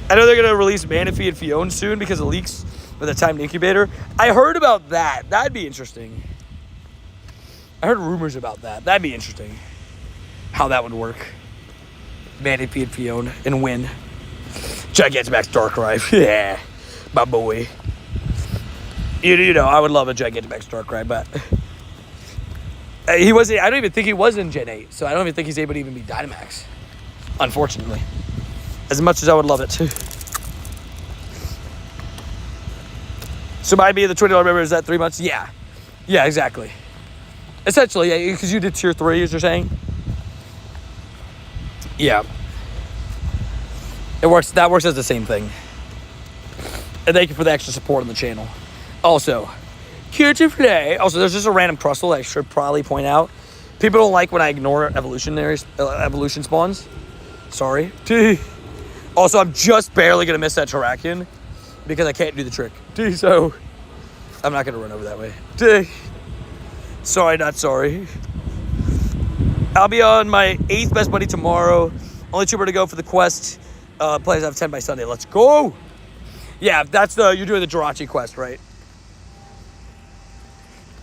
I know they're going to release Manaphy and Fione soon because of leaks with a timed incubator. I heard about that. That'd be interesting. I heard rumors about that. That'd be interesting. How that would work. Manaphy and Fione and win. Gigantamax Darkrai. Yeah. My boy. You know, I would love a Gigantamax Darkrai, but he wasn't. I don't even think he was in Gen 8, so I don't even think he's able to even be Dynamax. Unfortunately. As much as I would love it. So might be the $20 member, is that 3 months? Yeah. Yeah, exactly. Essentially, yeah, because you did tier 3, as you're saying. Yeah. It works. That works as the same thing. And thank you for the extra support on the channel. Also, cute to play. Also, there's just a random crustle I should probably point out. People don't like when I ignore evolution spawns. Sorry. Also, I'm just barely going to miss that Terrakion because I can't do the trick. So, I'm not going to run over that way. Sorry, not sorry. I'll be on my 8th best buddy tomorrow. Only 2 more to go for the quest. Players have 10 by Sunday. Let's go. Yeah, that's you're doing the Jirachi quest, right?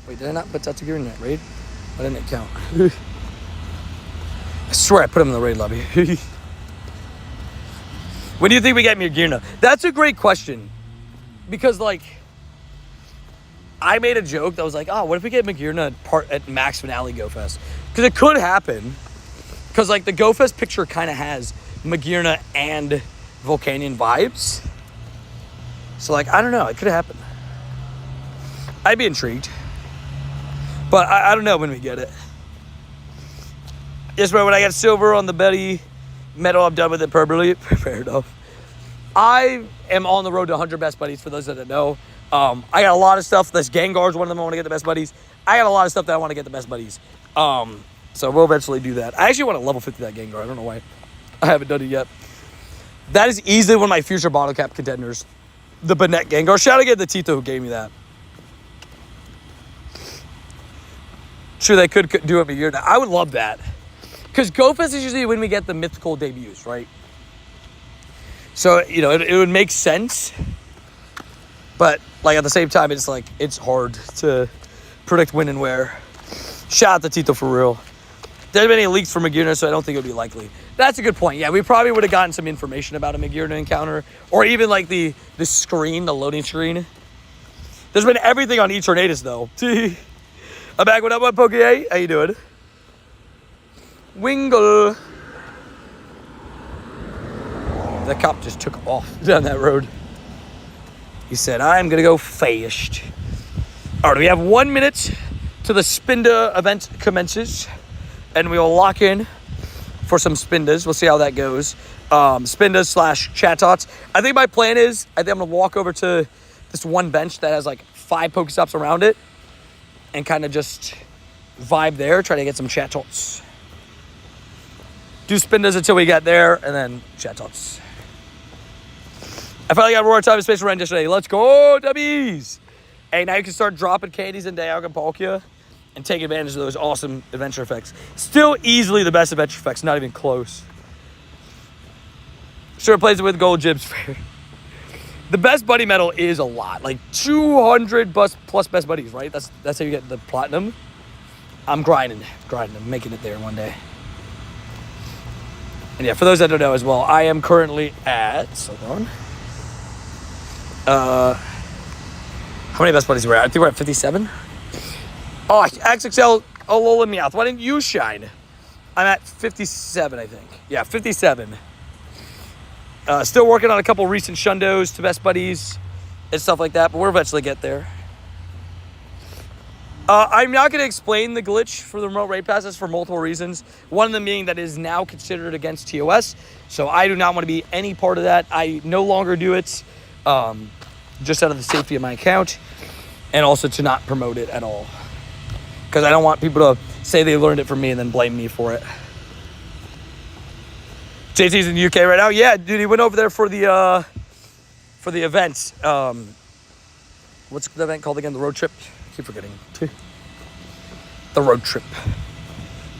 Wait, did I not put Tatsugira in that raid? Why didn't it count? I swear I put him in the raid lobby. When do you think we get Mirgirna? That's a great question. Because, like, I made a joke that was like, oh, what if we get Mirgirna at Max Finale Go Fest? Because it could happen. Because, like, the Go Fest picture kind of has Mirgirna and Volcanion vibes. So, like, I don't know. It could happen. I'd be intrigued. But I don't know when we get it. Yes, bro, when I get silver on the Betty medal, I'm done with it permanently. Fair enough. I am on the road to 100 best buddies, for those that don't know. I got a lot of stuff. This Gengar's one of them I want to get the best buddies. I got a lot of stuff that I want to get the best buddies. So we'll eventually do that. I actually want to level 50 that Gengar. I don't know why. I haven't done it yet. That is easily one of my future bottle cap contenders. The Banette Gengar. Shout out again to Tito who gave me that. Sure, they could do it a year now. I would love that. Because GoFest is usually when we get the mythical debuts, right? So, you know, it would make sense. But, like, at the same time, it's like, it's hard to predict when and where. Shout out to Tito for real. There haven't been any leaks for Mirgirna, so I don't think it would be likely. That's a good point. Yeah, we probably would have gotten some information about a Mirgirna encounter. Or even, like, the screen, the loading screen. There's been everything on Eternatus, though. I'm back with up, my Poke. How you doing? Wingle. The cop just took off down that road. He said, I'm going to go fast. All right, we have 1 minute to the Spinda event commences. And we will lock in for some Spindas. We'll see how that goes. Spindas / Chatots. I think my plan is, I think I'm going to walk over to this one bench that has like 5 Pokestops around it. And kind of just vibe there. Try to get some Chatots. Do Spindas until we get there. And then Chatots. I finally got more time and space for rent yesterday. Let's go, W's! Hey, now you can start dropping candies in Dialga and Palkia and take advantage of those awesome adventure effects. Still easily the best adventure effects, not even close. Sure plays it with gold jibs. The best buddy medal is a lot. Like 200 plus best buddies, right? That's how you get the platinum. I'm grinding. I'm making it there one day. And yeah, for those that don't know as well, I am currently at, hold on. How many best buddies are we at? I think we're at 57. Oh, XXL, oh, Lola Meowth. Why didn't you shine? I'm at 57, I think. Yeah, 57. Still working on a couple recent shundos to best buddies and stuff like that, but we'll eventually get there. I'm not going to explain the glitch for the remote raid passes for multiple reasons. One of them being that it is now considered against TOS. So I do not want to be any part of that. I no longer do it just out of the safety of my account. And also to not promote it at all. Because I don't want people to say they learned it from me and then blame me for it. JT's in the UK right now. Yeah, dude, he went over there for the event. What's the event called again? The road trip? I keep forgetting. The road trip.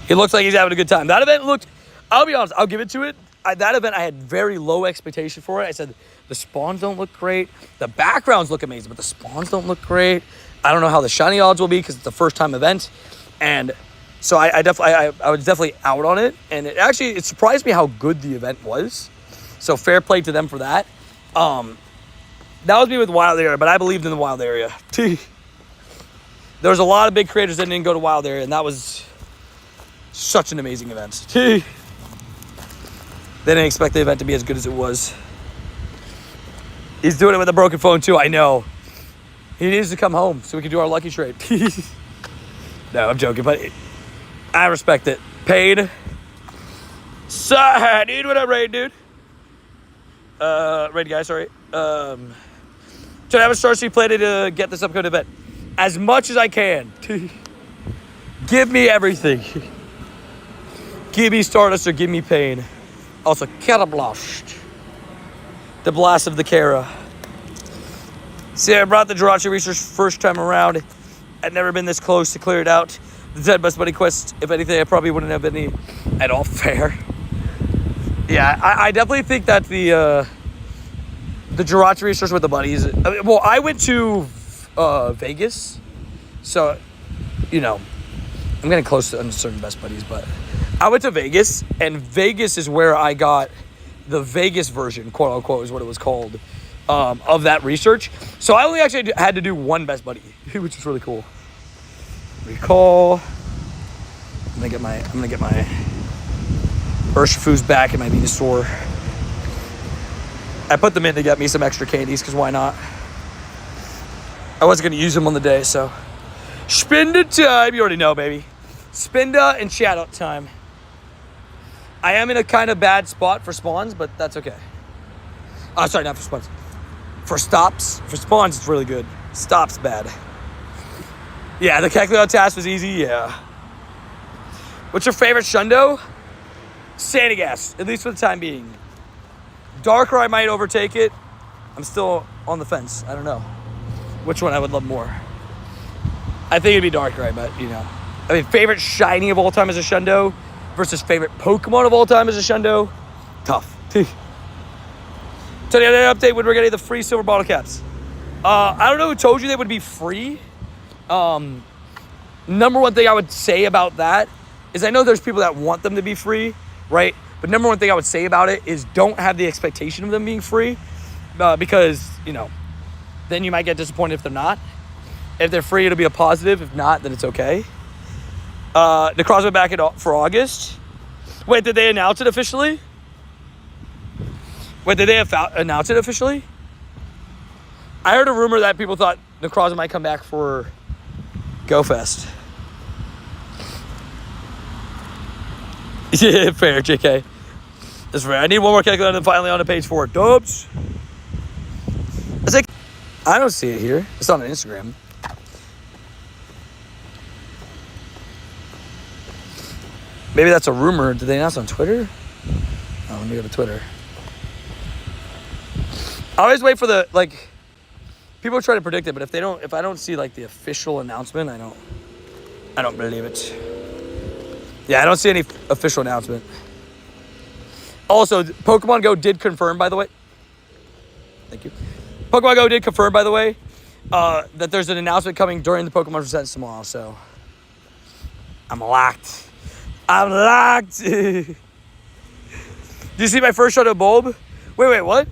He looks like he's having a good time. That event looked, I'll be honest, I'll give it to it. That event, I had very low expectation for it. I said, the spawns don't look great. The backgrounds look amazing, but the spawns don't look great. I don't know how the shiny odds will be because it's the first time event. And so I was definitely out on it. And it surprised me how good the event was. So fair play to them for that. That was me with Wild Area, but I believed in the Wild Area. There was a lot of big creators that didn't go to Wild Area, and that was such an amazing event. They didn't expect the event to be as good as it was. He's doing it with a broken phone too, I know. He needs to come home so we can do our lucky trade. No, I'm joking, but I respect it. Paid. Dude, what up, Raid, dude? Raid guy, sorry. So I have a Starseed plan to get this upcoming event. As much as I can. Give me everything. Give me Stardust or give me pain. Also, Catablast. The blast of the Kara. See, I brought the Jirachi research first time around. I'd never been this close to clear it out. The Dead Best Buddy quest, if anything, I probably wouldn't have any at all fair. Yeah, I definitely think that the Jirachi research with the buddies. I went to Vegas, so I'm getting close to certain best buddies, but I went to Vegas, and Vegas is where I got the Vegas version, quote unquote, is what it was called, of that research. So I only actually had to do one best buddy, which is really cool. Recall. I'm gonna get my Urshifu's back in my Venusaur. I put them in to get me some extra candies, because why not? I wasn't going to use them on the day, so. Spinda time. You already know, baby. Spinda and Chatot time. I am in a kind of bad spot for spawns, but that's okay. Oh, sorry, not for spawns. For stops. For spawns, it's really good. Stops, bad. Yeah, the Kecleon task was easy, yeah. What's your favorite Shundo? Sandygast, at least for the time being. Darker, I might overtake it. I'm still on the fence. I don't know which one I would love more. I think it'd be Darker, I bet, I mean, favorite shiny of all time is a Shundo versus favorite Pokemon of all time is a Shundo. Tough. So the other update when we're getting the free silver bottle caps. I don't know who told you they would be free. Number one thing I would say about that is I know there's people that want them to be free, right? But number one thing I would say about it is don't have the expectation of them being free because, then you might get disappointed if they're not. If they're free, it'll be a positive. If not, then it's okay. The crossway back for August. Wait, did they announce it officially? Announce it officially? I heard a rumor that people thought the crossway might come back for GoFest. Yeah, fair, JK. That's fair. I need one more calculator and finally on to page 4. Dubs. I don't see it here. It's on Instagram. Maybe that's a rumor. Did they announce on Twitter? Oh, let me go to Twitter. I always wait for people try to predict it, but if I don't see the official announcement, I don't believe it. Yeah, I don't see any official announcement. Also, Pokemon Go did confirm, by the way. Thank you. Pokemon Go did confirm, by the way, that there's an announcement coming during the Pokemon Presents tomorrow, so I'm locked. Do you see my first shot of Bulb? Wait, what?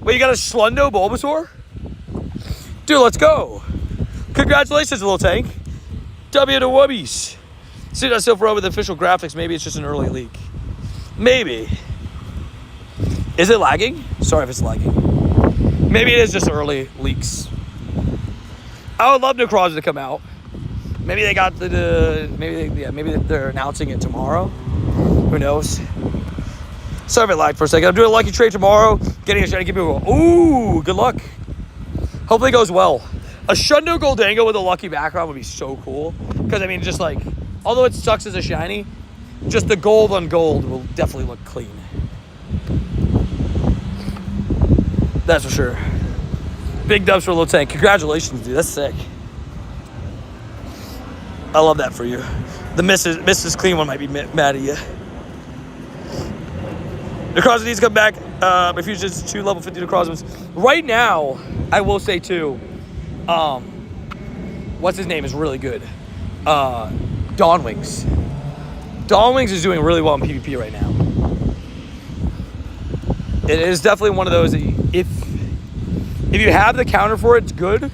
Wait, you got a Schlundo Bulbasaur? Dude, let's go. Congratulations, little tank. W to Wubbies. See that Silver Road with official graphics. Maybe it's just an early leak. Maybe. Is it lagging? Sorry if it's lagging. Maybe it is just early leaks. I would love Necrozma to come out. Maybe they got maybe they're announcing it tomorrow. Who knows? Sorry if I lagged for a second. I'm doing a lucky trade tomorrow. Getting a shiny Gimpy. Ooh, good luck. Hopefully it goes well. A Shundo Goldango with a lucky background would be so cool. Because, I mean, just like, although it sucks as a shiny, just the gold on gold will definitely look clean. That's for sure. Big dubs for a little tank. Congratulations, dude. That's sick. I love that for you. The Mrs. Clean one might be mad at you. Necrozma needs to come back. My Fusion's 2 level 50 Necrozmas. Right now, I will say too, what's his name is really good. Dawnwings. Dawnwings is doing really well in PvP right now. It is definitely one of those that if you have the counter for it, it's good.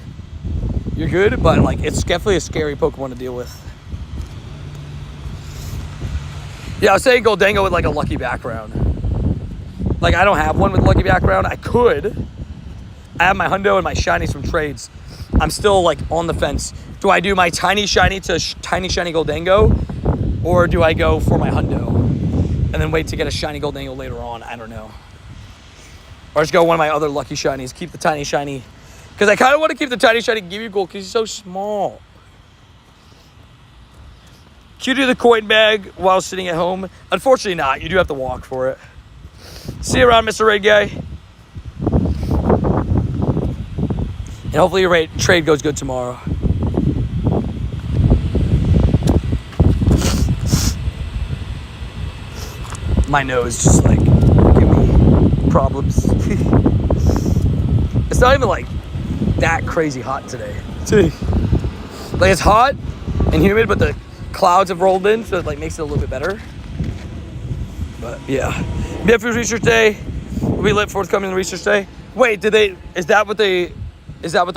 You're good, but like it's definitely a scary Pokemon to deal with. Yeah, I was saying Goldango with like a lucky background. Like, I don't have one with lucky background. I could. I have my Hundo and my shinies from trades. I'm still, like, on the fence. Do I do my tiny shiny to tiny shiny Goldango? Or do I go for my Hundo? And then wait to get a shiny Goldango later on? I don't know. Or just go one of my other lucky shinies. Keep the tiny shiny. Because I kind of want to keep the tiny shiny Give You Gold because he's so small. Can you do the coin bag while sitting at home? Unfortunately not. You do have to walk for it. See you around, Mr. Raid Guy. And hopefully your trade goes good tomorrow. My nose just like give me problems. It's not even like that crazy hot today. Like it's hot and humid, but the clouds have rolled in, so it like makes it a little bit better. But yeah. Mienfoo Research Day will be lit forthcoming Research Day. Wait, is that what the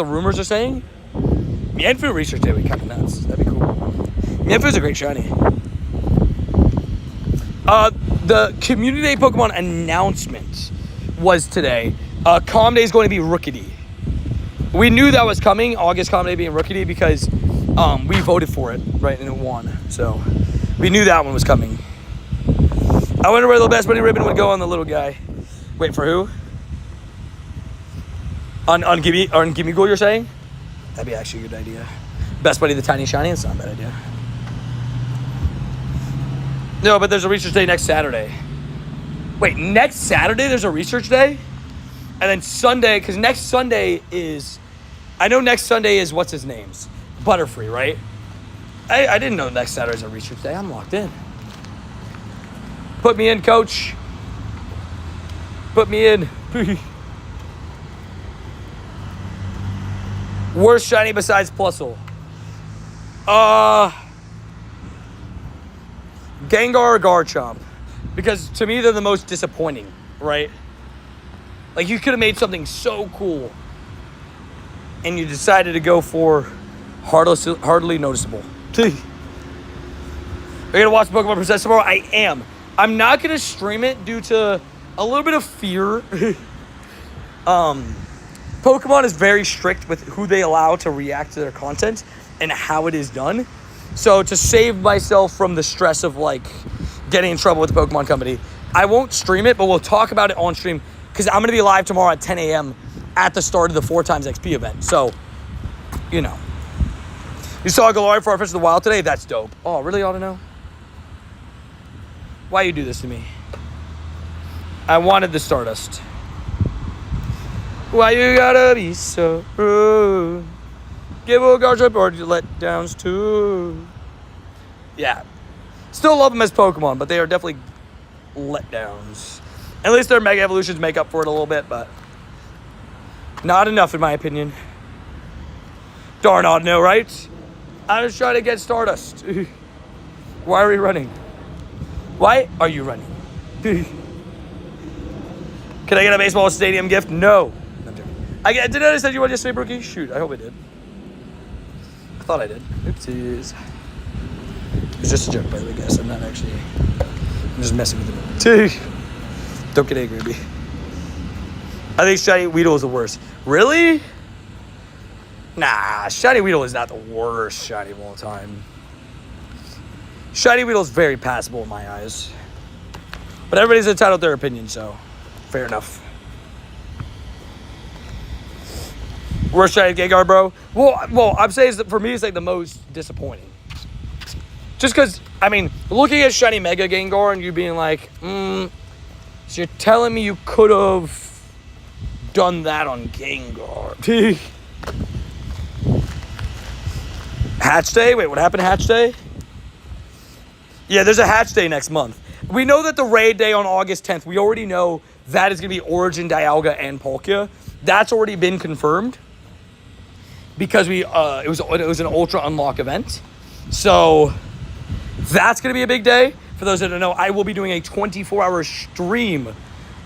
rumors are saying? Mienfoo Research Day would be kind of nuts. That'd be cool. Mienfoo's a great shiny. The Community Day Pokemon announcement was today. Calm Day is going to be Rookidee. We knew that was coming, August Calm Day being Rookidee, because we voted for it, right, and it won. So we knew that one was coming. I wonder where the best buddy ribbon would go on the little guy. Wait, for who? On Gimme Ghoul, you're saying? That'd be actually a good idea. Best buddy the tiny shiny, it's not a bad idea. No, but there's a research day next Saturday. Wait, next Saturday there's a research day? And then Sunday, because next Sunday is... I know next Sunday is, what's his name's? Butterfree, right? I didn't know next Saturday's a research day. I'm locked in. Put me in, coach. Put me in. Worst shiny besides Plusle. Gengar or Garchomp. Because to me, they're the most disappointing, right? Like, you could have made something so cool. And you decided to go for hardly noticeable. You're going to watch Pokemon Presents tomorrow? I am. I'm not going to stream it due to a little bit of fear. Pokemon is very strict with who they allow to react to their content and how it is done. So to save myself from the stress of like getting in trouble with the Pokemon company, I won't stream it, but we'll talk about it on stream because I'm going to be live tomorrow at 10 a.m. at the start of the 4x XP event. So, you know. You saw a Galarian for our Fish of the Wild today? That's dope. Oh, really ought to know? Why you do this to me? I wanted the Stardust. Why you gotta be so rude? Give a guard up or letdowns too. Yeah. Still love them as Pokemon, but they are definitely letdowns. At least their Mega Evolutions make up for it a little bit, but not enough in my opinion. Darn odd no, right? I'm just trying to get Stardust. Why are we running? Why are you running? Can I get a baseball stadium gift? No. Did I send you one yesterday, Brookie? Shoot, I hope I did. I thought I did. Oopsies. It's just a joke, by the way, guys. I'm not actually... I'm just messing with it. Don't get angry at me. I think Shiny Weedle is the worst. Really? Nah, Shiny Weedle is not the worst shiny of all time. Shiny Weedle is very passable in my eyes. But everybody's entitled to their opinion, so fair enough. Worst shiny Gengar, bro? Well, I'm saying for me, it's like the most disappointing. Just because, I mean, looking at shiny Mega Gengar and you being like, so you're telling me you could have done that on Gengar. Hatch Day? Wait, what happened to Hatch Day? Yeah, there's a Hatch Day next month. We know that the raid day on August 10th, we already know that is going to be Origin, Dialga, and Palkia. That's already been confirmed because it was an Ultra Unlock event. So that's going to be a big day. For those that don't know, I will be doing a 24-hour stream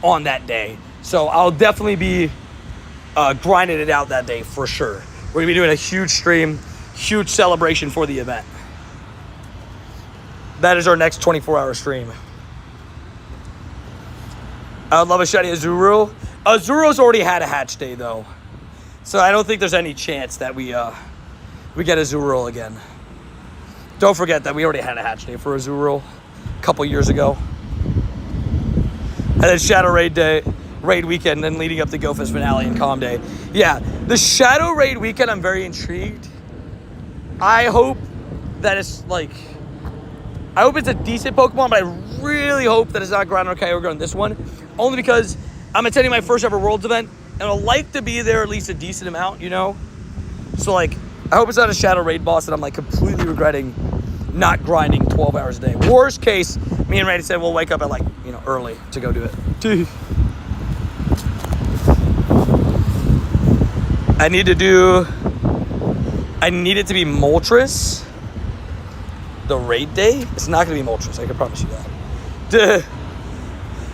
on that day. So I'll definitely be grinding it out that day for sure. We're going to be doing a huge stream, huge celebration for the event. That is our next 24-hour stream. I would love a shiny Azurill. Azuril's already had a hatch day, though. So I don't think there's any chance that we get Azurill again. Don't forget that we already had a hatch day for Azurill a couple years ago. And then Shadow Raid weekend, then leading up to GoFest finale and Calm Day. Yeah, the Shadow Raid weekend, I'm very intrigued. I hope that it's like... I hope it's a decent Pokemon, but I really hope that it's not Groudon or Kyogre on this one. Only because I'm attending my first ever Worlds event, and I'd like to be there at least a decent amount, you know? So, like, I hope it's not a Shadow Raid boss that I'm, like, completely regretting not grinding 12 hours a day. Worst case, me and Randy said we'll wake up at, like, you know, early to go do it. I need it to be Moltres. The raid day? It's not going to be Moltres, I can promise you that.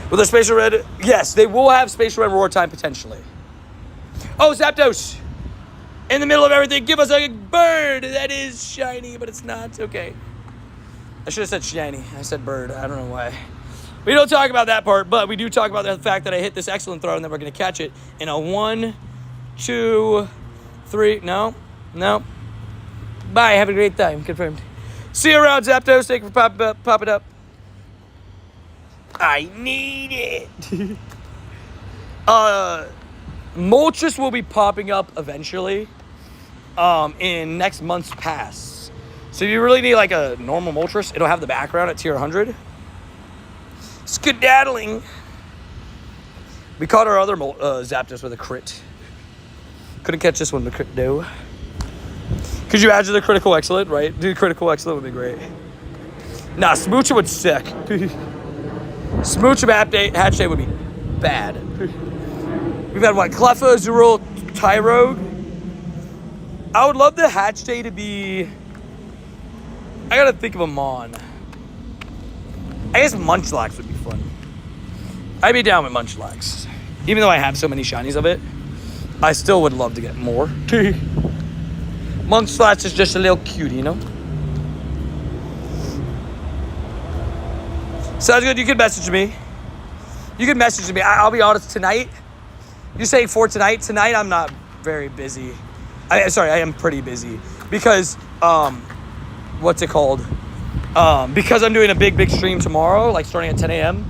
Will there Spatial Red? Yes, they will have Spatial Red Reward time potentially. Oh, Zapdos! In the middle of everything, give us a bird! That is shiny, but it's not. Okay. I should have said shiny. I said bird. I don't know why. We don't talk about that part, but we do talk about the fact that I hit this excellent throw and then we're going to catch it in a 1, 2, 3. No. Bye. Have a great time. Confirmed. See you around, Zapdos. Thank you for popping up. I need it. Moltres will be popping up eventually in next month's pass. So if you really need like a normal Moltres, it'll have the background at tier 100. Skedaddling. We caught our other Zapdos with a crit. Couldn't catch this one, the crit no. Could you imagine the critical excellent, right? Dude, critical excellent would be great. Nah, Smoochum would suck. Smoochum hatch day would be bad. We've had what? Cleffa, Azurill, Tyrogue. I would love the hatch day to be... I gotta think of a Mon. I guess Munchlax would be fun. I'd be down with Munchlax. Even though I have so many shinies of it, I still would love to get more. Munchlax is just a little cutie, you know? Sounds good. You can message me. I'll be honest, tonight, you're saying for tonight? Tonight, I'm not very busy. I am pretty busy. Because, what's it called? Because I'm doing a big stream tomorrow, like starting at 10 a.m.,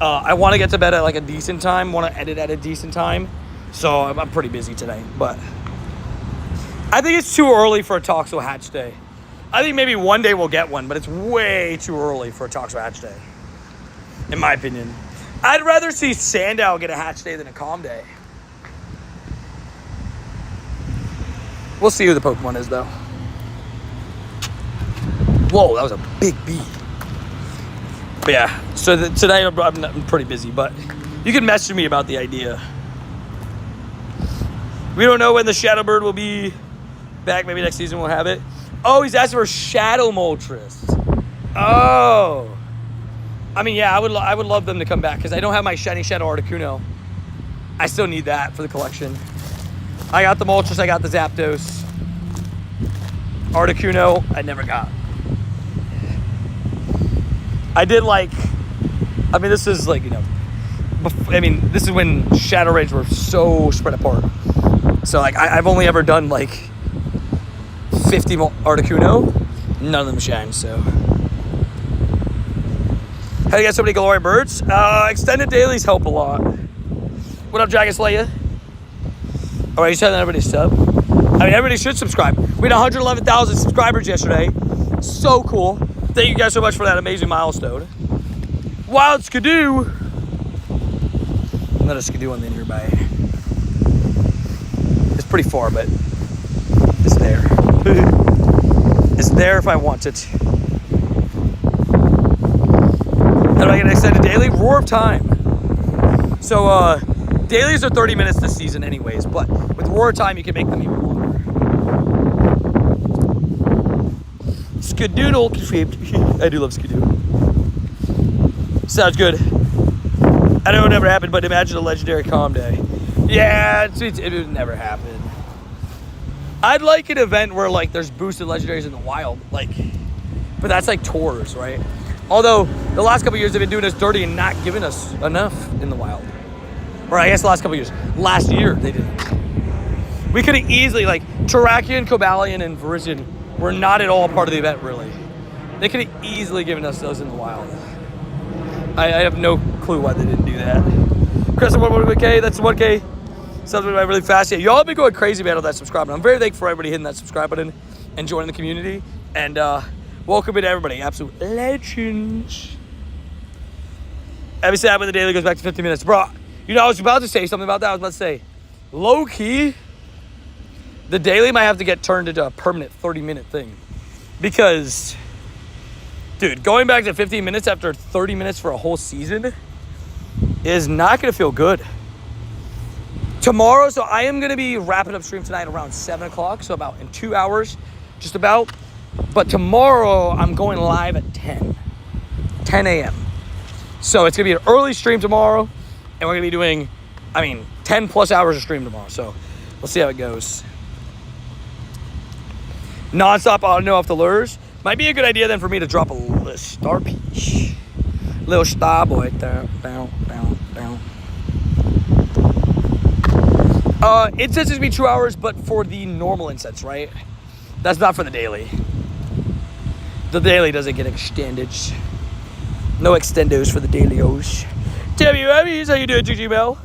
I want to get to bed at like a decent time, want to edit at a decent time. So I'm pretty busy today, but I think it's too early for a Toxel hatch day. I think maybe one day we'll get one, but it's way too early for a Toxel hatch day, in my opinion. I'd rather see Sandile get a hatch day than a calm day. We'll see who the Pokemon is, though. Whoa, that was a big bee. But yeah, so today I'm pretty busy, but you can message me about the idea. We don't know when the Shadow Bird will be back. Maybe next season we'll have it. Oh, he's asking for Shadow Moltres. Oh. I mean, yeah, I would love them to come back because I don't have my Shiny Shadow Articuno. I still need that for the collection. I got the Moltres, I got the Zapdos. Articuno, I never got. I did like, I mean, this is like, you know, this is when Shadow Raids were so spread apart. So like, I've only ever done like 50 Articuno. None of them shine, so. How do you get so many Galarian birds? Extended dailies help a lot. What up, Dragon Slayer? All right, you said that everybody sub. I mean, everybody should subscribe. We had 111,000 subscribers yesterday. So cool. Thank you guys so much for that amazing milestone. Wild Skidoo. Not a Skidoo on the nearby. It's pretty far, but it's there. It's there if I want it. How do I get an extended daily? Roar of Time. So, dailies are 30 minutes this season anyways, but with Roar of Time, you can make them even longer. Skadoodle. I do love Skidoo. Sounds good. I know it never happened, but imagine a legendary calm day. Yeah, it would never happen. I'd like an event where, like, there's boosted legendaries in the wild, like, but that's like tours, right? Although, the last couple years they've been doing us dirty and not giving us enough in the wild. Or I guess the last couple years. Last year, they didn't. We could have easily, like, Terrakion, Cobalion, and Virizion were not at all part of the event, really. They could have easily given us those in the wild. I have no clue why they didn't do that. Chris, 1K, that's 1K. Something really fast. Yeah, y'all have been going crazy, man, on that subscribe button. I'm very thankful for everybody hitting that subscribe button and joining the community. And welcome in everybody. Absolute legends. Every Saturday when the daily goes back to 50 minutes. Bro, you know, I was about to say something about that. I was about to say, low-key, the daily might have to get turned into a permanent 30-minute thing. Because, dude, going back to 15 minutes after 30 minutes for a whole season is not going to feel good. Tomorrow, so I am going to be wrapping up stream tonight around 7 o'clock, so about in 2 hours, just about. But tomorrow, I'm going live at 10 a.m. So it's going to be an early stream tomorrow, and we're going to be doing, 10 plus hours of stream tomorrow. So we'll see how it goes. Non-stop auto off the lures. Might be a good idea then for me to drop a little star peach. Little star boy. Down. Incense is be 2 hours, but for the normal incense, right? That's not for the daily. The daily doesn't get extended. No extendos for the dailios. WMEs, how you doing, GGML?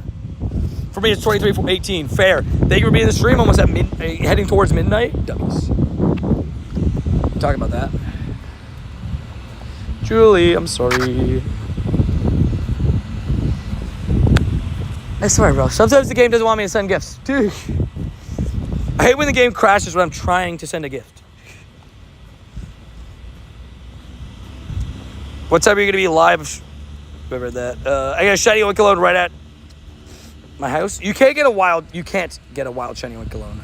For me, it's 23:18. Fair. Thank you for being in the stream. Almost at heading towards midnight. Dummies. Talking about that. Julie, I'm sorry. I swear, bro. Sometimes the game doesn't want me to send gifts. Dude. I hate when the game crashes when I'm trying to send a gift. What time are you going to be live? Remember that. I got a shiny one cologne right at my house. You can't get a wild shiny one cologne.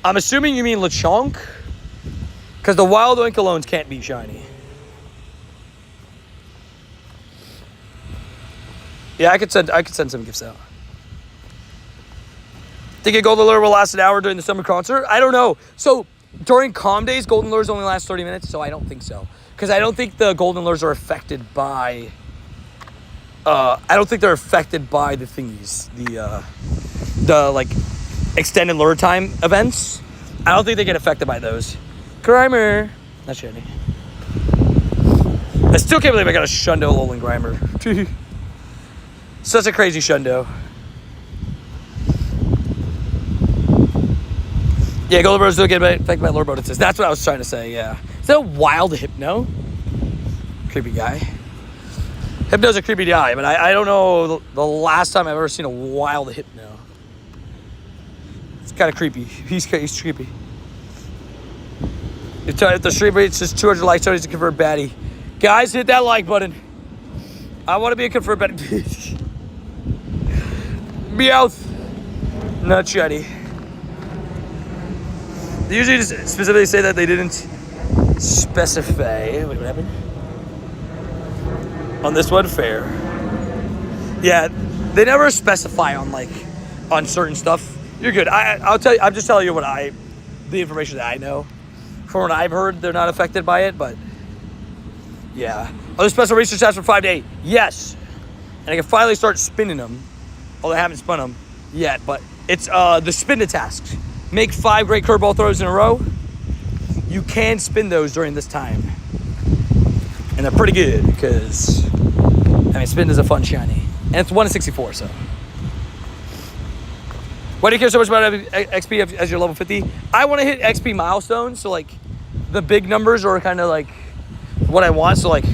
I'm assuming you mean Lechonk. Because the wild one colognes can't be shiny. Yeah, I could send some gifts out. Think a golden lure will last an hour during the summer concert? I don't know. So during calm days, golden lures only last 30 minutes, so I don't think so. Because I don't think the golden lures are affected by. I don't think they're affected by the thingies, the like extended lure time events. I don't think they get affected by those. Grimer, not shiny. I still can't believe I got a Shundo Alolan Grimer. Such a crazy Shundo. Yeah, Golden Birds don't get affected by lure bonuses. That's what I was trying to say, yeah. Is that a wild Hypno? Creepy guy. Hypno's a creepy guy, but I don't know the last time I've ever seen a wild Hypno. It's kind of creepy. He's creepy. If the stream reaches just 200 likes, so he's a confirmed baddie. Guys, hit that like button. I want to be a confirmed baddie. Meowth. Not shiny. They usually just specifically say that they didn't specify. Wait, what happened? On this one, fair. Yeah, they never specify on certain stuff. You're good. I'll tell you. I'm just telling you the information that I know. From what I've heard, they're not affected by it, but yeah. Other special research tabs from 5 to 8. Yes, and I can finally start spinning them. Although I haven't spun them yet, but it's the Spinda tasks. Make 5 great curveball throws in a row. you can spin those during this time. And they're pretty good because, I mean, Spinda is a fun shiny. And it's 1 in 64, so. Why do you care so much about XP as your level 50? I want to hit XP milestones, so like the big numbers are kind of like what I want. So like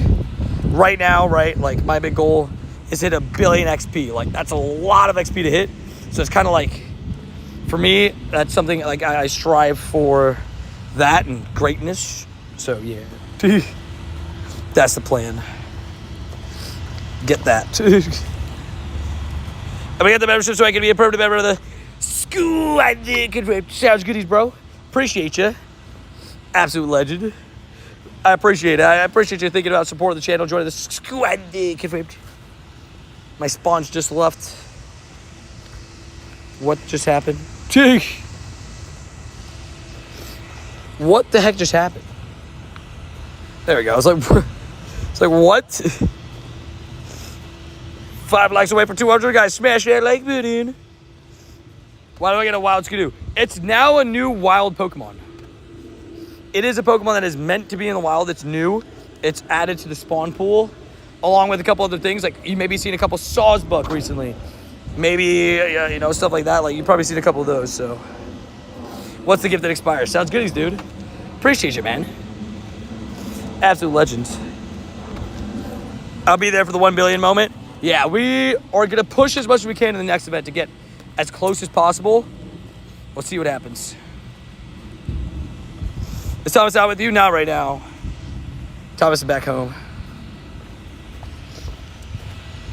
right now, right, like my big goal is hit 1 billion XP. Like that's a lot of XP to hit. So it's kind of like, for me, that's something like I strive for that and greatness. So yeah, that's the plan. Get that. I'm gonna get the membership so I can be a permanent member of the school. I did. Sounds goodies, bro. Appreciate you. Absolute legend. I appreciate it. I appreciate you thinking about supporting the channel, joining the school. I did. My sponge just left. What just happened? What the heck just happened? There we go. It's like what? 5 likes away for 200, guys. Smash that like button. Why do I get a wild Skidoo? It's now a new wild Pokemon. It is a Pokemon that is meant to be in the wild. It's new. It's added to the spawn pool, along with a couple other things. Like you maybe seen a couple Sawsbuck recently. Maybe, you know, stuff like that. Like you've probably seen a couple of those, so. What's the gift that expires? Sounds goodies, dude. Appreciate you, man. Absolute legends. I'll be there for the 1 billion moment. Yeah, we are going to push as much as we can in the next event to get as close as possible. We'll see what happens. Is Thomas out with you? Not right now. Thomas is back home.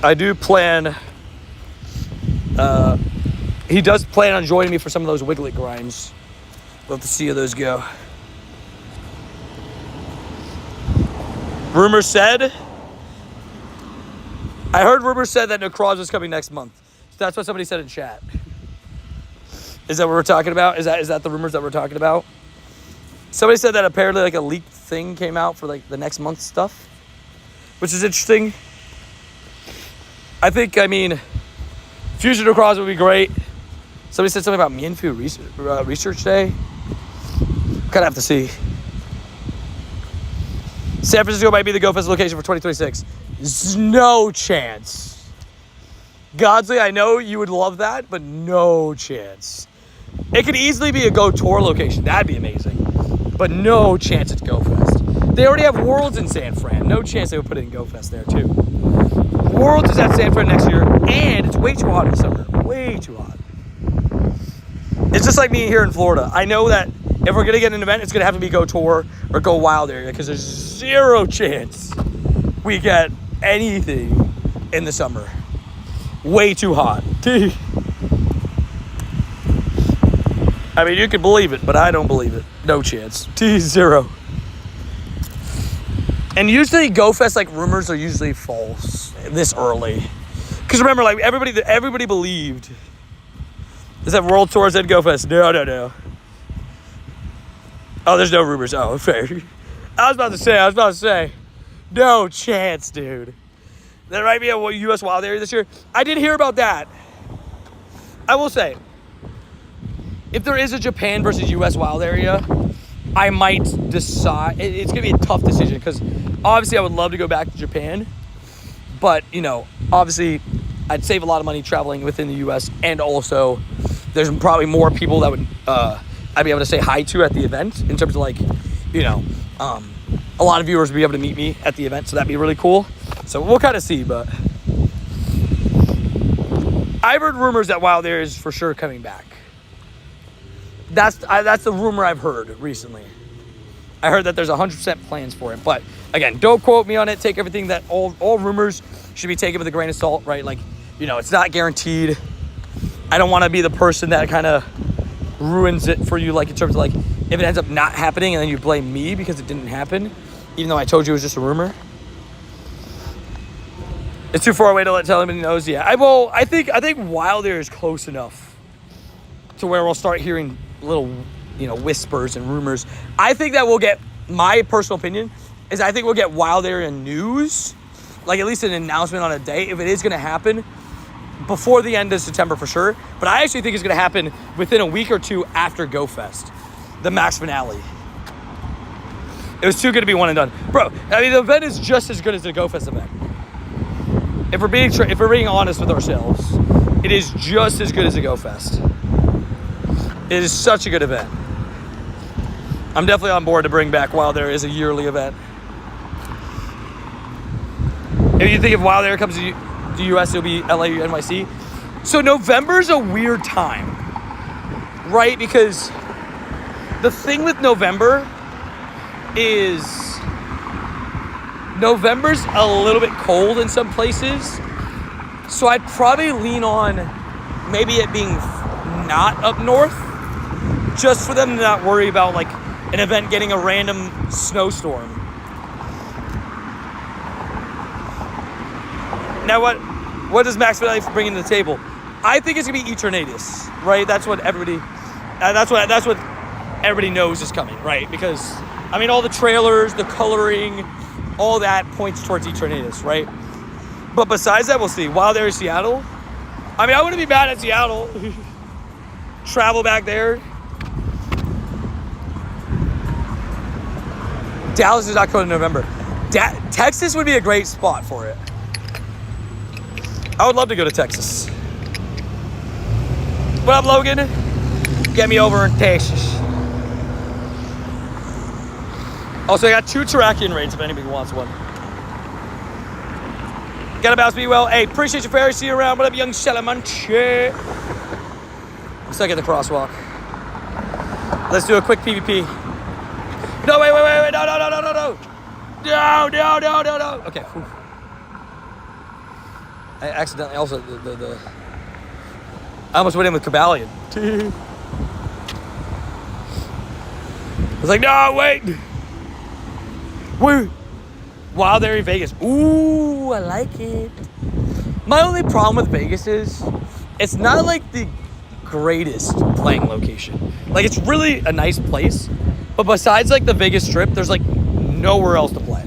I do plan... he does plan on joining me for some of those Wiglet grinds. We'll have to see how those go. Rumors said... I heard rumors said that Necroz is coming next month. So that's what somebody said in chat. Is that what we're talking about? Is that the rumors that we're talking about? Somebody said that apparently like a leaked thing came out for like the next month stuff, which is interesting. I think, I mean, Fusion Necroz would be great. Somebody said something about Mienfoo Research Day. Kind of have to see. San Francisco might be the GoFest location for 2026. No chance. Godsley, I know you would love that, but no chance. It could easily be a Go Tour location. That'd be amazing. But no chance it's GoFest. They already have Worlds in San Fran. No chance they would put it in GoFest there, too. Worlds is at San Fran next year, and it's way too hot in the summer. Way too hot. It's just like me here in Florida. I know that if we're going to get an event, it's going to have to be Go Tour or Go Wild area because there's zero chance we get anything in the summer. Way too hot. I mean, you can believe it, but I don't believe it. No chance. Zero. And usually GoFest, like, rumors are usually false this early. Because remember, like, everybody believed is that World Tours and GoFest. No. Oh, there's no rumors. Oh, fair. I was about to say. No chance, dude. There might be a U.S. Wild Area this year. I did hear about that. I will say, if there is a Japan versus U.S. Wild Area, I might decide. It's going to be a tough decision because obviously I would love to go back to Japan. But, you know, obviously I'd save a lot of money traveling within the U.S. And also there's probably more people that would I'd be able to say hi to at the event in terms of like, you know, a lot of viewers would be able to meet me at the event. So that'd be really cool. So we'll kind of see, but I've heard rumors that Wild Area is for sure coming back. That's the rumor I've heard recently. I heard that there's 100% plans for it. But again, don't quote me on it. Take everything that all rumors should be taken with a grain of salt, right? Like, you know, it's not guaranteed. I don't want to be the person that kind of ruins it for you, like in terms of like if it ends up not happening and then you blame me because it didn't happen, even though I told you it was just a rumor. It's too far away to tell anybody knows. Yeah, I think Wild Area is close enough to where we'll start hearing little, you know, whispers and rumors. I think that we'll get, my personal opinion is I think we'll get Wild Area news, like at least an announcement on a date if it is going to happen before the end of September for sure. But I actually think it's going to happen within a week or two after GoFest, the max finale. It was too good to be one and done. Bro, I mean, the event is just as good as the GoFest event. If we're being honest with ourselves, it is just as good as the GoFest. It is such a good event. I'm definitely on board to bring back Wild Air as a yearly event. If you think if Wild Air comes to the US, it'll be LA, NYC. So November's a weird time, right? Because the thing with November is November's a little bit cold in some places. So I'd probably lean on maybe it being not up north, just for them to not worry about like an event getting a random snowstorm. Now what does Max Finale bring to the table? I think it's gonna be Eternatus, right? That's what everybody knows is coming, right? Because I mean, all the trailers, the coloring, all that points towards Eternatus, right? But besides that, we'll see. Wild Air Seattle. I mean, I wouldn't be mad at Seattle. Travel back there. Dallas is October, November. Texas would be a great spot for it. I would love to go to Texas. What up, Logan? Get me over in Texas. Also, I got 2 Terrakion raids if anybody wants one. Gotta bounce me well. Hey, appreciate you, Ferry. See you around. What up, young Shalamanche? I'm stuck at the crosswalk. Let's do a quick PvP. No, wait. No. Okay. Whew. I accidentally also, I almost went in with Galarian. I was like, no, wait. Woo. Wild Air Vegas. Ooh, I like it. My only problem with Vegas is it's not like the greatest playing location. Like, it's really a nice place, but besides like the Vegas Strip, there's like nowhere else to play.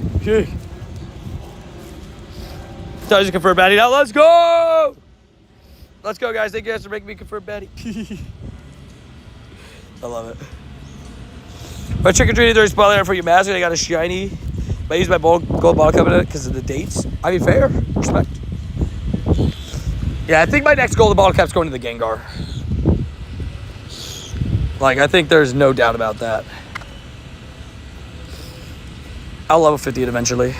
Tells you confirm baddie now. Let's go. Let's go, guys. Thank you guys for making me confirm baddie. I love it. My trick-or-treating during spoiler for your mask, I got a shiny. But I used my gold bottle cabinet because of the dates. I mean, fair. Respect. Yeah, I think my next golden bottle cap's going to the Gengar. Like, I think there's no doubt about that. I'll level 50 it eventually.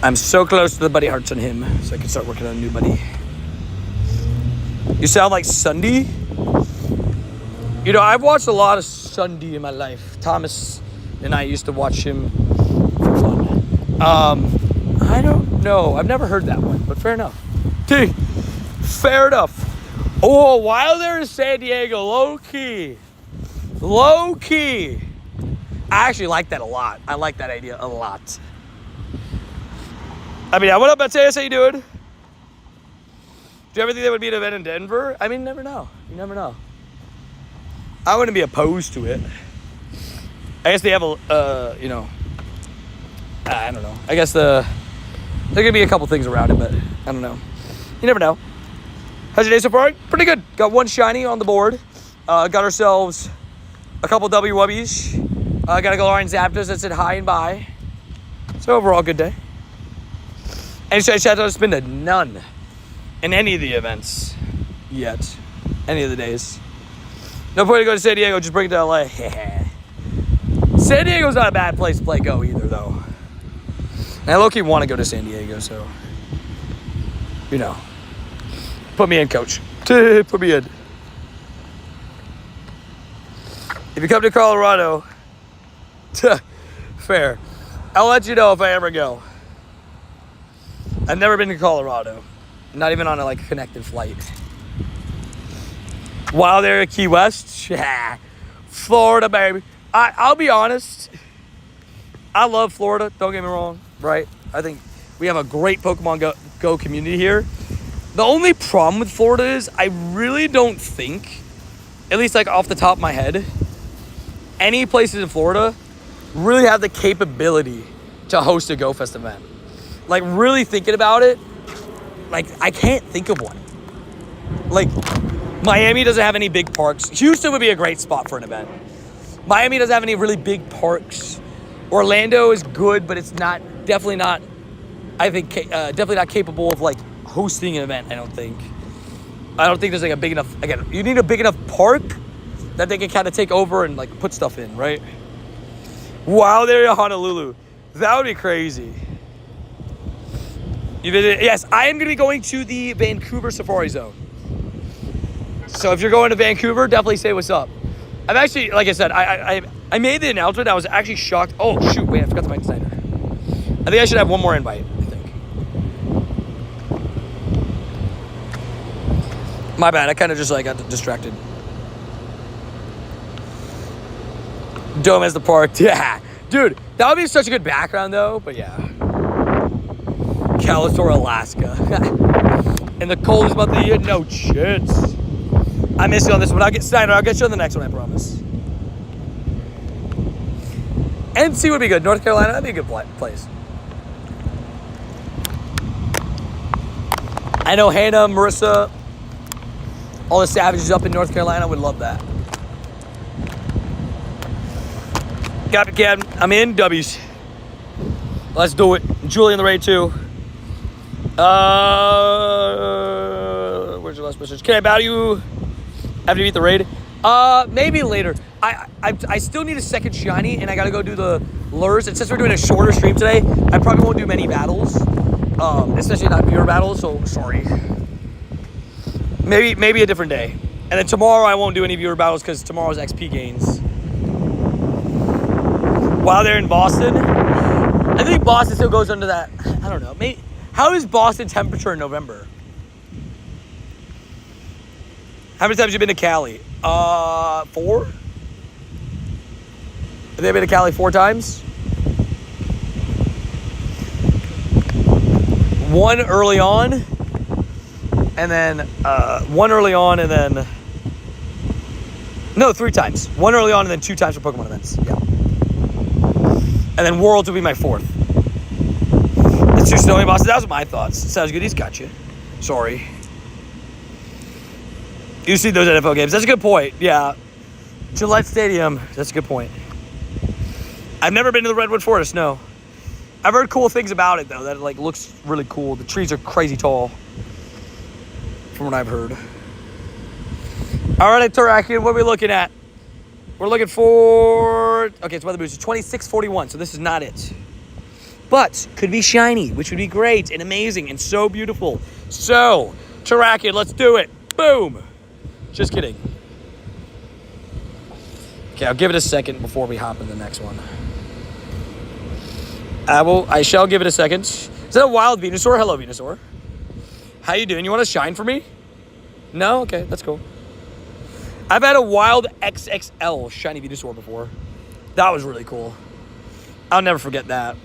I'm so close to the buddy hearts on him, so I can start working on a new buddy. You sound like Sunday? You know, I've watched a lot of Sunday in my life. Thomas and I used to watch him for fun. I don't know. I've never heard that one, but fair enough. Dude, fair enough. Oh, Wild Air in San Diego, low key. Low key. I actually like that a lot. I like that idea a lot. I mean, what up, Mateus? How you doing? Do you ever think there would be an event in Denver? I mean, you never know. You never know. I wouldn't be opposed to it. I guess they have a, you know, I don't know. I guess there could be a couple things around it, but I don't know. You never know. How's your day so far? Pretty good. Got 1 shiny on the board. Got ourselves a couple W-Wubbies. Got a Galarian Zapdos that said hi and bye. So overall, good day. Any Chatot Spinda? None. In any of the events yet. Any of the days. No point to go to San Diego, just bring it to LA. San Diego's not a bad place to play Go either, though. And I low-key want to go to San Diego, so, you know. Put me in, coach. Put me in. If you come to Colorado, fair. I'll let you know if I ever go. I've never been to Colorado. Not even on a connected flight. Wild Air Key West, Florida, baby. I'll be honest. I love Florida. Don't get me wrong, right? I think we have a great Pokemon Go community here. The only problem with Florida is I really don't think, at least off the top of my head, any places in Florida really have the capability to host a Go Fest event. Really thinking about it, I can't think of one. Miami doesn't have any big parks. Houston would be a great spot for an event. Miami doesn't have any really big parks. Orlando is good, but it's definitely not, I think, definitely not capable of, like, hosting an event, I don't think. I don't think there's, like, a big enough, again, you need a big enough park that they can kind of take over and, like, put stuff in, right? Wow, they're in Honolulu. That would be crazy. You visited? Yes, I am going to be going to the Vancouver Safari Zone. So if you're going to Vancouver, definitely say what's up. I'm actually, like I said, I made the announcement. I was actually shocked. Oh, shoot. Wait, I forgot to invite Snyder. I think I should have one more invite, I think. My bad. I kind of just, like, got distracted. Dome as the park. Yeah. Dude, that would be such a good background, though. But, yeah. Calator, Alaska. In the coldest month of the year? No chance. I miss you on this one. I'll get Snyder. I'll get you on the next one, I promise. NC would be good. North Carolina, that'd be a good place. I know Hannah, Marissa, all the savages up in North Carolina would love that. Got me, Captain. I'm in W's. Let's do it. Julie in the raid, too. Where's your last message? Can I battle you after you beat the raid? Maybe later. I still need a second shiny, and I gotta go do the lures. And since we're doing a shorter stream today, I probably won't do many battles, especially not viewer battles. So sorry. Maybe a different day. And then tomorrow I won't do any viewer battles because tomorrow's XP gains. While they're in Boston, I think Boston still goes under that. I don't know. Maybe, how is Boston temperature in November? How many times have you been to Cali? 4? Have they been to Cali 4 times? 1 early on, and then 1 early on, and then no, 3 times. 1 early on, and then 2 times for Pokemon events. Yeah, and then Worlds will be my 4th. It's too snowy, Boston. That was my thoughts. Sounds good. He's got you. Sorry. You see those NFL games. That's a good point. Yeah. Gillette Stadium. That's a good point. I've never been to the Redwood Forest, no. I've heard cool things about it, though. That it, like, looks really cool. The trees are crazy tall. From what I've heard. All right, Tarakian, what are we looking at? We're looking for... Okay, it's Weather Boost. It's 2641, so this is not it. But could be shiny, which would be great and amazing and so beautiful. So, Tarakian, let's do it. Boom. Just kidding. Okay, I'll give it a second before we hop in the next one. I shall give it a second. Is that a wild Venusaur? Hello, Venusaur. How you doing? You want to shine for me? No? Okay, that's cool. I've had a wild XXL shiny Venusaur before. That was really cool. I'll never forget that.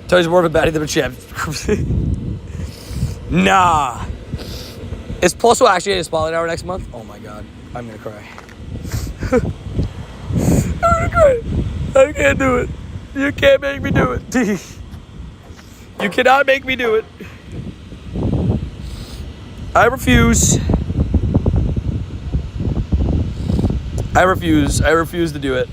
Tony's more of a baddie than a champ. Nah. Is Pulso actually at a spotlight hour next month? Oh my god. I'm gonna cry. I'm gonna cry. I can't do it. You can't make me do it. You cannot make me do it. I refuse. I refuse to do it.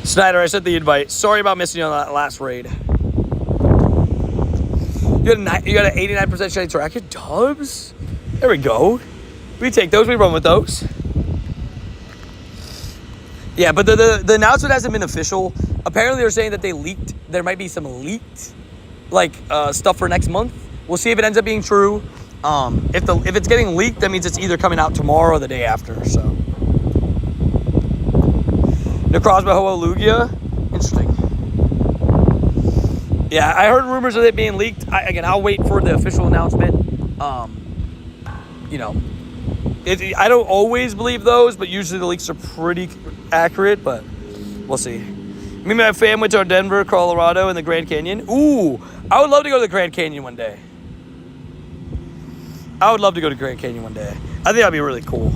Snyder, I sent the invite. Sorry about missing you on that last raid. You got an 89% shiny Terrakion dubs? There we go. We take those. We run with those. Yeah, but the announcement hasn't been official. Apparently, they're saying that they leaked. There might be some leaked, like, stuff for next month. We'll see if it ends up being true. If it's getting leaked, that means it's either coming out tomorrow or the day after. So, Necrozma Hoa Lugia, interesting. Yeah, I heard rumors of it being leaked. I'll wait for the official announcement. You know, I don't always believe those, but usually the leaks are pretty accurate. But we'll see. Me and my fam went to Denver, Colorado, and the Grand Canyon. Ooh, I would love to go to the Grand Canyon one day. I would love to go to Grand Canyon one day. I think that'd be really cool.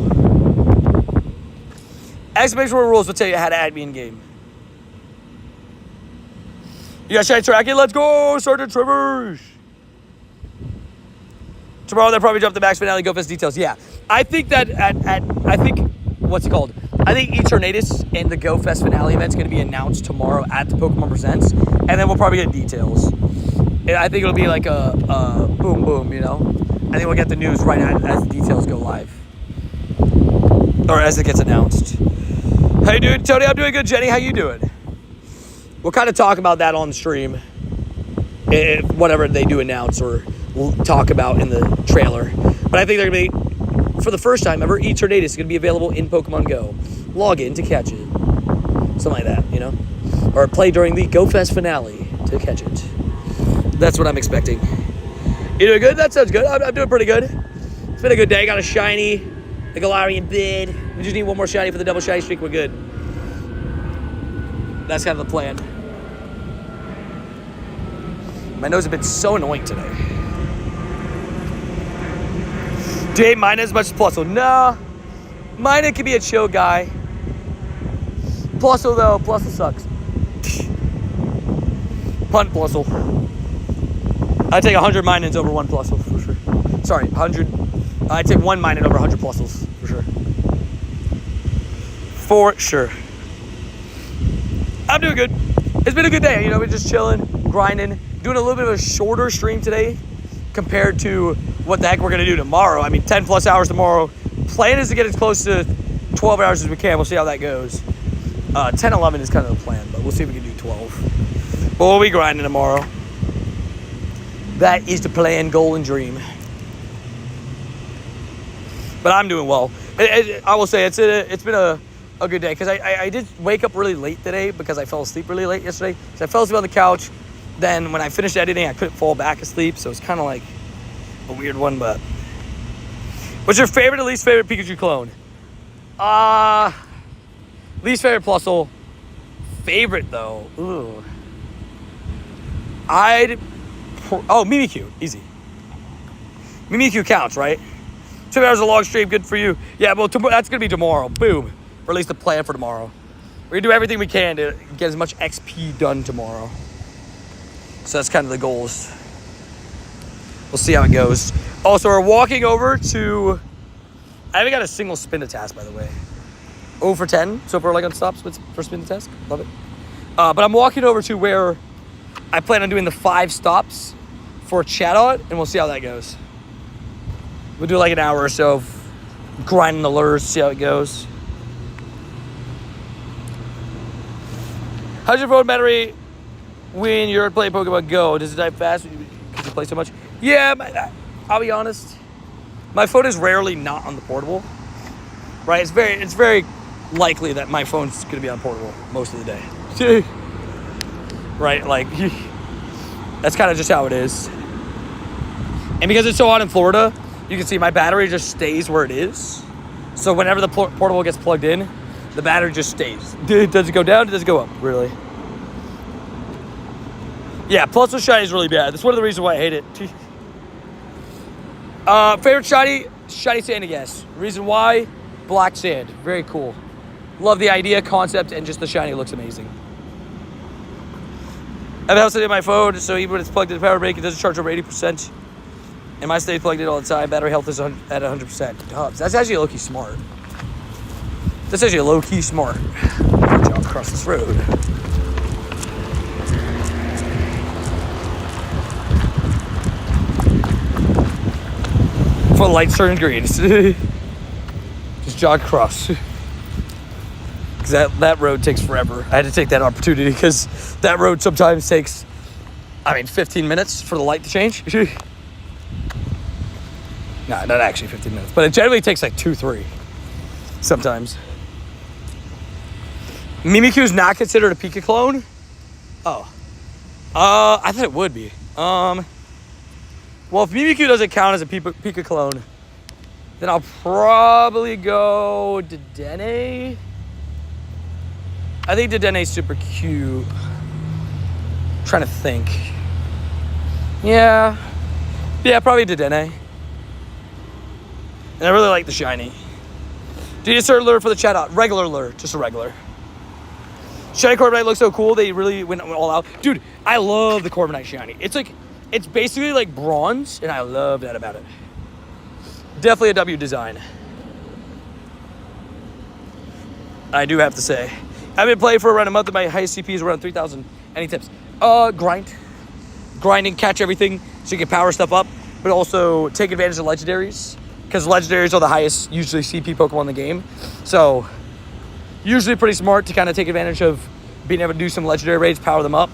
Exclamation word rules will tell you how to add me in game. You got shiny Terrakion? Let's go, Sergeant Trivers. Tomorrow they'll probably drop the Max Finale GoFest details. Yeah, I think that I think what's it called? I think Eternatus and the GoFest Finale event's going to be announced tomorrow at the Pokemon Presents, and then we'll probably get details. And I think it'll be like a boom boom, you know. I think we'll get the news right as the details go live, or as it gets announced. How you doing, Tony? I'm doing good. Jenny, how you doing? We'll kind of talk about that on the stream, whatever they do announce or we'll talk about in the trailer. But I think they're going to be, for the first time ever, Eternatus is going to be available in Pokemon Go. Log in to catch it. Something like that, you know? Or play during the GoFest finale to catch it. That's what I'm expecting. You doing good? That sounds good. I'm doing pretty good. It's been a good day. Got a shiny, the Galarian bid. We just need one more shiny for the double shiny streak. We're good. That's kind of the plan. My nose has been so annoying today. Do you hate Mina as much as Plusle? No. Mina can be a chill guy. Plusle, though. Plusle sucks. Punt Plusle. I take 100 Minans over one Plusle, for sure. Sorry, 100. I take one Minan over 100 Plusles, for sure. For sure. I'm doing good. It's been a good day. You know, we're just chilling, grinding, doing a little bit of a shorter stream today compared to what the heck we're going to do tomorrow. I mean, 10 plus hours tomorrow. Plan is to get as close to 12 hours as we can. We'll see how that goes. 10, 11 is kind of the plan, but we'll see if we can do 12. But we'll be grinding tomorrow. That is the plan, goal, and dream. But I'm doing well. I will say it's been a good day because I did wake up really late today because I fell asleep really late yesterday. So I fell asleep on the couch. Then when I finished editing, I couldn't fall back asleep. So it's kind of like a weird one. But what's your favorite and least favorite Pikachu clone? Least favorite Plusle. Favorite though. Ooh. Mimikyu. Easy. Mimikyu counts, right? 2 hours a long stream, good for you. Yeah, well, that's going to be tomorrow. Boom. Or at least the plan for tomorrow. We're going to do everything we can to get as much XP done tomorrow. So that's kind of the goals. We'll see how it goes. Also, we're walking over to... I haven't got a single Spinda task, by the way. 0 for 10 so far, like on stops for Spinda task. Love it. But I'm walking over to where I plan on doing the 5 stops for Chatot, and we'll see how that goes. We'll do like an hour or so of grinding the lures, see how it goes. How's your phone battery when you're playing Pokemon Go? Does it die fast because you play so much? Yeah, I'll be honest. My phone is rarely not on the portable. Right? It's very likely that my phone's going to be on portable most of the day. Right? Like, that's kind of just how it is. And because it's so hot in Florida, you can see my battery just stays where it is. So whenever the portable gets plugged in, the battery just stays. Does it go down? Does it go up? Really? Yeah, Plusle Shiny is really bad. That's one of the reasons why I hate it. Favorite Shiny? Shiny Sandygast. Reason why? Black Sand. Very cool. Love the idea, concept, and just the shiny looks amazing. I have house in my phone, so even when it's plugged in the power bank, it doesn't charge over 80%. And my stays plugged in all the time. Battery health is at 100%. Dubs. That's actually low-key smart. That's actually low-key smart. Jump across this road. For the lights turning green. Just jog across. Because that road takes forever. I had to take that opportunity because that road sometimes takes, 15 minutes for the light to change. Nah, not actually 15 minutes. But it generally takes like 2-3 sometimes. Mimikyu's not considered a Pika clone? Oh. I thought it would be. Well, if Mimikyu doesn't count as a Pika clone, then I'll probably go Dedenne. I think Dedenne's super cute. I'm trying to think. Yeah, probably Dedenne. And I really like the shiny. Do you insert lure for the Chatot? Regular lure, just a regular. Shiny Corviknight looks so cool. They really went all out. Dude, I love the Corviknight shiny. It's basically like bronze, and I love that about it. Definitely a W design. I do have to say. I've been playing for around a month, and my highest CP is around 3,000. Any tips? Grinding, catch everything so you can power stuff up, but also take advantage of legendaries, because legendaries are the highest usually CP Pokemon in the game. So usually pretty smart to kind of take advantage of being able to do some legendary raids, power them up.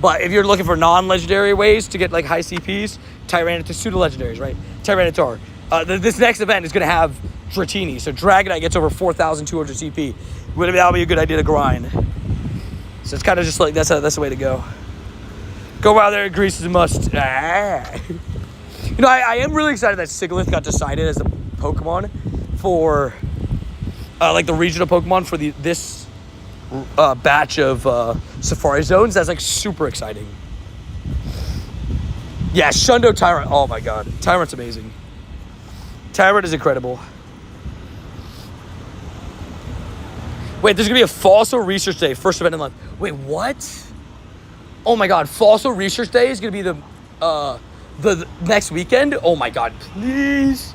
But if you're looking for non-legendary ways to get like high CPs, Tyranitar, pseudo-legendaries, right? Tyranitar. This next event is going to have Dratini, so Dragonite gets over 4,200 CP. That'll be a good idea to grind. So it's kind of just like, that's the way to go. Go out there and grease is a must. You know, I am really excited that Sigilyph got decided as the Pokemon for, like the regional Pokemon for this batch of Safari Zones. That's like super exciting. Yeah, Shundo Tyrant. Oh my god. Tyrant's amazing. Tyrant is incredible. Wait, there's gonna be a Fossil Research Day, first event in the month. Wait, what? Oh my god, Fossil Research Day is gonna be the next weekend? Oh my god, please.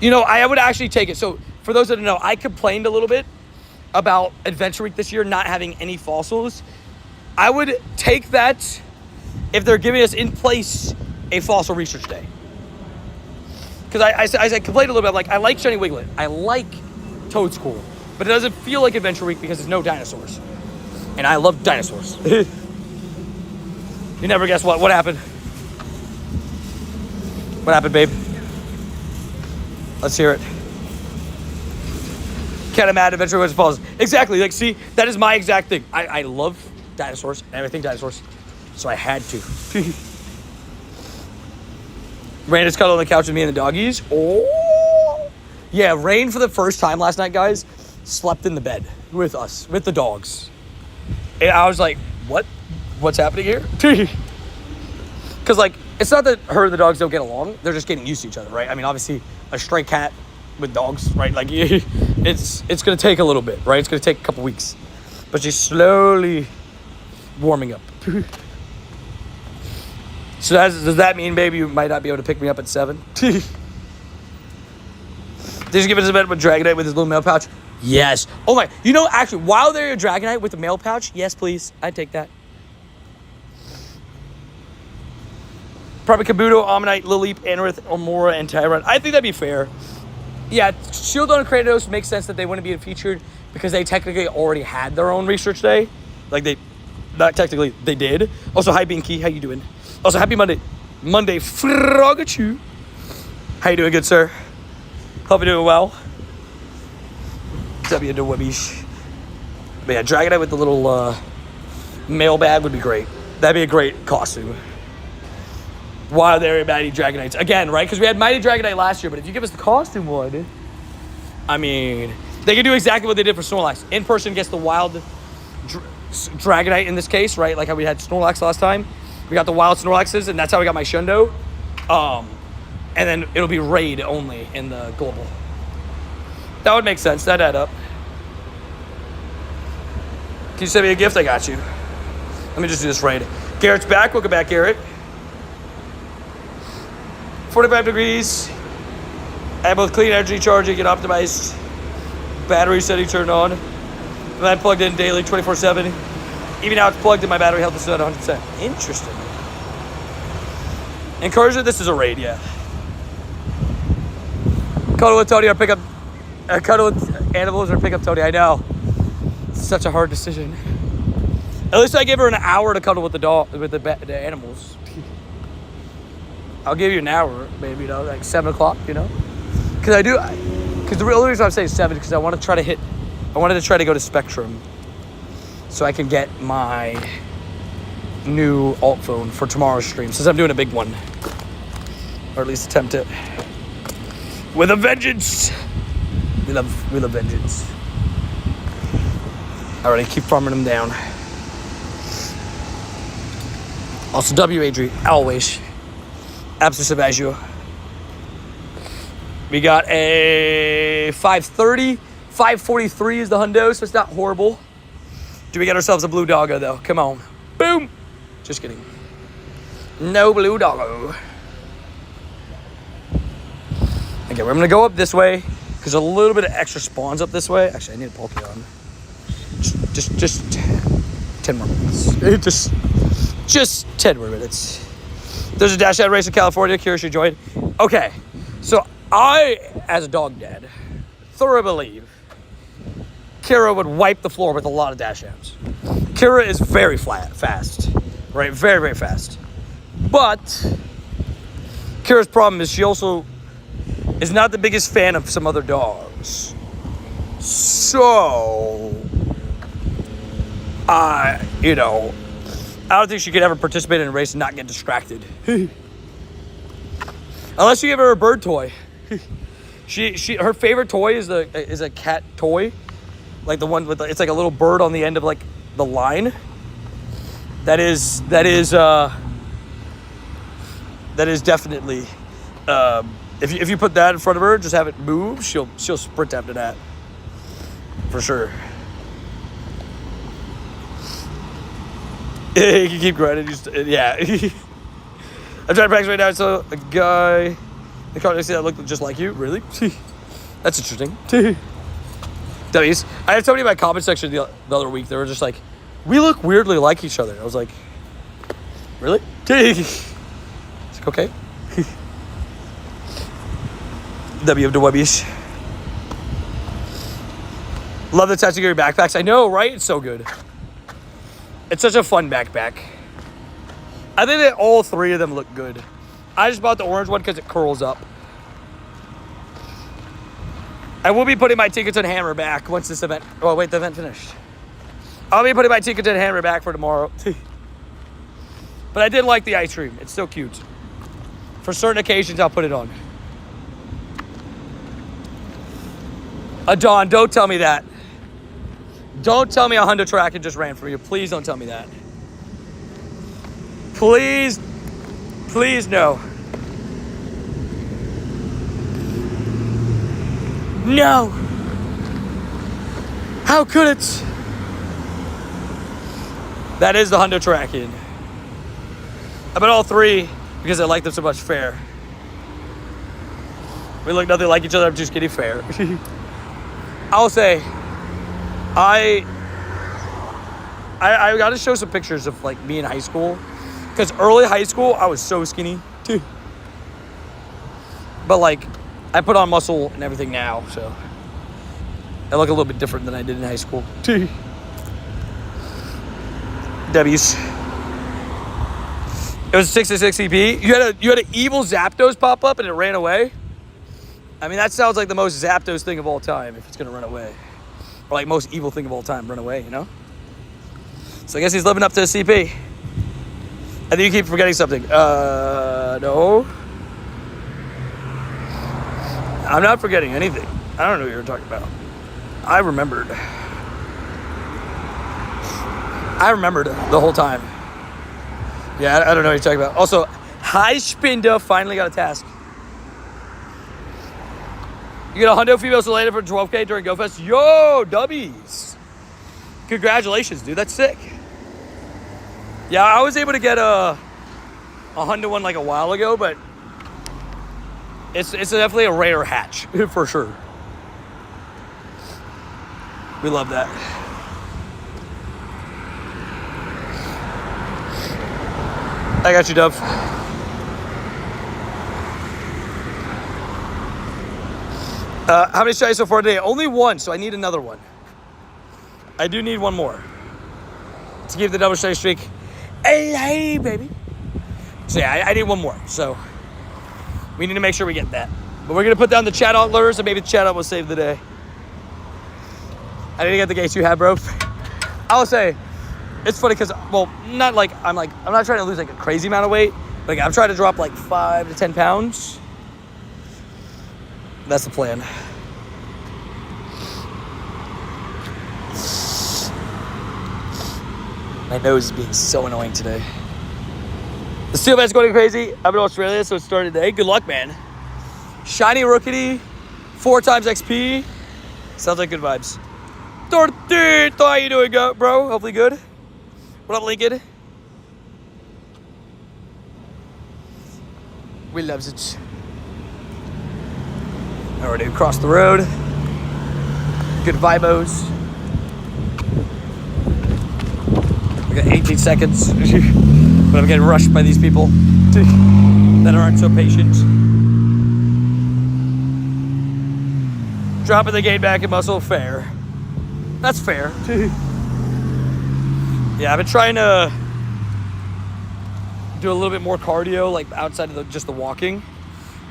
You know, I would actually take it. So, for those that don't know, I complained a little bit about Adventure Week this year not having any fossils. I would take that if they're giving us in place a Fossil Research Day. Because I complained a little bit, like, I like Shiny Wiglet. I like Toadstool. But it doesn't feel like Adventure Week because there's no dinosaurs. And I love dinosaurs. You never guess what? What happened? What happened, babe? Let's hear it. Kind of mad Adventure Week falls. Exactly. Like, see, that is my exact thing. I love dinosaurs and everything dinosaurs. So I had to. Rain just cuddled on the couch with me and the doggies. Oh. Yeah, Rain for the first time last night, guys, slept in the bed with us, with the dogs. And I was like, what? What's happening here? Because, like, it's not that her and the dogs don't get along. They're just getting used to each other, right? I mean, obviously, a stray cat with dogs, right? Like, it's going to take a little bit, right? It's going to take a couple weeks. But she's slowly warming up. So does that mean, baby, you might not be able to pick me up at 7? Did you give us a bit with Dragonite with his little mail pouch? Yes. Oh my, you know, actually, while they're a Dragonite with the mail pouch, yes, please. I'd take that. Probably Kabuto, Omanyte, Lileep, Anorith, Omora, and Tyrant. I think that'd be fair. Yeah, Shieldon and Kratos makes sense that they wouldn't be featured because they technically already had their own research day. Like, not technically, they did. Also, hi, Binky. How you doing? Also, happy Monday. Monday, Frogachu. How you doing, good sir? Hope you're doing well. W to Wibbish. But yeah, Dragonite with the little mail bag would be great. That'd be a great costume. Wild Area Mighty Dragonites. Again, right? Because we had Mighty Dragonite last year, but if you give us the costume one, I mean, they can do exactly what they did for Snorlax. In person gets the wild Dragonite in this case, right? Like how we had Snorlax last time. We got the wild Snorlaxes, and that's how we got my Shundo. And then it'll be raid only in the global. That would make sense. That'd add up. Can you send me a gift? I got you. Let me just do this raid. Garrett's back. Welcome back, Garrett. 45 degrees. I have both clean energy charging and optimized battery setting turned on. And I plugged in daily 24/7. Even now it's plugged in, my battery health is still at 100%. Interesting. Encouragement, this is a raid, yeah. Cuddle with Tony or pick up... cuddle with animals or pick up Tony, I know. It's such a hard decision. At least I gave her an hour to cuddle with the dog, with the animals. I'll give you an hour, maybe, you know, like 7 o'clock, you know? Because the only reason I'm saying 7 is because I wanted to try to go to Spectrum so I can get my new alt phone for tomorrow's stream, since I'm doing a big one. Or at least attempt it. With a vengeance! We love vengeance. Alright, keep farming them down. Also, W. Adri, always. Absence of Azure. We got a 530. 543 is the hundo, so it's not horrible. Do we get ourselves a blue doggo, though? Come on. Boom! Just kidding. No blue doggo. Okay, we're gonna go up this way because a little bit of extra spawns up this way. Actually, I need a Pokemon. Just 10 more minutes. Just 10 more minutes. There's a Dash Ad race in California. Curious you joined. Okay, so I, as a dog dad, thoroughly believe Kira would wipe the floor with a lot of Dash Ams. Kira is very fast, right? Very, very fast. But Kira's problem is she also is not the biggest fan of some other dogs. So, you know, I don't think she could ever participate in a race and not get distracted. Unless you give her a bird toy. Her favorite toy is a cat toy. Like the one with it's like a little bird on the end of like the line. That is definitely if you put that in front of her, just have it move, she'll sprint after that. For sure. You can keep grinding. Yeah. I'm trying to practice right now. So a guy, the car next to that looked just like you. Really? That's interesting. W's. I had somebody in my comment section the other week. They were just like, "We look weirdly like each other." I was like, "Really?" It's like, okay. W of the Webbies. Love the Tatsugiri backpacks. I know, right? It's so good. It's such a fun backpack. I think that all three of them look good. I just bought the orange one because it curls up. I will be putting my Tinkerton hammer back once this event... Oh, wait, the event finished. I'll be putting my Tinkerton hammer back for tomorrow. But I did like the ice cream. It's so cute. For certain occasions, I'll put it on. Dawn, don't tell me that. Don't tell me a Honda track and just ran for you. Please don't tell me that. Please. Please, no. No. How could it? That is the Honda track-in. I bet all three because I like them so much. Fair. We look nothing like each other. I'm just kidding. Fair. I'll say, I got to show some pictures of like me in high school, because early high school I was so skinny too. But like, I put on muscle and everything now, so I look a little bit different than I did in high school. W's. It was 66 EP. You had an evil Zapdos pop up and it ran away. I mean, that sounds like the most Zapdos thing of all time if it's going to run away. Or like most evil thing of all time, run away, you know? So I guess he's living up to his CP. I think you keep forgetting something. No. I'm not forgetting anything. I don't know what you're talking about. I remembered the whole time. Yeah, I don't know what you're talking about. Also, hi Spinda finally got a task. You get a hundo female selected for 12K during GoFest. Yo, dubbies. Congratulations, dude. That's sick. Yeah, I was able to get a hundo one like a while ago, but it's definitely a rare hatch for sure. We love that. I got you, Dove. How many shots so far today? Only one, so I need another one. I do need one more to keep the double shot streak. Hey, baby. So yeah, I need one more. So we need to make sure we get that. But we're gonna put down the Chatot lures, and maybe the Chatot will save the day. I need to get the gates you have, bro. I will say, it's funny because, well, I'm not trying to lose like a crazy amount of weight. Like I'm trying to drop like 5 to 10 pounds. That's the plan. My nose is being so annoying today. The steel man's going crazy. I'm in Australia, so it started today. Good luck, man. Shiny Rookity, 4 times XP. Sounds like good vibes. Dorothy, how you doing, bro? Hopefully good. What up, Lincoln? We loves it. Already across the road. Good vibos. We got 18 seconds. But I'm getting rushed by these people that aren't so patient. Dropping the gate back in Muscle, fair. That's fair. Yeah, I've been trying to do a little bit more cardio, like outside of just the walking.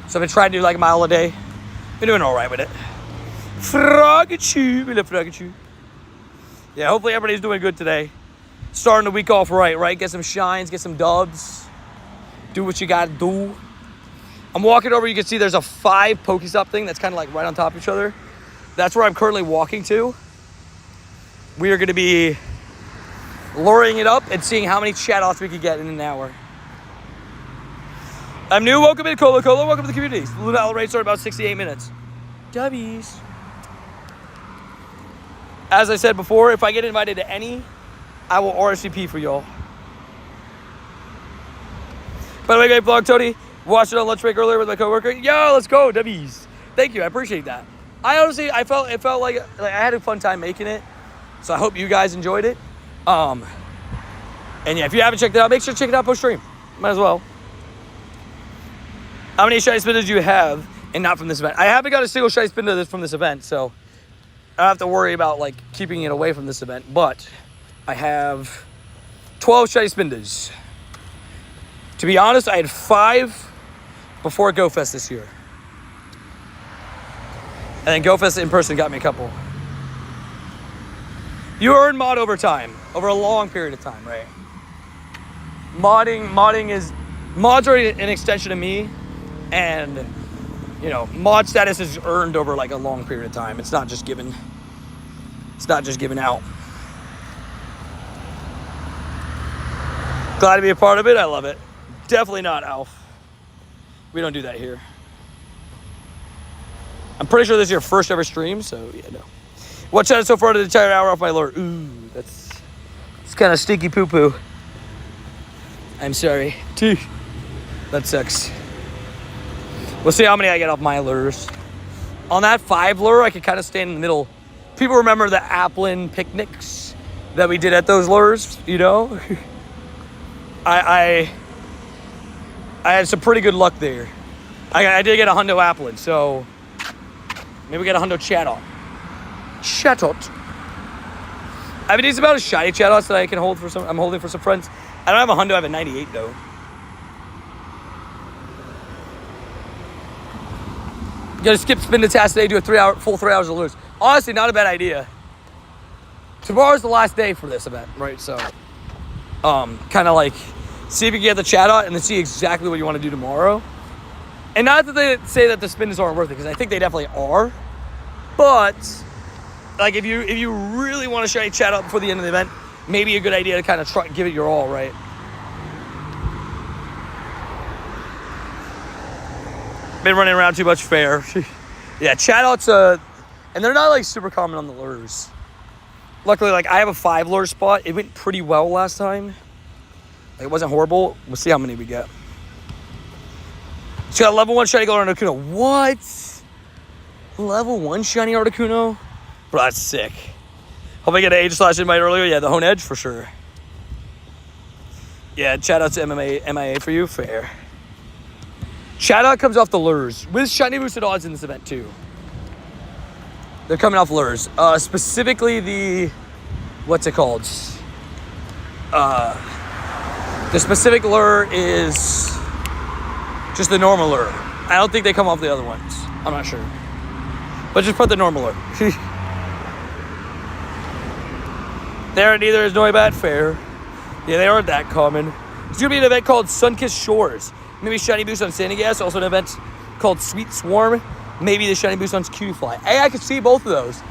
So I've been trying to do like a mile a day. Been doing all right with it. Pikachu, we love Pikachu. Yeah, hopefully everybody's doing good today. Starting the week off right? Get some shines, get some dubs. Do what you gotta do. I'm walking over, you can see there's a 5 Pokestop thing that's kind of like right on top of each other. That's where I'm currently walking to. We are gonna be luring it up and seeing how many Chatots we could get in an hour. I'm new, welcome in Cola. Welcome to the community. The Luna Owl race started about 68 minutes. Dubbies. As I said before, if I get invited to any, I will RSVP for y'all. By the way, great vlog, Tony. Watched it on lunch break earlier with my coworker. Yo, let's go, W's. Thank you, I appreciate that. I honestly, it felt like I had a fun time making it. So I hope you guys enjoyed it. And yeah, if you haven't checked it out, make sure to check it out post stream. Might as well. How many shiny Spindas do you have and not from this event? I haven't got a single shiny Spinda that's from this event, so I don't have to worry about like keeping it away from this event. But I have 12 shiny Spindas. To be honest, I had 5 before GoFest this year. And then GoFest in person got me a couple. You earn mod over time, over a long period of time, right? Mods are an extension of me, and you know, mod status is earned over like a long period of time. It's not just given. It's not just given out. Glad to be a part of it. I love it. Definitely not Alf. We don't do that here. I'm pretty sure this is your first ever stream, so yeah, no. What's out so far to the entire hour off my lure? Ooh, it's kind of stinky poo-poo. I'm sorry. That sucks. We'll see how many I get off my lures. On that 5 lure, I could kind of stand in the middle. People remember the Applin picnics that we did at those lures, you know? I had some pretty good luck there. I did get a hundo Applin, so maybe we get a hundo Chatot. I have a decent amount of shiny Chatots that I can hold for some. I'm holding for some friends. I don't have a hundo. I have a 98 though. You gotta skip Spinda task today. Do a full 3 hours of lures. Honestly, not a bad idea. Tomorrow's the last day for this event, right? So, kind of like see if you can get the Chatot and then see exactly what you want to do tomorrow. And not that they say that the Spindas aren't worth it, because I think they definitely are. But like if you really want to shiny Chatot before the end of the event, maybe a good idea to kind of try give it your all, right? Been running around too much fair. Yeah, Chatots, and they're not like super common on the lures. Luckily, like I have a 5 lure spot. It went pretty well last time. Like, it wasn't horrible. We'll see how many we get. So got level 1 shiny Galarian Articuno. What? Level 1 shiny Articuno? Bro, that's sick. Hope I get an Age/invite earlier. Yeah, the Hone Edge for sure. Yeah, Chatot's MIA for you. Fair. Chatot comes off the lures with shiny boosted odds in this event too. They're coming off lures. Specifically the, what's it called? The specific lure is just the normal lure. I don't think they come off the other ones. I'm not sure. But just put the normal lure. There neither is Noibat fair. Yeah, they aren't that common. There's gonna be an event called Sunkissed Shores. Maybe shiny boost on Sandy Gas. Also an event called Sweet Swarm. Maybe the shiny boost on Cutie Fly. Hey, I could see both of those.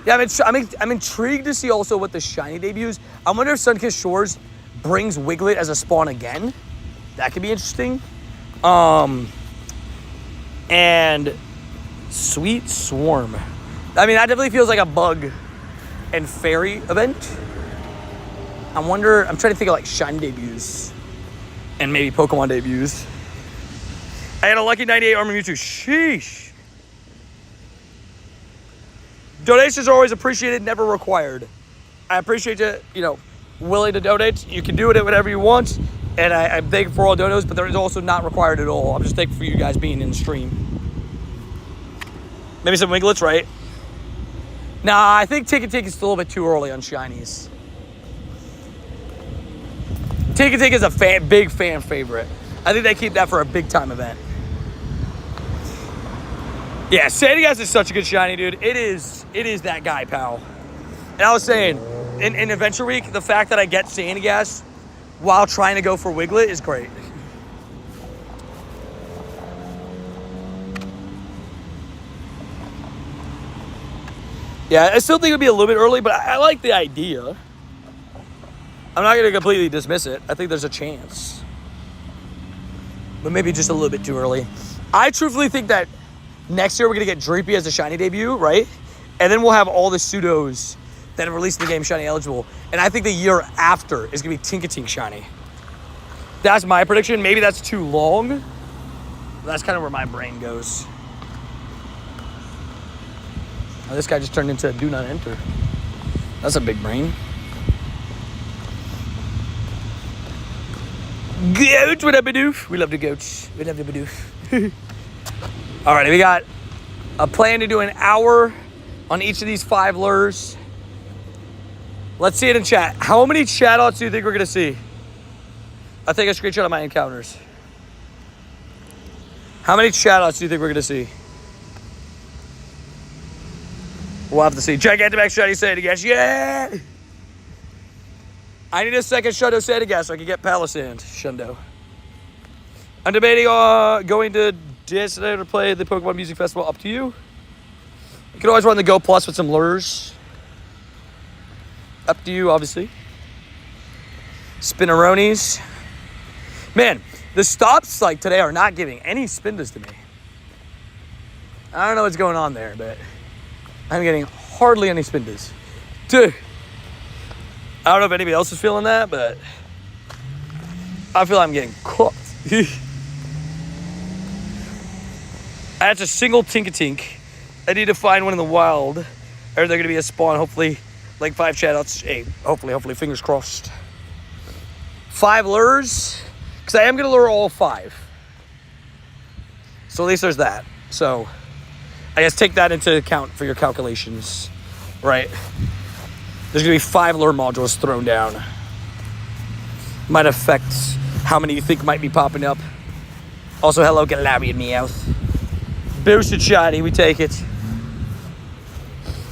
Yeah, I'm intrigued to see also what the shiny debuts. I wonder if Sunkissed Shores brings Wiglet as a spawn again. That could be interesting. And Sweet Swarm. I mean, that definitely feels like a bug and fairy event. I'm trying to think of like shiny debuts and maybe Pokemon debuts. I had a lucky 98 Armor Mewtwo. Sheesh. Donations are always appreciated, never required. I appreciate you, willing to donate. You can do it at whatever you want. And I'm thankful for all donos, but they're also not required at all. I'm just thankful for you guys being in the stream. Maybe some Winglets, right? Nah, I think Tick is a little bit too early on shinies. Tick is a big fan favorite. I think they keep that for a big time event. Yeah, Sandygast is such a good shiny, dude. It is that guy, pal. And I was saying, in Adventure Week, the fact that I get Sandygast while trying to go for Wiglet is great. Yeah, I still think it would be a little bit early, but I like the idea. I'm not going to completely dismiss it. I think there's a chance. But maybe just a little bit too early. I truthfully think that next year we're going to get Dreepy as a shiny debut, right? And then we'll have all the pseudos that have released in the game shiny eligible. And I think the year after is going to be Tinkatink shiny. That's my prediction. Maybe that's too long. That's kind of where my brain goes. Oh, this guy just turned into a do not enter. That's a big brain. Goat, what up, Bidoof? We love the goats. We love the Bidoof. All right, we got a plan to do an hour on each of these 5 lures. Let's see it in chat. How many Chatot do you think we're going to see? I'll take a screenshot of my encounters. How many Chatots do you think we're going to see? We'll have to see. Gigantamax shiny Sandygast. Yeah! I need a second Shundo Sandygast so I can get Palisand. Shundo. I'm debating going to Disney to play the Pokemon Music Festival. Up to you. You can always run the Go Plus with some lures. Up to you, obviously. Spinneronis. Man, the stops like today are not giving any Spindas to me. I don't know what's going on there, but I'm getting hardly any Spindas. Dude. I don't know if anybody else is feeling that, but I feel I'm getting cooked. That's a single Tinkatink. I need to find one in the wild. Or they're going to be a spawn, hopefully, like 5 Chatots. Hey, hopefully, fingers crossed. 5 lures, because I am going to lure all 5. So at least there's that. So I guess take that into account for your calculations, right? There's going to be 5 lure modules thrown down. Might affect how many you think might be popping up. Also, hello, Galarian Meowth. Boosted shiny, we take it.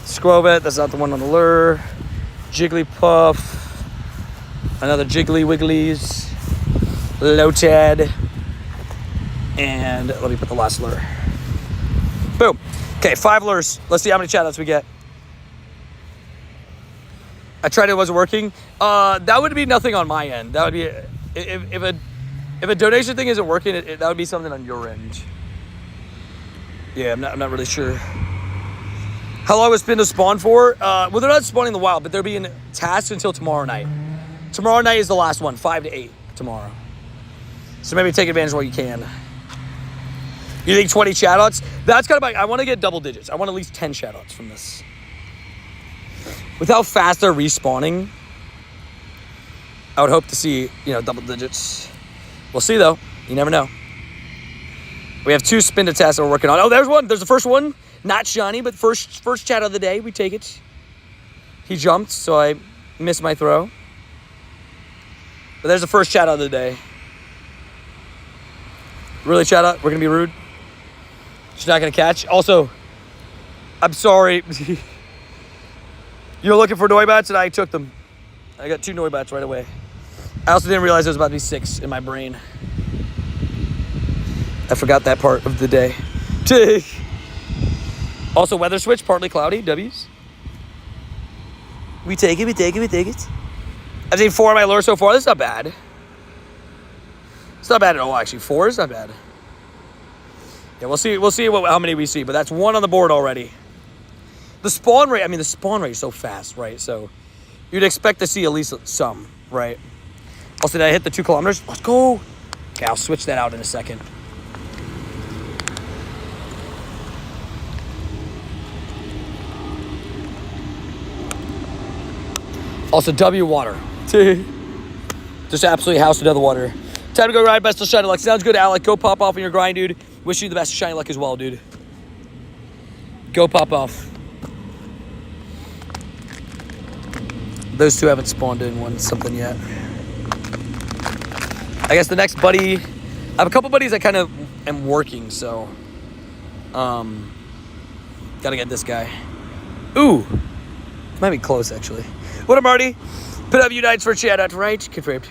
Squobit, that's not the one on the lure. Jigglypuff. Another Jiggly Wigglies. Lotad. And let me put the last lure. Boom. Okay, 5 lures. Let's see how many Chatots we get. I tried it, wasn't working. That would be nothing on my end. That would be if a donation thing isn't working, that would be something on your end. Yeah, I'm not really sure. How long was Spinda spawn for? Well, they're not spawning in the wild, but they're being tasked until tomorrow night. Tomorrow night is the last one, 5 to 8 tomorrow. So maybe take advantage while you can. You think 20 Chatots? That's kind of I want to get double digits. I want at least 10 Chatots from this. With how fast they're respawning, I would hope to see, double digits. We'll see, though. You never know. We have 2 Spinda tests that we're working on. Oh, there's one. There's the first one. Not shiny, but first Chatot of the day. We take it. He jumped, so I missed my throw. But there's the first Chatot of the day. Really, Chatot? We're going to be rude? She's not going to catch? Also, I'm sorry. You were looking for Noibats, and I took them. I got 2 Noibats right away. I also didn't realize there was about to be 6 in my brain. I forgot that part of the day. Also, weather switch, partly cloudy, W's. We take it. I've seen 4 on my lure so far. That's not bad. It's not bad at all, actually. 4 is not bad. Yeah, we'll see how many we see, but that's 1 on the board already. The spawn rate is so fast, right? So you'd expect to see at least some, right? Also, did I hit the 2 kilometers? Let's go. Okay, I'll switch that out in a second. Also, W water. Just absolutely housed another water. Time to go ride. Best of shiny luck. Sounds good, Alec. Go pop off on your grind, dude. Wish you the best of shiny luck as well, dude. Go pop off. Those two haven't spawned in something yet. I guess the next buddy, I have a couple buddies that kind of am working, so gotta get this guy. Ooh, might be close actually. What up, Marty? Put up Unites for Chatot, right? Confirmed.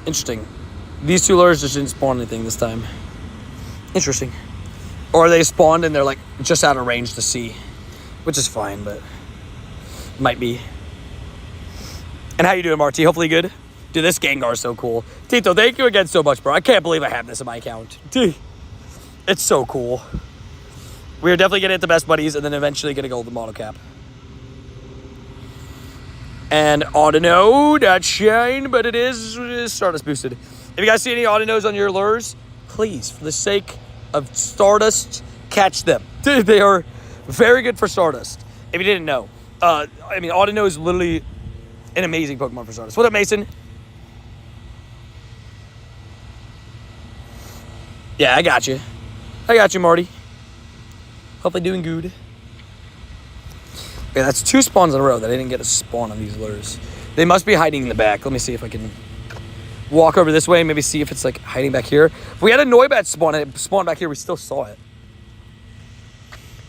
Interesting. These two lures just didn't spawn anything this time. Interesting. Or they spawned and they're like just out of range to see, which is fine, but might be. And how you doing, Marty? Hopefully good. Dude, this Gengar is so cool. Tito, thank you again so much, bro. I can't believe I have this in my account. Dude, it's so cool. We are definitely getting it the best buddies and then eventually get a golden model cap. And Audino, not shine, but it is Stardust boosted. If you guys see any Audinos on your lures, please, for the sake of Stardust, catch them. Dude, they are very good for Stardust. If you didn't know. I mean, Audino is literally an amazing Pokemon for Stardust. What up, Mason? Yeah, I got you. I got you, Marty. Hopefully doing good. Okay, that's 2 spawns in a row that I didn't get a spawn on these lures. They must be hiding in the back. Let me see if I can walk over this way and maybe see if it's like hiding back here. If we had a Noibat spawn and it spawned back here, we still saw it.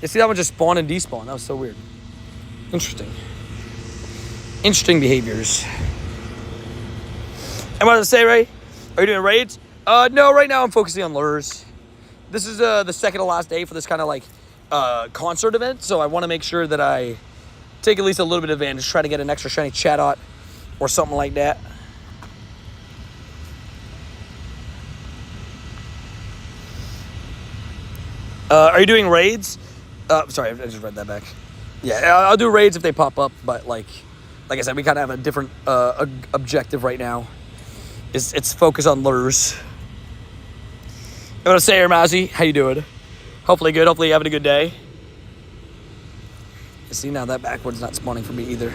You see that one just spawned and despawned. That was so weird. Interesting. Interesting behaviors. And what did I say, Ray? Are you doing raids? No, right now I'm focusing on lures. This is the second to last day for this kind of like concert event, so I want to make sure that I take at least a little bit of advantage, try to get an extra shiny Chatot or something like that. Are you doing raids? Sorry, I just read that back. Yeah, I'll do raids if they pop up, but like I said, we kind of have a different objective right now. It's focus on lures. I want to say, Mozzie, how you doing? Hopefully good. Hopefully you're having a good day. You see, now that backward's not spawning for me either.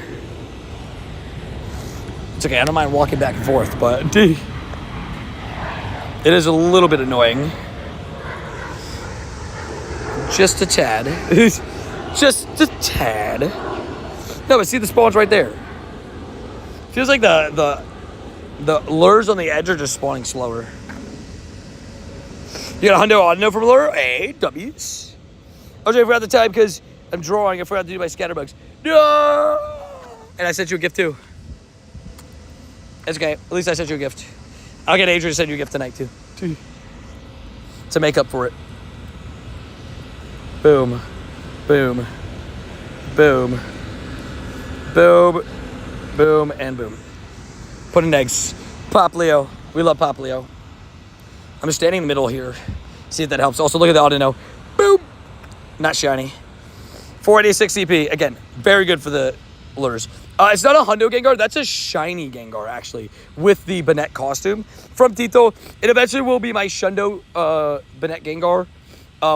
It's okay. I don't mind walking back and forth, but it is a little bit annoying. Just a tad. Just a tad. No, but see the spawns right there. Feels like the lures on the edge are just spawning slower. You got a hundo Audino from lure? Hey, W's. OJ, I forgot the time because I'm drawing. I forgot to do my scatterbugs. No! And I sent you a gift too. It's okay. At least I sent you a gift. I'll get Adrian to send you a gift tonight too. To make up for it. Boom. Boom. Boom. Boom. Boom. And boom. Put in eggs. Pop Leo. We love Pop Leo. I'm just standing in the middle here. See if that helps. Also, look at the Audino. Boom. Not shiny. 486 CP. Again, very good for the lures. It's not a Hundo Gengar. That's a shiny Gengar, actually, with the Banette costume from Tito. It eventually will be my Shundo Banette Gengar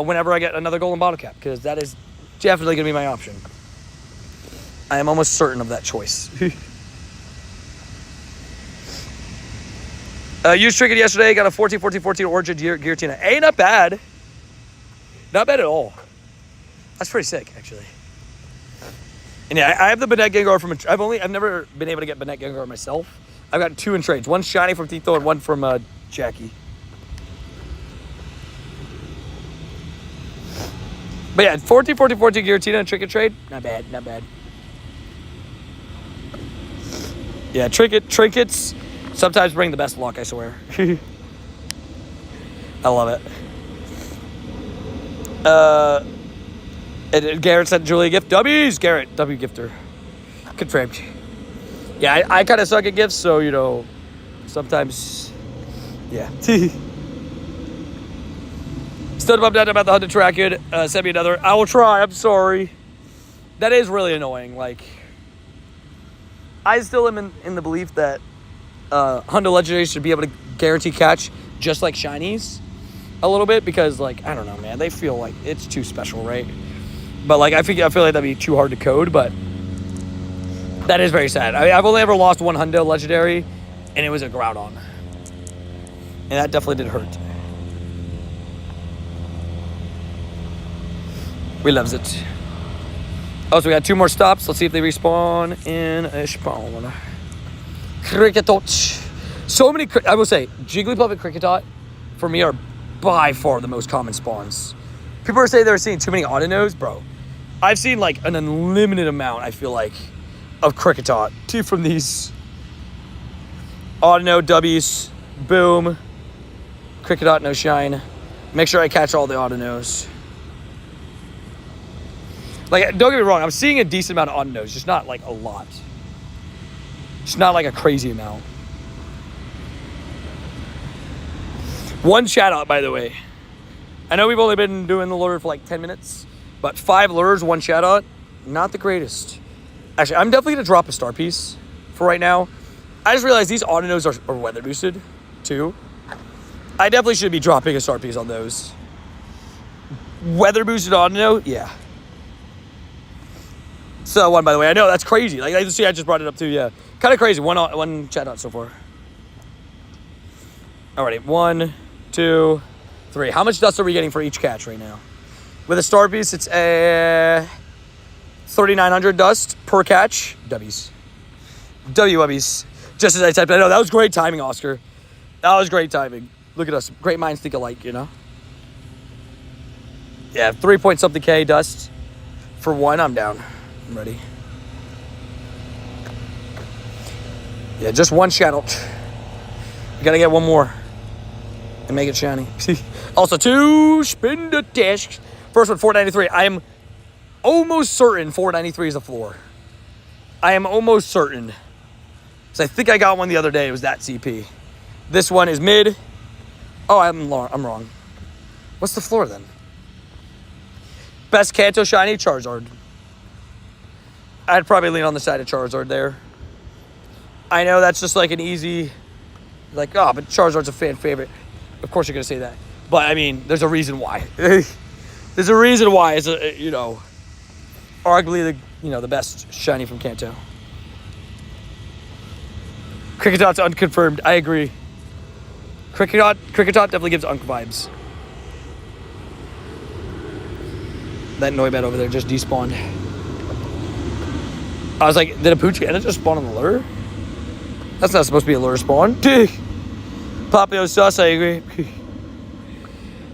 whenever I get another Golden Bottle Cap, because that is definitely going to be my option. I am almost certain of that choice. Used Trinket yesterday. Got a 14-14-14 Origin Giratina. Hey, not bad. Not bad at all. That's pretty sick, actually. And yeah, I have the Banette Gengar from... I've never been able to get Banette Gengar myself. I've got 2 in trades. One shiny from Tito and one from Jackie. But yeah, 14-14-14 Giratina and Trinket trade. Not bad, not bad. Yeah, Trinkets sometimes bring the best luck, I swear. I love it. And Garrett sent Julie a gift. W's, Garrett. W gifter. Confirmed. Yeah, I kind of suck at gifts, so, you know, sometimes, yeah. Still bummed out about the Hunted Tracked. Send me another. I will try. I'm sorry. That is really annoying. Like, I still am in the belief that Hundo Legendaries should be able to guarantee catch just like Shinies a little bit, because, like, I don't know, man. They feel like it's too special, right? But like, I feel like that'd be too hard to code, but that is very sad. I've only ever lost one hundo legendary, and it was a Groudon. And that definitely did hurt. We loves it. Oh, so we got 2 more stops. Let's see if they respawn in a spawn. Cricketot. So many, I will say, Jigglypuff and Cricketot, for me, are by far the most common spawns. People are saying they're seeing too many Autonos. Bro, I've seen like an unlimited amount, I feel like, of Cricketot. 2 from these. Autono, W's, boom. Cricketot, no shine. Make sure I catch all the Autonos. Like, don't get me wrong, I'm seeing a decent amount of Autonos, just not like a lot. Just not like a crazy amount. 1 Chatot, by the way. I know we've only been doing the lure for like 10 minutes, but 5 lures, 1 Chatot, not the greatest. Actually, I'm definitely going to drop a star piece for right now. I just realized these Autonos are weather boosted, too. I definitely should be dropping a star piece on those. Weather boosted Autono, yeah. So 1, by the way. I know, that's crazy. Like, I just brought it up too, yeah. Kind of crazy. 1 Chatot so far. Alrighty, 1, 2, 3. How much dust are we getting for each catch right now? With a star piece, it's a 3,900 dust per catch. W's. W's. Just as I typed it. I know, that was great timing, Oscar. That was great timing. Look at us. Great minds think alike, you know? Yeah, 3-point-something K dust. For 1, I'm down. I'm ready. Yeah, just 1 Chatot. You gotta get 1 more. And make it shiny. Also, 2 Spinda discs. First one, 493. I am almost certain 493 is the floor. I am almost certain. Because I think I got one the other day. It was that CP. This one is mid. Oh, I'm wrong. What's the floor then? Best Kanto shiny, Charizard. I'd probably lean on the side of Charizard there. I know that's just like an easy, like, oh, but Charizard's a fan favorite. Of course you're going to say that. But, I mean, there's a reason why. There's a reason why it's, you know, arguably the best shiny from Kanto. Cricketot's unconfirmed. I agree. Cricketot definitely gives Unk vibes. That Noibat over there just despawned. I was like, did a Poochie just spawn on the lure? That's not supposed to be a lure spawn. Papio sus, I agree.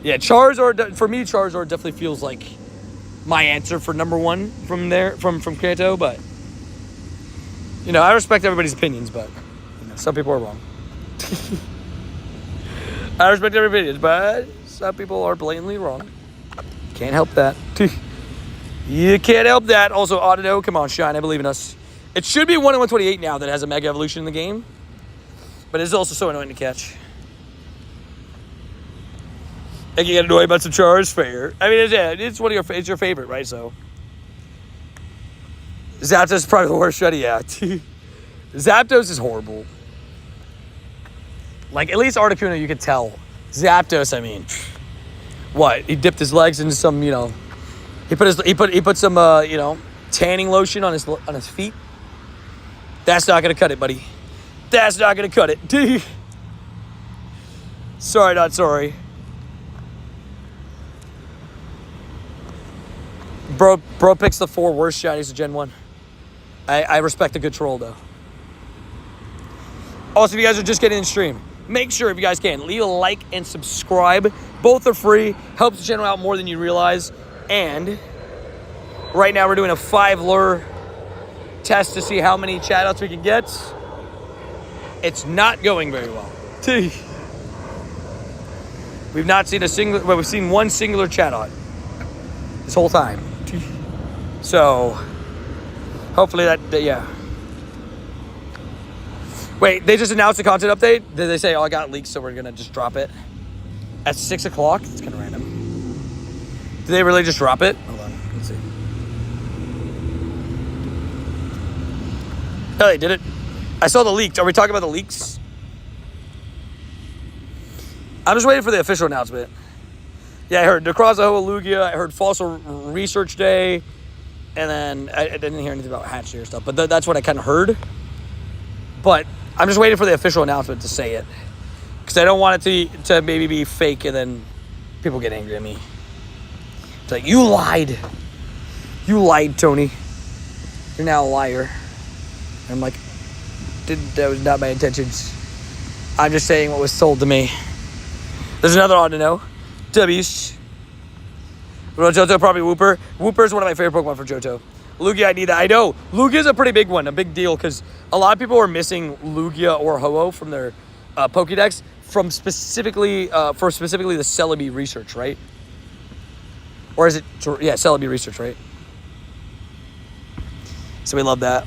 Yeah, Charizard, for me, Charizard definitely feels like my answer for number 1 from there, from Kanto, but, you know, I respect everybody's opinions, but, you know, some people are wrong. I respect everybody's opinions, but some people are blatantly wrong. Can't help that. You can't help that. Also, Autono, come on, Shine, I believe in us. It should be 1 in 128 now that has a Mega Evolution in the game. But it's also so annoying to catch. And you get annoyed about some Charizard, fair. I mean, it's it's your favorite, right? So Zapdos is probably the worst shiny, yeah. Zapdos is horrible. Like, at least Articuno, you could tell. Zapdos, I mean, what? He dipped his legs into some, you know, he put some, you know, tanning lotion on his feet. That's not gonna cut it, buddy. That's not gonna cut it. Sorry, not sorry. Bro picks the 4 worst shinies of Gen 1. I respect a good troll, though. Also, if you guys are just getting in the stream, make sure, if you guys can, leave a like and subscribe. Both are free. Helps the channel out more than you realize. And right now we're doing a 5 lure test to see how many Chatots we can get. It's not going very well. We've not seen we've seen 1 singular Chatot this whole time. So, hopefully yeah. Wait, they just announced a content update? Did they say, oh, I got leaked, so we're going to just drop it? At 6 o'clock? It's kind of random. Did they really just drop it? Hold on, let's see. Oh, they did it. I saw the leaked. Are we talking about the leaks? I'm just waiting for the official announcement. Yeah, I heard Necrozoa, Lugia. I heard Fossil Research Day. And then I didn't hear anything about Hatchery or stuff. But that's what I kind of heard. But I'm just waiting for the official announcement to say it. Because I don't want it to maybe be fake and then people get angry at me. It's like, you lied. You lied, Tony. You're now a liar. And I'm like, that was not my intentions. I'm just saying what was told to me. There's another on to know. W's. Johto, probably Wooper. Wooper is one of my favorite Pokemon for Johto. Lugia, I need that. I know. Lugia's a pretty big one, a big deal, because a lot of people are missing Lugia or Ho-Oh from their Pokédex from specifically the Celebi research, right? Or is it, yeah, Celebi research, right? So we love that.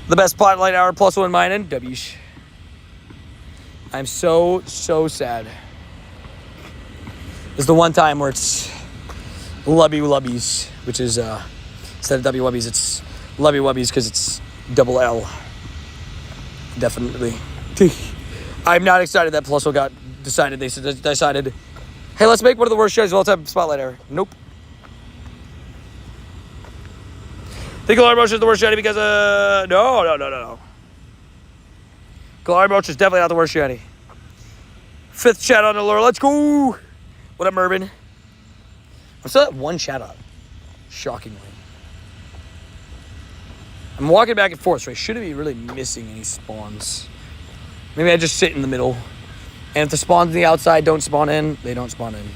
The best Spotlight Hour +1 mining. W's. I'm so sad. It's the one time where it's Lubby Lubbies, which is, instead of W Wubbies, it's Lubby Wubbies because it's double L. Definitely. I'm not excited that Plusle got decided. They decided, hey, let's make one of the worst shows of all time Spotlight Hour. Nope. Think Galarian Motion is the worst shiny because, no. Galarian Motion is definitely not the worst shiny. 5th chat on the lure. Let's go. What up, Mervin? I'm still at 1 Chatot. Shockingly. I'm walking back and forth, so I shouldn't be really missing any spawns. Maybe I just sit in the middle. And if the spawns on the outside don't spawn in, they don't spawn in.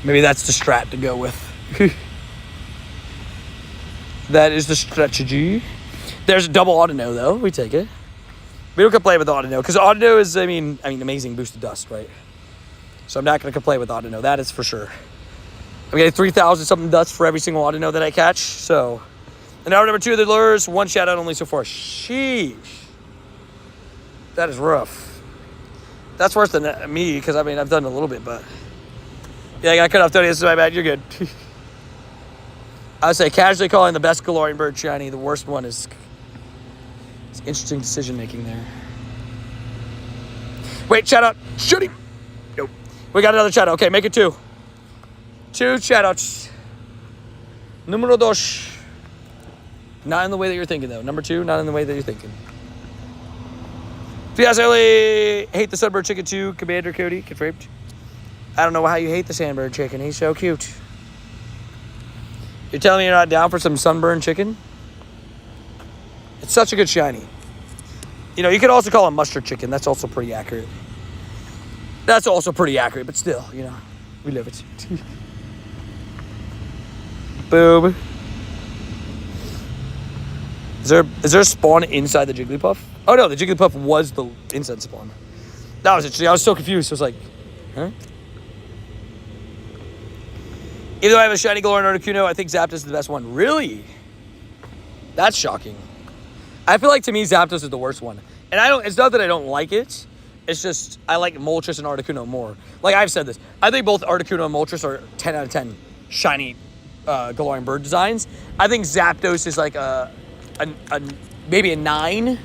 Maybe that's the strat to go with. That is the strategy. There's a double Audino, though. We take it. We don't complain with Audino, because Audino is, I mean, amazing boost of dust, right? So I'm not going to complain with Audino. That is for sure. I'm getting 3,000 something dust for every single Audino that I catch. So, and hour number 2 of the lures, 1 shout out only so far. Sheesh. That is rough. That's worse than me, because, I mean, I've done a little bit, but. Yeah, I got cut off, Tony. This is my bad. You're good. I would say casually calling the best Galarian bird shiny. The worst one is. It's interesting decision making there. Wait, shout out. Shoot him. Nope. We got another shout out. Okay, make it 2. 2 shout outs. Numero dos. Not in the way that you're thinking, though. Number 2, not in the way that you're thinking. Fiasco, hate the Sunbird Chicken too. Commander Cody, confirmed. I don't know how you hate the Sandbird Chicken. He's so cute. You're telling me you're not down for some Sunburned Chicken? It's such a good shiny. You know, you could also call it Mustard Chicken. That's also pretty accurate. That's also pretty accurate, but still, you know, we love it. Boom. Is there a spawn inside the Jigglypuff? Oh no, the Jigglypuff was the inside spawn. That was interesting. I was so confused. I was like, huh? Even though I have a shiny Galarian Articuno, I think Zapdos is the best one. Really? That's shocking. I feel like to me Zapdos is the worst one. And it's not that I don't like it. It's just I like Moltres and Articuno more. Like I've said this. I think both Articuno and Moltres are 10 out of 10 shiny Galarian bird designs. I think Zapdos is like maybe a 9,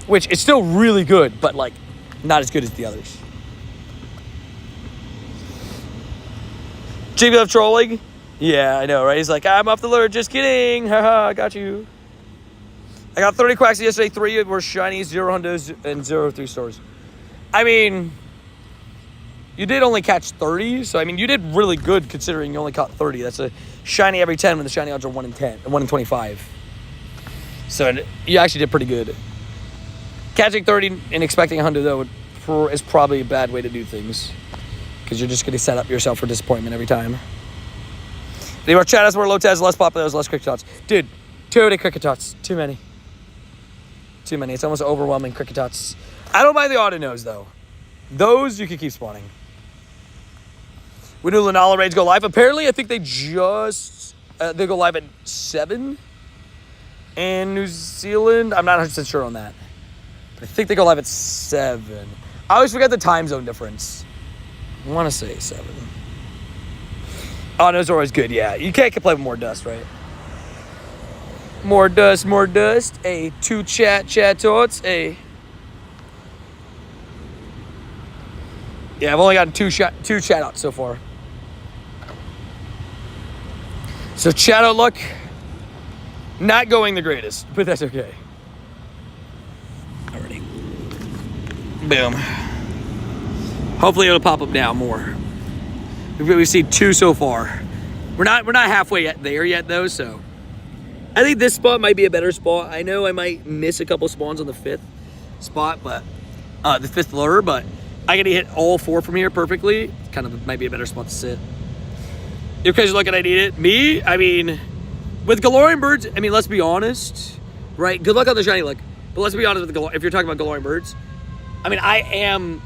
which is still really good, but like not as good as the others. Jigglypuff trolling? Yeah, I know, right? He's like, I'm off the lure, just kidding. Haha, I got you. I got 30 quacks yesterday, 3 were shiny, 0 hundos, and 0 3 stars. I mean, you did only catch 30, so I mean, you did really good considering you only caught 30. That's a shiny every 10 when the shiny odds are 1 in 10, 1 in 25. So you actually did pretty good. Catching 30 and expecting a hundo, though, is probably a bad way to do things. Because you're just going to set up yourself for disappointment every time. Any more Chatos where Lotez less popular, there's less Cricketots. Dude, too many Cricketots. Too many. Too many. It's almost overwhelming Cricketots. I don't mind the Audinos, though. Those you can keep spawning. When do Lunala raids go live? Apparently, I think they just... they go live at 7 in New Zealand. I'm not 100% sure on that. But I think they go live at 7. I always forget the time zone difference. I want to say 7. Oh, no, it's always good, yeah. You can't complain with more dust, right? More dust, more dust. A 2 Chatots, a... Yeah, I've only gotten two Chatot so far. So Chatot luck, not going the greatest, but that's okay. Alrighty. Boom. Hopefully it'll pop up now more. We've seen 2 so far. We're not halfway there yet though, so I think this spot might be a better spot. I know I might miss a couple spawns on the 5th spot, but the 5th lure, but I gotta hit all 4 from here perfectly. Kind of might be a better spot to sit. You guys are looking, I need it. Me, I mean, with Galarian birds, I mean, let's be honest, right? Good luck on the shiny luck, but let's be honest with if you're talking about Galarian birds, I mean, I am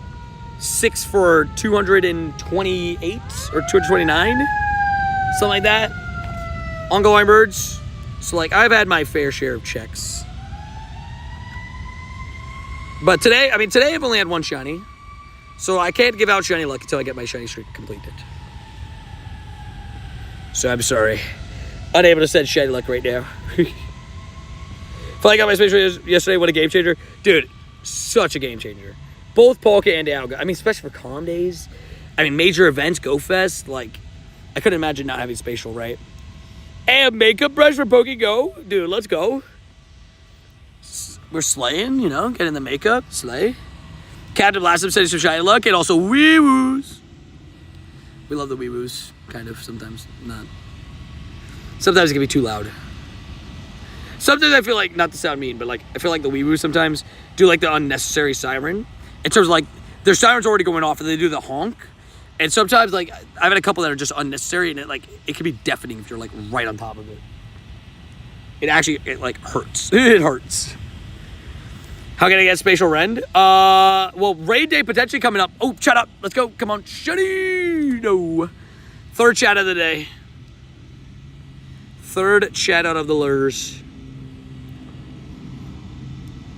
6 for 228 or 229, something like that, on Galarian birds. So, like, I've had my fair share of checks. But today, I've only had 1 shiny. So I can't give out shiny luck until I get my shiny streak completed. So I'm sorry. Unable to send shiny luck right now. Finally got my space race yesterday. What a game changer. Dude, such a game changer. Both Polka and Alga. I mean, especially for calm days. I mean, major events, Go Fest. Like, I couldn't imagine not having spatial, right? And makeup brush for Poke Go. Dude, let's go. We're slaying, you know, getting the makeup. Slay. Captain Blossom sending some shiny luck, and also wee-woos. We love the wee-woos, kind of, sometimes. Not. Sometimes it can be too loud. Sometimes I feel like, not to sound mean, but like, I feel like the wee-woos sometimes do like the unnecessary siren. In terms of like, their siren's already going off, and they do the honk. And sometimes, like, I've had a couple that are just unnecessary, and it can be deafening if you're, like, right on top of it. It like, hurts. It hurts. How can I get Spatial Rend? Well, raid day potentially coming up. Oh, shut up. Let's go. Come on. Shutty. No. 3rd chat of the day. 3rd chat out of the lures.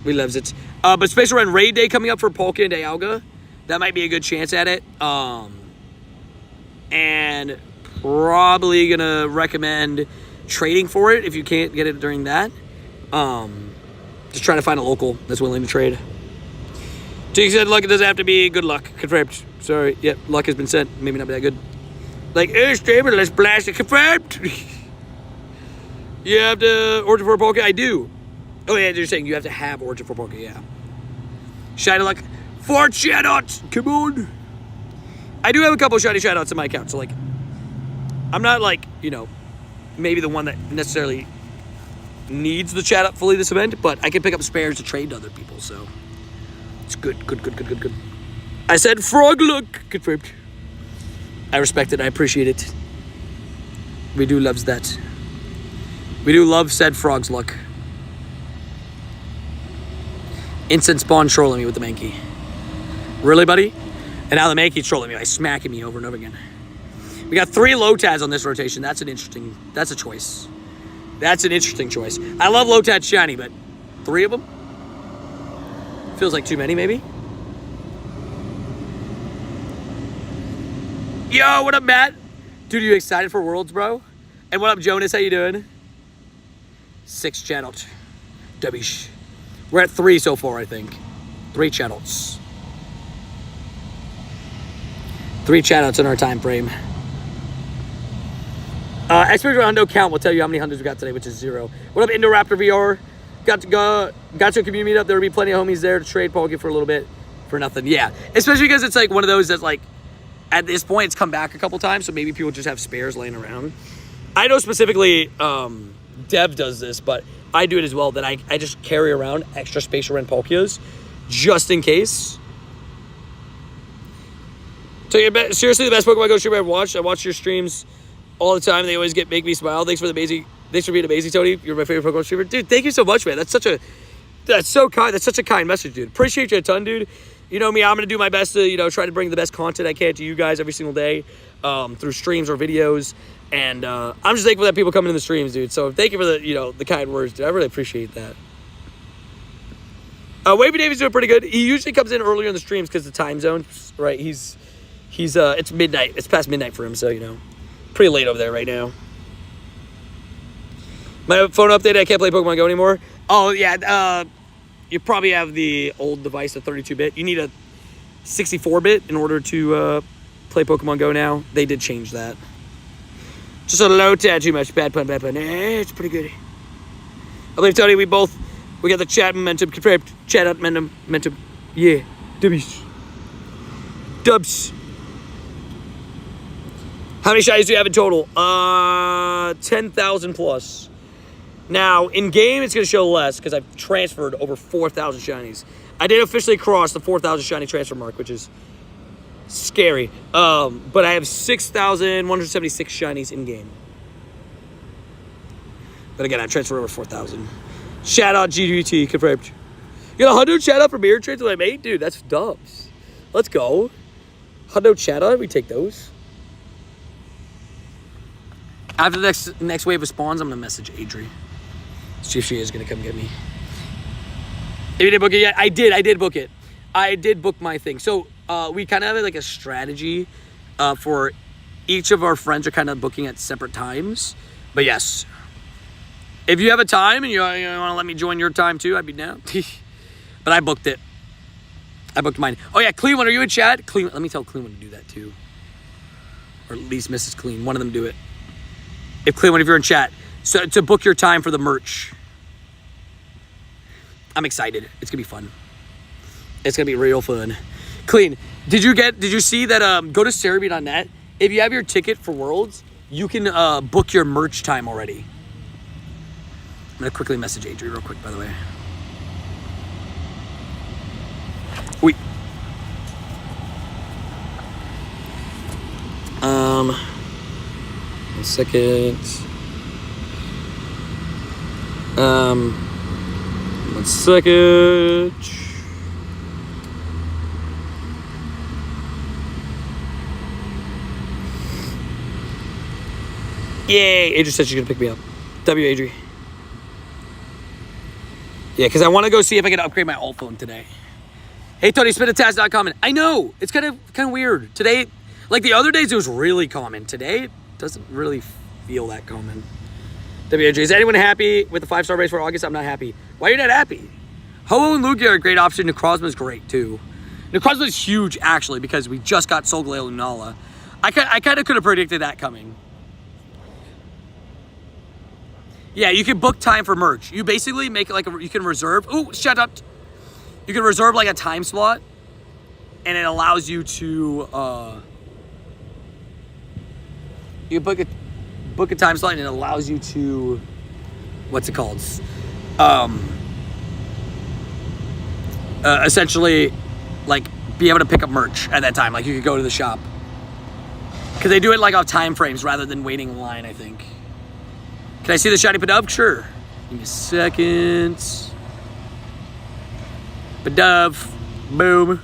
We loves it. But Spatial Rend raid day coming up for Polka and Dialga. That might be a good chance at it. And probably going to recommend trading for it if you can't get it during that. Just trying to find a local that's willing to trade. Tiki said luck, it doesn't have to be good luck. Confirmed. Sorry. Yep, luck has been sent. Maybe not that good. Like, stable, let's blast it. Confirmed. You have to origin for a Poke? I do. Oh, yeah, you're saying you have to have origin for Poke, yeah. Shiny luck for Chatot. Come on. I do have a couple shiny Chatots in my account, so, like, I'm not, like, you know, maybe the one that necessarily needs the Chatot fully this event, but I can pick up spares to trade to other people, so it's good, good. I said frog luck. Confirmed. I respect it. I appreciate it. We do loves that. We do love said frog's luck. Instant spawn trolling me with the Mankey. Really, buddy? And now the Mankey's trolling me by smacking me over and over again. We got 3 Lotaz on this rotation. That's a choice. That's an interesting choice. I love Lotad shiny, but 3 of them? Feels like too many, maybe? Yo, what up, Matt? Dude, you excited for Worlds, bro? And what up, Jonas? How you doing? 6 Chatot. Dubbish. We're at 3 so far, I think. 3 Chatots. 3 Chatots in our time frame. Expert Hundo count will tell you how many hunters we got today, which is 0. What up, Indoraptor VR? Got to a community meetup. There will be plenty of homies there to trade Poke for a little bit for nothing. Yeah, especially because it's like one of those that's like, at this point, it's come back a couple times, so maybe people just have spares laying around. I know specifically Dev does this, but I do it as well, that I just carry around extra Spatial Rend Pokeas just in case. So you're seriously the best Pokemon Go streamer I've watched. I watch your streams all the time. They always make me smile. Thanks for being amazing, Tony. You're my favorite Pokemon streamer. Dude, thank you so much, man. That's so kind. That's such a kind message, dude. Appreciate you a ton, dude. You know me, I'm going to do my best to, you know, try to bring the best content I can to you guys every single day through streams or videos. And I'm just thankful that people come into the streams, dude. So thank you for the, you know, the kind words, dude. I really appreciate that. Wavy Davy's doing pretty good. He usually comes in earlier in the streams because of the time zone, right? He's it's midnight. It's past midnight for him, so, you know, pretty late over there right now. My phone update, I can't play Pokemon Go anymore. Oh, yeah, you probably have the old device, the 32-bit. You need 64-bit in order to play Pokemon Go now. They did change that. Just a low tad too much. Bad pun. It's pretty good. I believe, Tony, we got the chat momentum confirmed. Chat up momentum. Yeah. Dubs. How many shinies do you have in total? 10,000 plus. Now, in game, it's going to show less because I've transferred over 4,000 shinies. I did officially cross the 4,000 shiny transfer mark, which is scary. But I have 6,176 shinies in game. But again, I transferred over 4,000. Shout out GGT confirmed. You got a Hundo Chatot for mirror trades with my mate? Dude, that's dubs. Let's go. Hundo Chatot, we take those. After the next wave of spawns, I'm going to message Adri. See if she is going to come get me. If you didn't book it yet, I did book it. I did book my thing. So we kind of have like a strategy for each of our friends are kind of booking at separate times. But yes, if you have a time and you want to let me join your time too, I'd be down. But I booked it. I booked mine. Oh yeah, Cleveland, are you in chat? Cleveland, let me tell Cleveland to do that too. Or at least Mrs. Clean. One of them do it. If Cleveland, if you're in chat. So to book your time for the merch. I'm excited. It's gonna be fun. It's gonna be real fun. Clean. Did you see that go to Cerebi.net? If you have your ticket for Worlds, you can book your merch time already. I'm gonna quickly message Adri real quick, by the way. Wait. One second. One second. Yay! Adri said she's gonna pick me up. W, Adri. Yeah, because I want to go see if I can upgrade my alt phone today. Hey, Tony, Spinda comment. I know. It's kind of weird. Today, like the other days, it was really common. Today, it doesn't really feel that common. WJ, is anyone happy with the 5-star race for August? I'm not happy. Why are you not happy? Ho-Oh and Lugia are a great option. Necrozma's great, too. Necrozma's huge, actually, because we just got Solgaleo Lunala. I kind of could have predicted that coming. Yeah, you can book time for merch. You basically make it like you can reserve. Ooh, shut up. You can reserve like a time slot, and it allows you to. You book a time slot, and it allows you to. What's it called? Essentially, like be able to pick up merch at that time. Like you could go to the shop because they do it like off time frames rather than waiting in line. I think. Can I see the shiny Pidove? Sure. Give me a second. Pidove. Boom.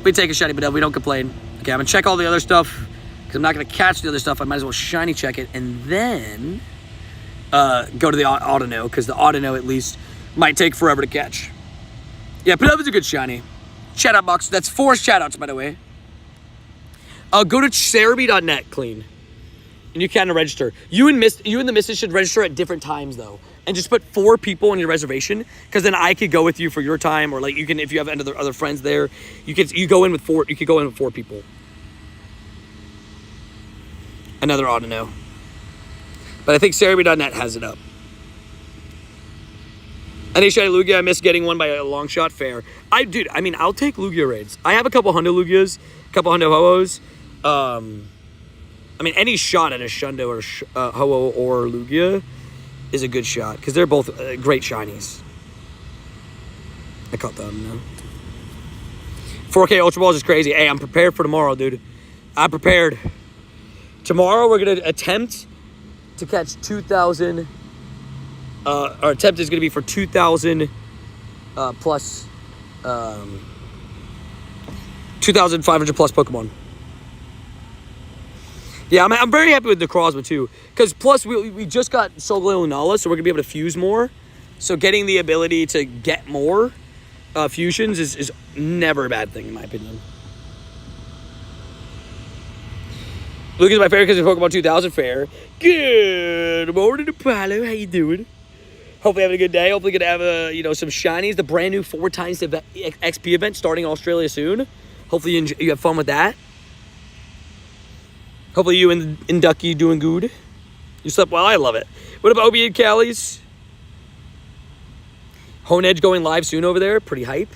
We take a shiny Pidove. We don't complain. Okay, I'm going to check all the other stuff because I'm not going to catch the other stuff. I might as well shiny check it and then go to the Autono because the Autono at least might take forever to catch. Yeah, Pidove is a good shiny. Chatot box. That's 4 shoutouts, by the way. Go to Cerebi.net, clean. And you can register. You and the missus should register at different times though, and just put 4 people on your reservation. Because then I could go with you for your time, or like you can if you have other friends there, you go in with 4. You could go in with 4 people. Another ought to know. But I think Cerebi.net has it up. I think shiny Lugia. I missed getting one by a long shot. Fair. I mean, I'll take Lugia raids. I have a couple Hundo Lugias, a couple Hundo Ho-Ohs. I mean, any shot at a Shundo or Ho-Oh or Lugia is a good shot because they're both great shinies. I caught them, no. 4K Ultra Balls is crazy. Hey, I'm prepared for tomorrow, dude. I'm prepared. Tomorrow we're going to attempt to catch 2,000. Our attempt is going to be for 2,000 plus 2,500 plus Pokemon. Yeah, I'm very happy with Necrozma too. Because plus we just got Solgaleo Lunala, so we're going to be able to fuse more. So getting the ability to get more fusions is never a bad thing in my opinion. Luke is my favorite because of Pokemon 2000 fair. Good morning, Apollo. How you doing? Hopefully having a good day. Hopefully gonna have some shinies. The brand new 4 times the XP event starting in Australia soon. Hopefully you have fun with that. Hopefully you and Ducky doing good. You slept well. I love it. What about Obi and Callie's? Hone Edge going live soon over there. Pretty hype.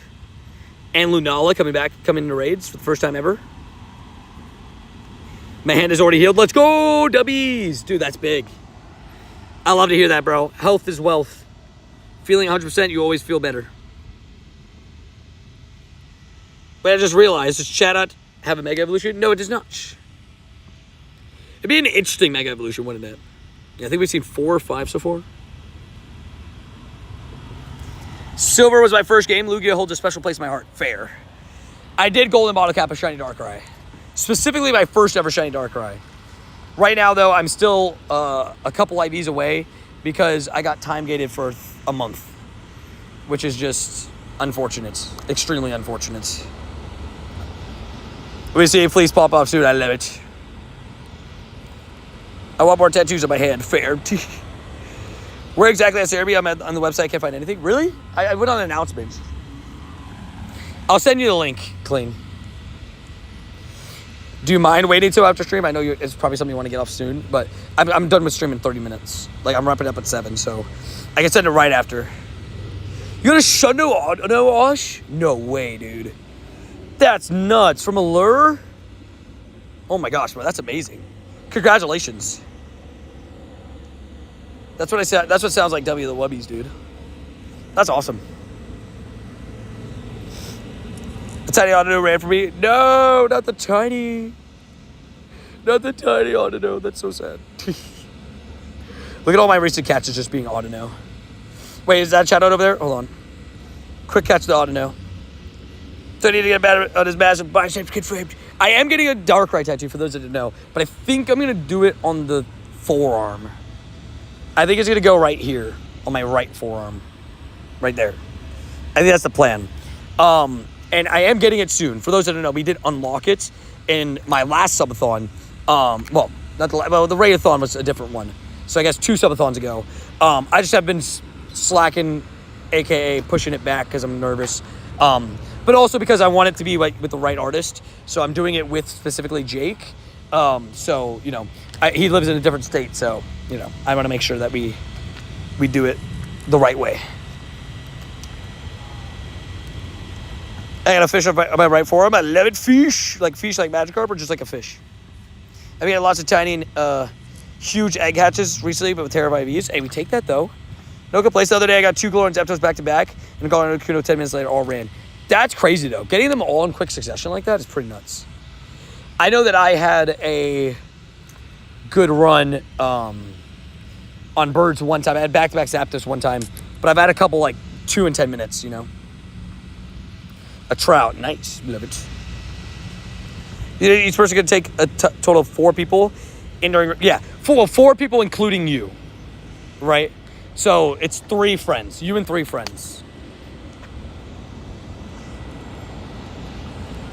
And Lunala coming into raids for the first time ever. My hand is already healed. Let's go, Dubbies. Dude, that's big. I love to hear that, bro. Health is wealth. Feeling 100%, you always feel better. But I just realized, does Chatot have a Mega Evolution? No, it does not. It'd be an interesting Mega Evolution, wouldn't it? Yeah, I think we've seen 4 or 5 so far. Silver was my first game. Lugia holds a special place in my heart. Fair. I did Golden Bottle Cap a Shiny Darkrai. Specifically my first ever Shiny Darkrai. Right now, though, I'm still a couple IVs away because I got time gated for a month, which is just unfortunate. Extremely unfortunate. We see a fleece pop off soon. I love it. I want more tattoos on my hand. Fair. Where exactly at Serbia? I'm on the website. Can't find anything. Really? I went on announcements. I'll send you the link, Clean. Do you mind waiting till after stream? I know it's probably something you want to get off soon, but I'm done with stream in 30 minutes. Like, I'm wrapping up at 7, so I can send it right after. You got a Shundo no Osh? No way, dude. That's nuts. From a lure? Oh my gosh, bro. That's amazing. Congratulations. That's what I said. That's what sounds like W the Wubbies, dude. That's awesome. The tiny Autono ran for me. No, not the tiny. Not the tiny Autono. That's so sad. Look at all my recent catches just being Autono. Wait, is that Chatot over there? Hold on. Quick catch the Autono. So I need to get a battery on his massive biceps confirmed. I am getting a Darkrai tattoo for those that didn't know, but I think I'm going to do it on the forearm. I think it's going to go right here on my right forearm. Right there. I think that's the plan. And I am getting it soon. For those that don't know, we did unlock it in my last subathon. The Rayathon was a different one. So I guess 2 subathons ago. I just have been slacking, aka pushing it back because I'm nervous. But also because I want it to be like with the right artist. So I'm doing it with specifically Jake. So, he lives in a different state. So, I want to make sure that we do it the right way. I got a fish on my right forearm. I love it. Fish like Magikarp or just like a fish. I mean, lots of tiny, huge egg hatches recently, but with terrible IVs. Hey, we take that though. No complaints. The other day, I got 2 Galarian Zapdos back to back, and Galarian Kuno 10 minutes later all ran. That's crazy though. Getting them all in quick succession like that is pretty nuts. I know that I had a good run on birds one time. I had back-to-back Zapdos one time, but I've had a couple like 2 in 10 minutes. A trout. Nice. Love it. Each person can take a total of 4 people in during... Yeah. 4 people including you. Right? So, it's 3 friends. You and 3 friends.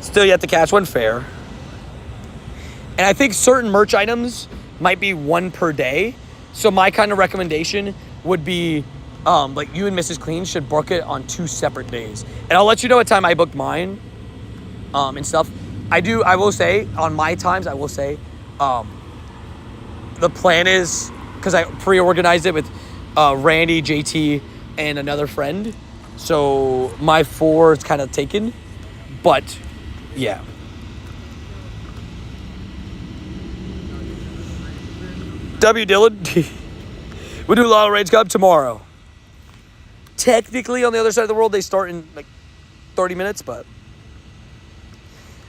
Still yet to catch one. Fair. And I think certain merch items might be 1 per day. So, my kind of recommendation would be... like you and Mrs. Clean should book it on 2 separate days. And I'll let you know what time I booked mine and stuff. I will say, on my times, the plan is, because I pre-organized it with Randy, JT, and another friend. So my 4 is kind of taken. But, yeah. W. Dillon. We'll do a lot of Raids Cup tomorrow. Technically, on the other side of the world, they start in like 30 minutes, but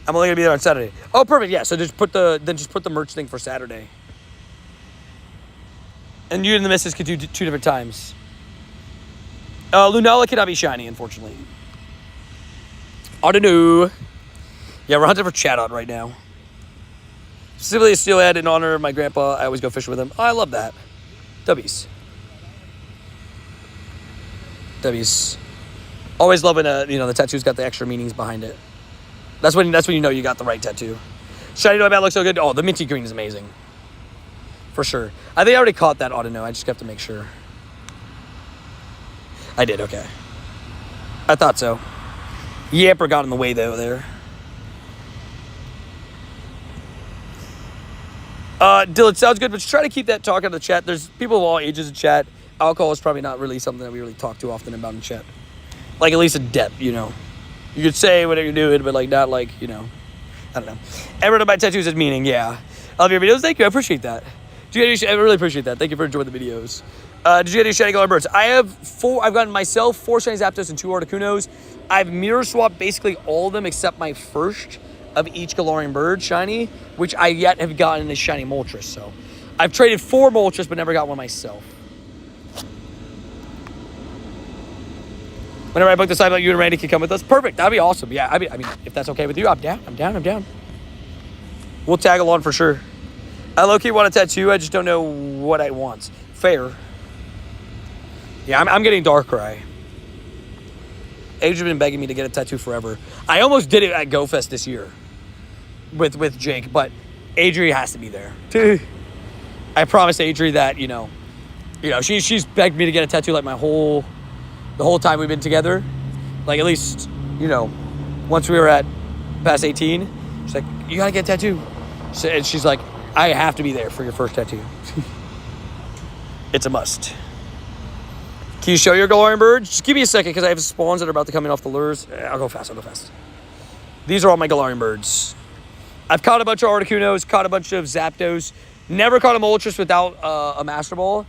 I'm only gonna be there on Saturday. Oh, perfect. Yeah. So just put the merch thing for Saturday, and you and the missus could do 2 different times. Lunala cannot be shiny, unfortunately. I don't know. Yeah, we're hunting for Chatot right now. Specifically a steelhead in honor of my grandpa. I always go fishing with him. Oh, I love that. W's. Always loving the tattoo's got the extra meanings behind it. That's when you know you got the right tattoo. Shiny Noibat looks so good. Oh, the minty green is amazing. For sure. I think I already caught that Autono. I just have to make sure. I did, okay. I thought so. Yamper got in the way, though, there. Dylan, sounds good, but just try to keep that talk out of the chat. There's people of all ages in chat. Alcohol is probably not really something that we really talk too often about in chat. Like, at least in depth, you know. You could say whatever you're doing, but, like, not like, you know. I don't know. Everyone of my tattoos has meaning, yeah. I love your videos. Thank you. I appreciate that. I really appreciate that. Thank you for enjoying the videos. Did you get any shiny Galarian birds? I have 4. I've gotten myself 4 shiny Zapdos and 2 Articunos. I've mirror swapped basically all of them except my first of each Galarian bird shiny, which I yet have gotten a shiny Moltres. So I've traded 4 Moltres, but never got one myself. Whenever I book the side, like you and Randy can come with us. Perfect. That'd be awesome. Yeah, I mean, if that's okay with you, I'm down. I'm down. We'll tag along for sure. I low-key want a tattoo. I just don't know what I want. Fair. Yeah, I'm getting Darkrai. Adrian's been begging me to get a tattoo forever. I almost did it at GoFest this year with Jake, but Adri has to be there. I promised Adri that, you know, she's begged me to get a tattoo like the whole time we've been together. Like, at least, you know, once we were at past 18, she's like, you gotta get a tattoo. And she's like, I have to be there for your first tattoo. It's a must. Can you show your Galarian birds? Just give me a second because I have spawns that are about to come in off the lures. I'll go fast. These are all my Galarian birds. I've caught a bunch of Articunos, caught a bunch of Zapdos. Never caught a Moltres without a Master Ball.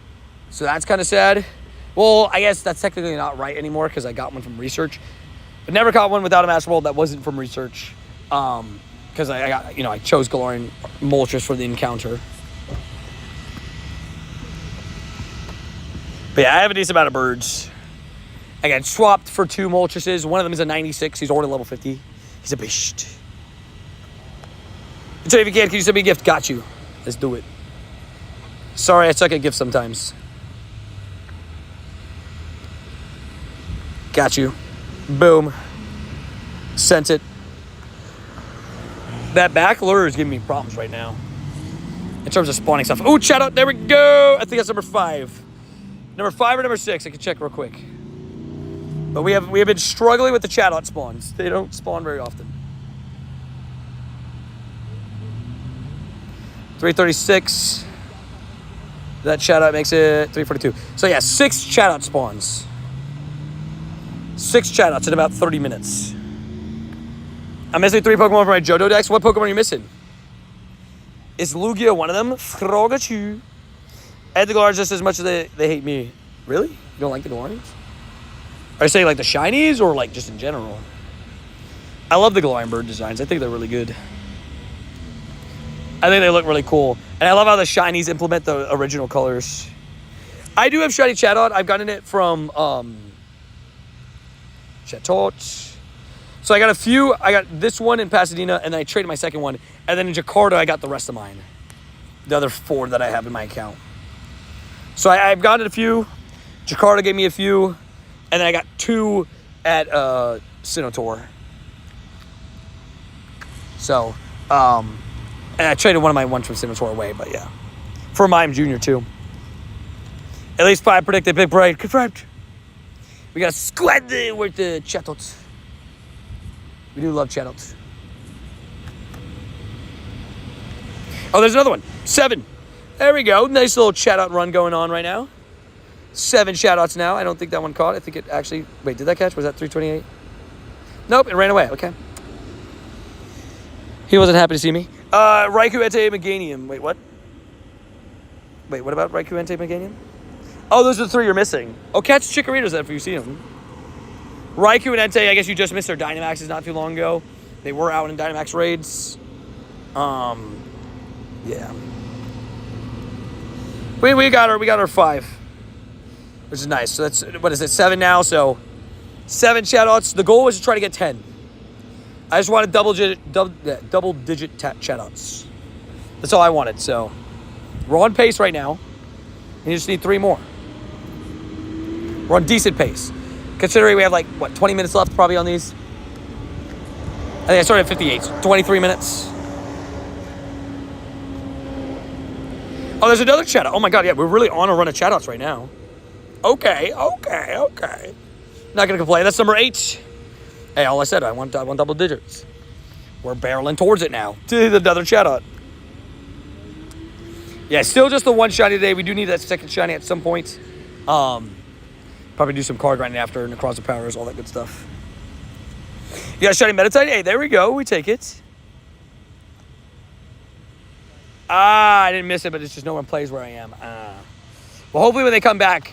So that's kind of sad. Well, I guess that's technically not right anymore because I got one from research. But never caught one without a Master Ball that wasn't from research. Because I chose Galarian Moltres for the encounter. But yeah, I have a decent amount of birds. I got swapped for 2 Moltreses. One of them is a 96. He's already level 50. He's a beast. So if you can you send me a gift? Got you. Let's do it. Sorry, I suck at gifts sometimes. Got you. Boom. Sent it. That back lure is giving me problems right now. In terms of spawning stuff. Oh, Chatot. There we go. I think that's number 5. Number 5 or number 6? I can check real quick. But we have been struggling with the Chatot spawns. They don't spawn very often. 336. That Chatot makes it 342. So yeah, 6 Chatot spawns. 6 Chatots in about 30 minutes. I'm missing 3 Pokemon from my Johto Dex. What Pokemon are you missing? Is Lugia one of them? Pikachu. I hate the Galarians just as much as they hate me. Really? You don't like the Galarians? Are you saying like the shinies or like just in general? I love the Galarian bird designs. I think they're really good. I think they look really cool. And I love how the shinies implement the original colors. I do have shiny Chatot. I've gotten it from Chatot. So I got a few. I got this one in Pasadena, and then I traded my second one. And then in Jakarta, I got the rest of mine. The other 4 that I have in my account. So I've gotten a few. Jakarta gave me a few. And then I got 2 at Sinotaur. So, and I traded one of my ones from Sinotaur away, but yeah. For Mime Jr. too. At least 5 predicted Big Bright. Confirmed. We got a squad there with the Chatots. We do love Chatots. Oh, there's another one. 7. There we go. Nice little Chatot run going on right now. 7 Chatots now. I don't think that one caught. I think it actually... Wait, did that catch? Was that 328? Nope, it ran away. Okay. He wasn't happy to see me. Raikou, Entei, Meganium. Wait, what? Wait, what about Raikou, Entei, Meganium? Oh, those are the 3 you're missing. Oh, catch Chikoritas then if you see them. Raikou and Entei, I guess you just missed their Dynamaxes not too long ago. They were out in Dynamax raids. Yeah. We got our 5. Which is nice. So that's, what is it, 7 now? So 7 Chatots. The goal was to try to get 10. I just wanted double-digit Chatots. That's all I wanted. So we're on pace right now. And you just need 3 more. We're on decent pace. Considering we have 20 minutes left probably on these. I think I started at 58. So 23 minutes. Oh, there's another Chatot. Oh my god, yeah, we're really on a run of Chatots right now. Okay. Not going to complain. That's number 8. Hey, all I said, I want double digits. We're barreling towards it now. To another Chatot. Yeah, still just the 1 shiny today. We do need that second shiny at some point. Probably do some card grinding after, and across the powers, all that good stuff. You got a shiny Metatite? Hey, there we go. We take it. I didn't miss it, but it's just no one plays where I am. Well, hopefully when they come back,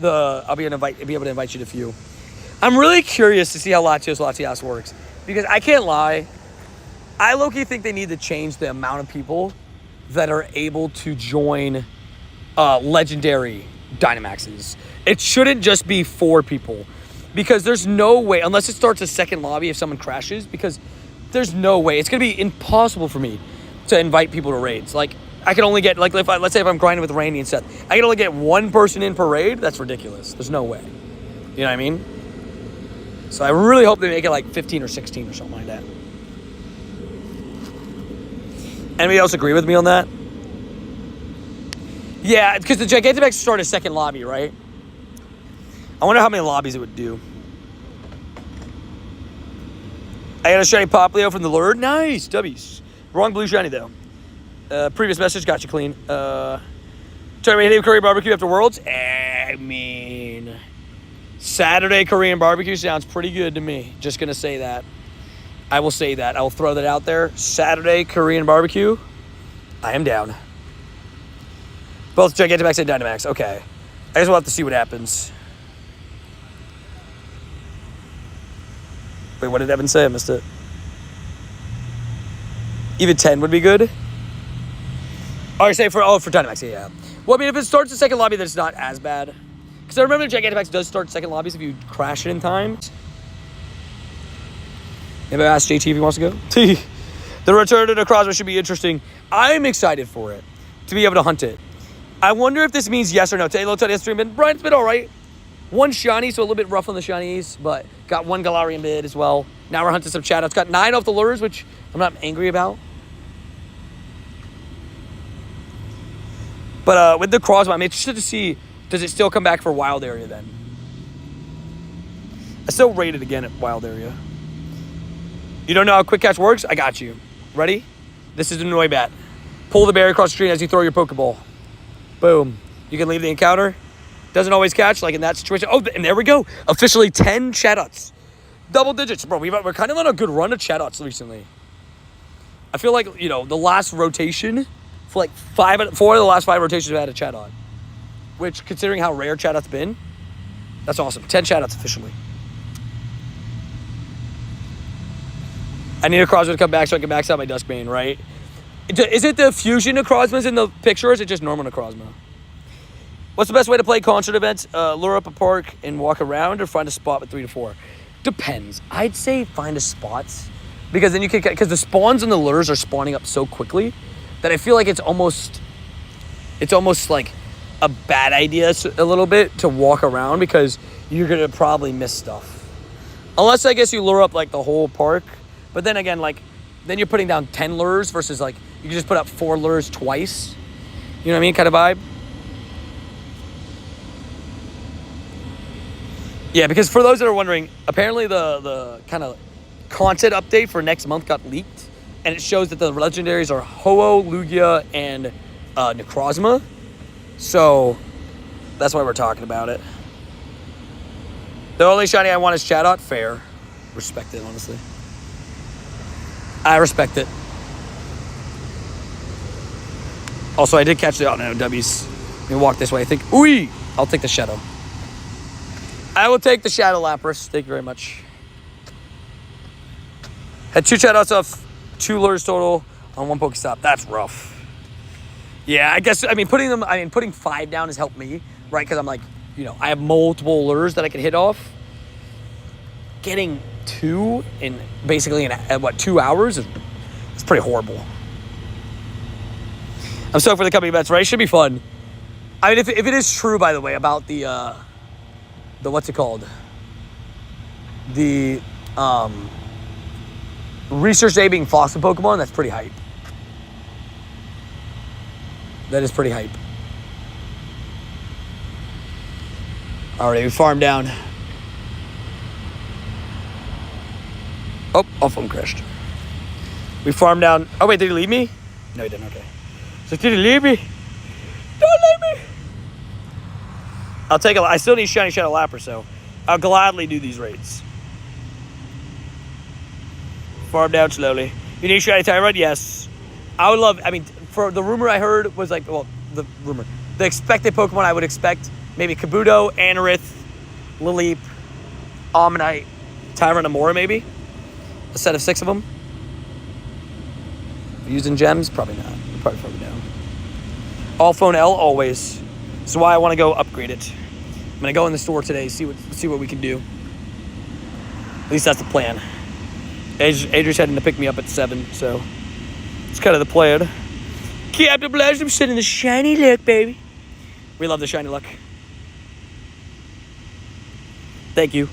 I'll be able to invite you to a few. I'm really curious to see how Latios works, because I can't lie. I low-key think they need to change the amount of people that are able to join legendary Dynamaxes. It shouldn't just be 4 people, because there's no way, unless it starts a second lobby if someone crashes, because there's no way. It's going to be impossible for me to invite people to raids. Like, I can only get, like, let's say if I'm grinding with Randy and Seth, I can only get 1 person in per raid. That's ridiculous. There's no way. You know what I mean? So I really hope they make it like 15 or 16 or something like that. Anybody else agree with me on that? Yeah, because the Gigantamax start a second lobby, right? I wonder how many lobbies it would do. I got a shiny Poplio from the Lure. Nice, W's. Wrong blue shiny, though. Previous message, got you clean. Trying to make a Korean barbecue after Worlds? I mean, Saturday Korean barbecue sounds pretty good to me. Just going to say that. I will say that. I will throw that out there. Saturday Korean barbecue, I am down. Both Gigantamax and Dynamax. Okay. I guess we'll have to see what happens. Wait, what did Evan say? I missed it. Even 10 would be good. Oh, you're saying for Dynamax, yeah. Well, I mean, if it starts the second lobby, then it's not as bad. Because I remember Gigantamax does start second lobbies if you crash it in time. Maybe I ask JT if he wants to go. The return to Necrozma should be interesting. I'm excited for it, to be able to hunt it. I wonder if this means yes or no. Hello, Tony stream. Brian, it's been all right. 1 shiny, so a little bit rough on the shinies, but got 1 Galarian mid as well. Now we're hunting some Chatots. Got 9 off the lures, which I'm not angry about. But with the Necrozma, I'm interested to see, does it still come back for Wild Area then? I still rate it again at Wild Area. You don't know how Quick Catch works? I got you. Ready? This is the Noibat. Pull the berry across the screen as you throw your Pokeball. Boom. You can leave the encounter. Doesn't always catch, like in that situation. Oh, and there we go. Officially 10 Chatots. Double digits. Bro, we're kind of on a good run of Chatots recently. I feel like, you know, the last rotation, for like 4 of the last 5 rotations have had a Chatot. Which, considering how rare Chatot's been, that's awesome. 10 Chatots officially. I need a Necrozma to come back so I can max out my Duskbane, right? Is it the fusion Necrozmas in the picture, or is it just normal Necrozma? What's the best way to play concert events? Lure up a park and walk around, or find a spot with 3 to 4? Depends. I'd say find a spot, because then you can, because the spawns and the lures are spawning up so quickly that I feel like it's almost like a bad idea a little bit to walk around, because you're gonna probably miss stuff. Unless I guess you lure up like the whole park, but then again, like then you're putting down 10 lures versus like you can just put up 4 lures twice. You know what I mean? Kind of vibe. Yeah, because for those that are wondering, apparently the kind of content update for next month got leaked, and it shows that the legendaries are Ho-Oh, Lugia, and Necrozma. So that's why we're talking about it. The only shiny I want is Chatot. Fair. Respect it, honestly. I respect it. Also, I did catch the W's. Let me walk this way. I think, ooh, I'll take the Shadow. I will take the Shadow Lapras. Thank you very much. Had 2 Chatots off 2 lures total on 1 Pokestop. That's rough. Yeah, I guess, I mean, putting 5 down has helped me, right? Because I'm like, you know, I have multiple lures that I can hit off. Getting 2 in basically in 2 hours is pretty horrible. I'm stoked for the coming events, right? It should be fun. I mean, if it is true, by the way, about the what's it called? The Research Day being fossil Pokemon, that's pretty hype. That is pretty hype. Alright, we farmed down. Oh, our phone crashed. We farmed down. Oh, wait, did he leave me? No, he didn't. Okay. So, did he leave me? Don't leave me. I'll take I still need Shiny Shadow Lapper, so I'll gladly do these raids. Farm down slowly. You need Shiny Tyrant? Yes. I would love, I mean, for the rumor I heard was like, well, the rumor. The expected Pokemon I would expect, maybe Kabuto, Anorith, Lileep, Omanyte, Tyranitar maybe. A set of 6 of them. Using gems? Probably not. Probably no. All phone L always. That's why I want to go upgrade it. I'm gonna go in the store today, see what we can do. At least that's the plan. Adrian's heading to pick me up at 7, so it's kind of the plan. Captain Blast, I'm sending the shiny luck, baby. We love the shiny luck. Thank you.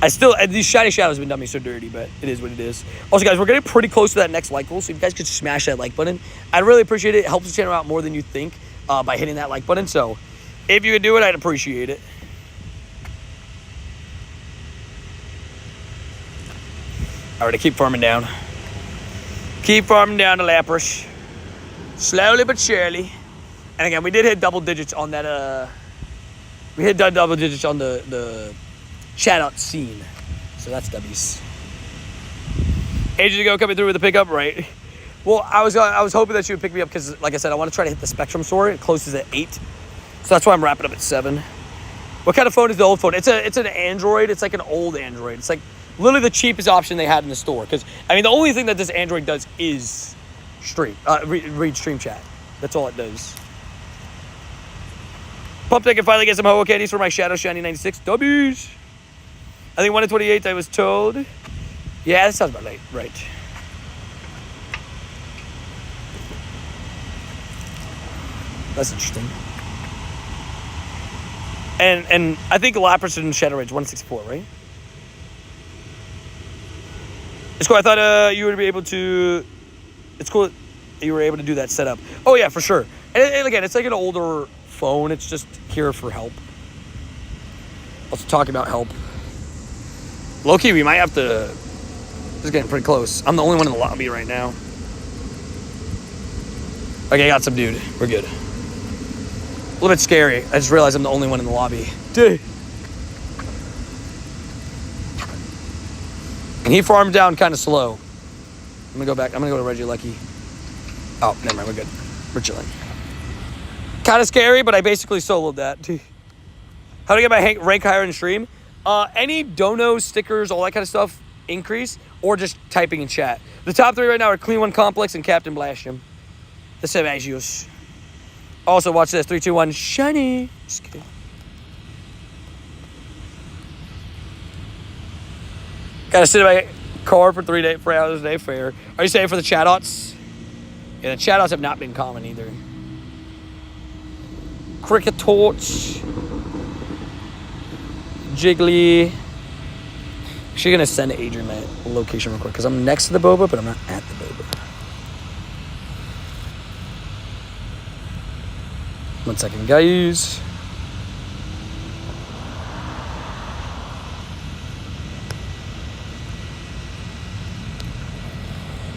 These shiny shadows have been done me so dirty, but it is what it is. Also, guys, we're getting pretty close to that next like goal, so if you guys could smash that like button, I'd really appreciate it. It helps the channel out more than you think by hitting that like button, so if you could do it, I'd appreciate it. All right, keep farming down. Keep farming down the Lapras. Slowly but surely. And again, we did hit double digits on that, we hit double digits on the Chatot scene. So that's W's. Ages ago coming through with the pickup, right? Well, I was hoping that she would pick me up because, like I said, I want to try to hit the Spectrum store. It closes at 8. So that's why I'm wrapping up at 7. What kind of phone is the old phone? It's an Android. It's like an old Android. It's like literally the cheapest option they had in the store. Because, I mean, the only thing that this Android does is read stream chat. That's all it does. Pumped I can finally get some Ho-Oh candies for my Shadow Shiny 96 W's. I think 1 in 28, I was told. Yeah, that sounds about right. That's interesting. And I think Lapras and Shadow Rage 164, right? It's cool. I thought you would be able to. It's cool that you were able to do that setup. Oh yeah, for sure. And again, it's like an older phone. It's just here for help. Let's talk about help. Low-key, we might have to. This is getting pretty close. I'm the only one in the lobby right now. Okay, got some dude. We're good. A little bit scary. I just realized I'm the only one in the lobby. Dude. And he farmed down kind of slow. I'm gonna go back. I'm gonna go to Regieleki. Oh, never mind. We're good. We're chilling. Kind of scary, but I basically soloed that. How to get my rank higher in stream? Any dono, stickers, all that kind of stuff, increase, or just typing in chat. The top 3 right now are Clean One Complex and Captain Blasham. The Savagios. Also, watch this. 3, 2, 1. Shiny. Just kidding. Gotta sit in my car for 3 hours a day. Fair. Are you saying for the Chatots? Yeah, the Chatots have not been common either. Cricketots. Jiggly. Actually gonna send Adrian my location real quick because I'm next to the boba, but I'm not at the boba. 1 second, guys.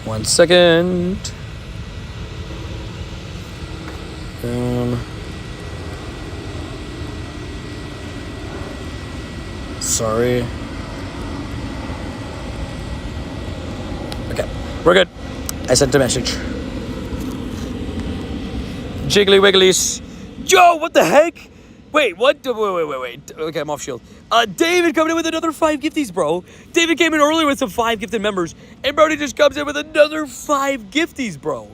One second. Sorry. Okay, we're good. I sent a message. Jiggly Wigglies. Yo, what the heck? Wait, what? Wait. Okay, I'm off shield. David coming in with another 5 gifties, bro. David came in earlier with some 5 gifted members, and Brody just comes in with another 5 gifties, bro.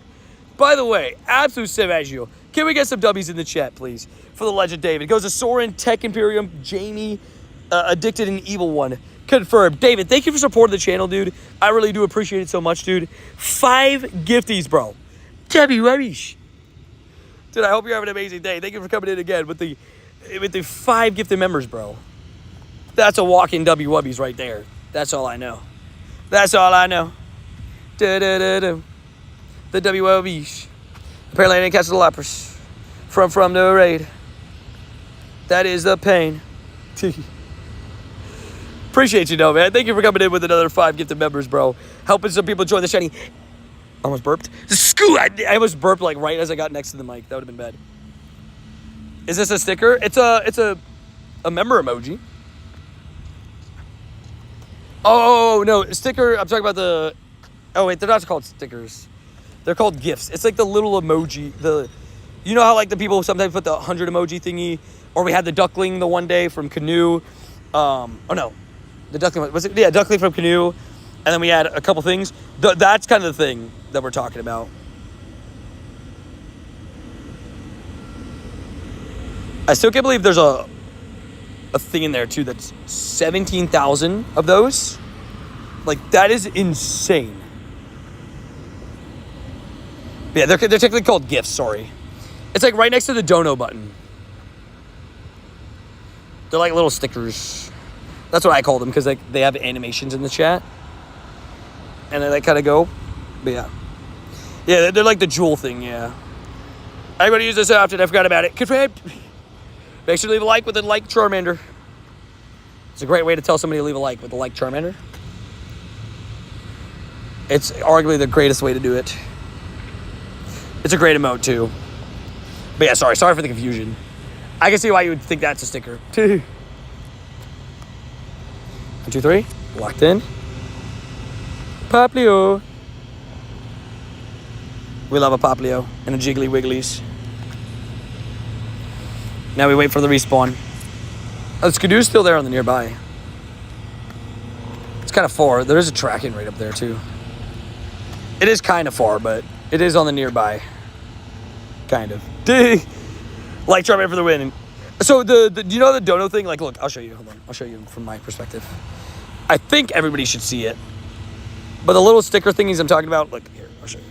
By the way, absolute Savaggio. Can we get some W's in the chat, please? For the legend David. Goes to Soren, Tech Imperium, Jamie, Addicted and Evil One. Confirmed. David, thank you for supporting the channel, dude. I really do appreciate it so much, dude. 5 gifties, bro. W's. Dude, I hope you're having an amazing day. Thank you for coming in again with the 5 gifted members, bro. That's a walking WWs right there. That's all I know. That's all I know. The WWs. Apparently I didn't catch the Lapras. From the raid. That is the pain. Appreciate you, though, man. Thank you for coming in with another 5 gifted members, bro. Helping some people join the shiny. Almost burped. I almost burped like right as I got next to the mic. That would have been bad. Is this a sticker? It's a member emoji. Oh, no. Sticker. I'm talking about the... Oh, wait. They're not called stickers. They're called gifts. It's like the little emoji. You know how like the people sometimes put the 100 emoji thingy? Or we had the duckling the one day from Canoe. Oh, no. The duckling... Was it? Yeah, duckling from Canoe. And then we had a couple things. That's kind of the thing that we're talking about. I still can't believe there's a thing in there, too, that's 17,000 of those. Like, that is insane. But yeah, they're technically called gifts, sorry. It's like right next to the dono button. They're like little stickers. That's what I call them, because they have animations in the chat. And then they kind of go. But yeah. Yeah, they're like the jewel thing, yeah. I'm going to use this often. I forgot about it. Confirmed. Make sure to leave a like with a like Charmander. It's a great way to tell somebody to leave a like with a like Charmander. It's arguably the greatest way to do it. It's a great emote, too. But yeah, sorry for the confusion. I can see why you would think that's a sticker. 1, 2, 3. Locked in. Poplio. We love a Poplio and a Jiggly Wigglies. Now we wait for the respawn. Oh, the Skidoo's still there on the nearby. It's kind of far. There is a tracking right up there, too. It is kind of far, but it is on the nearby. Kind of. Like Charmander for the win. So, do you know the dono thing? Like, look, I'll show you. Hold on. I'll show you from my perspective. I think everybody should see it. But the little sticker thingies I'm talking about, look, here, I'll show you.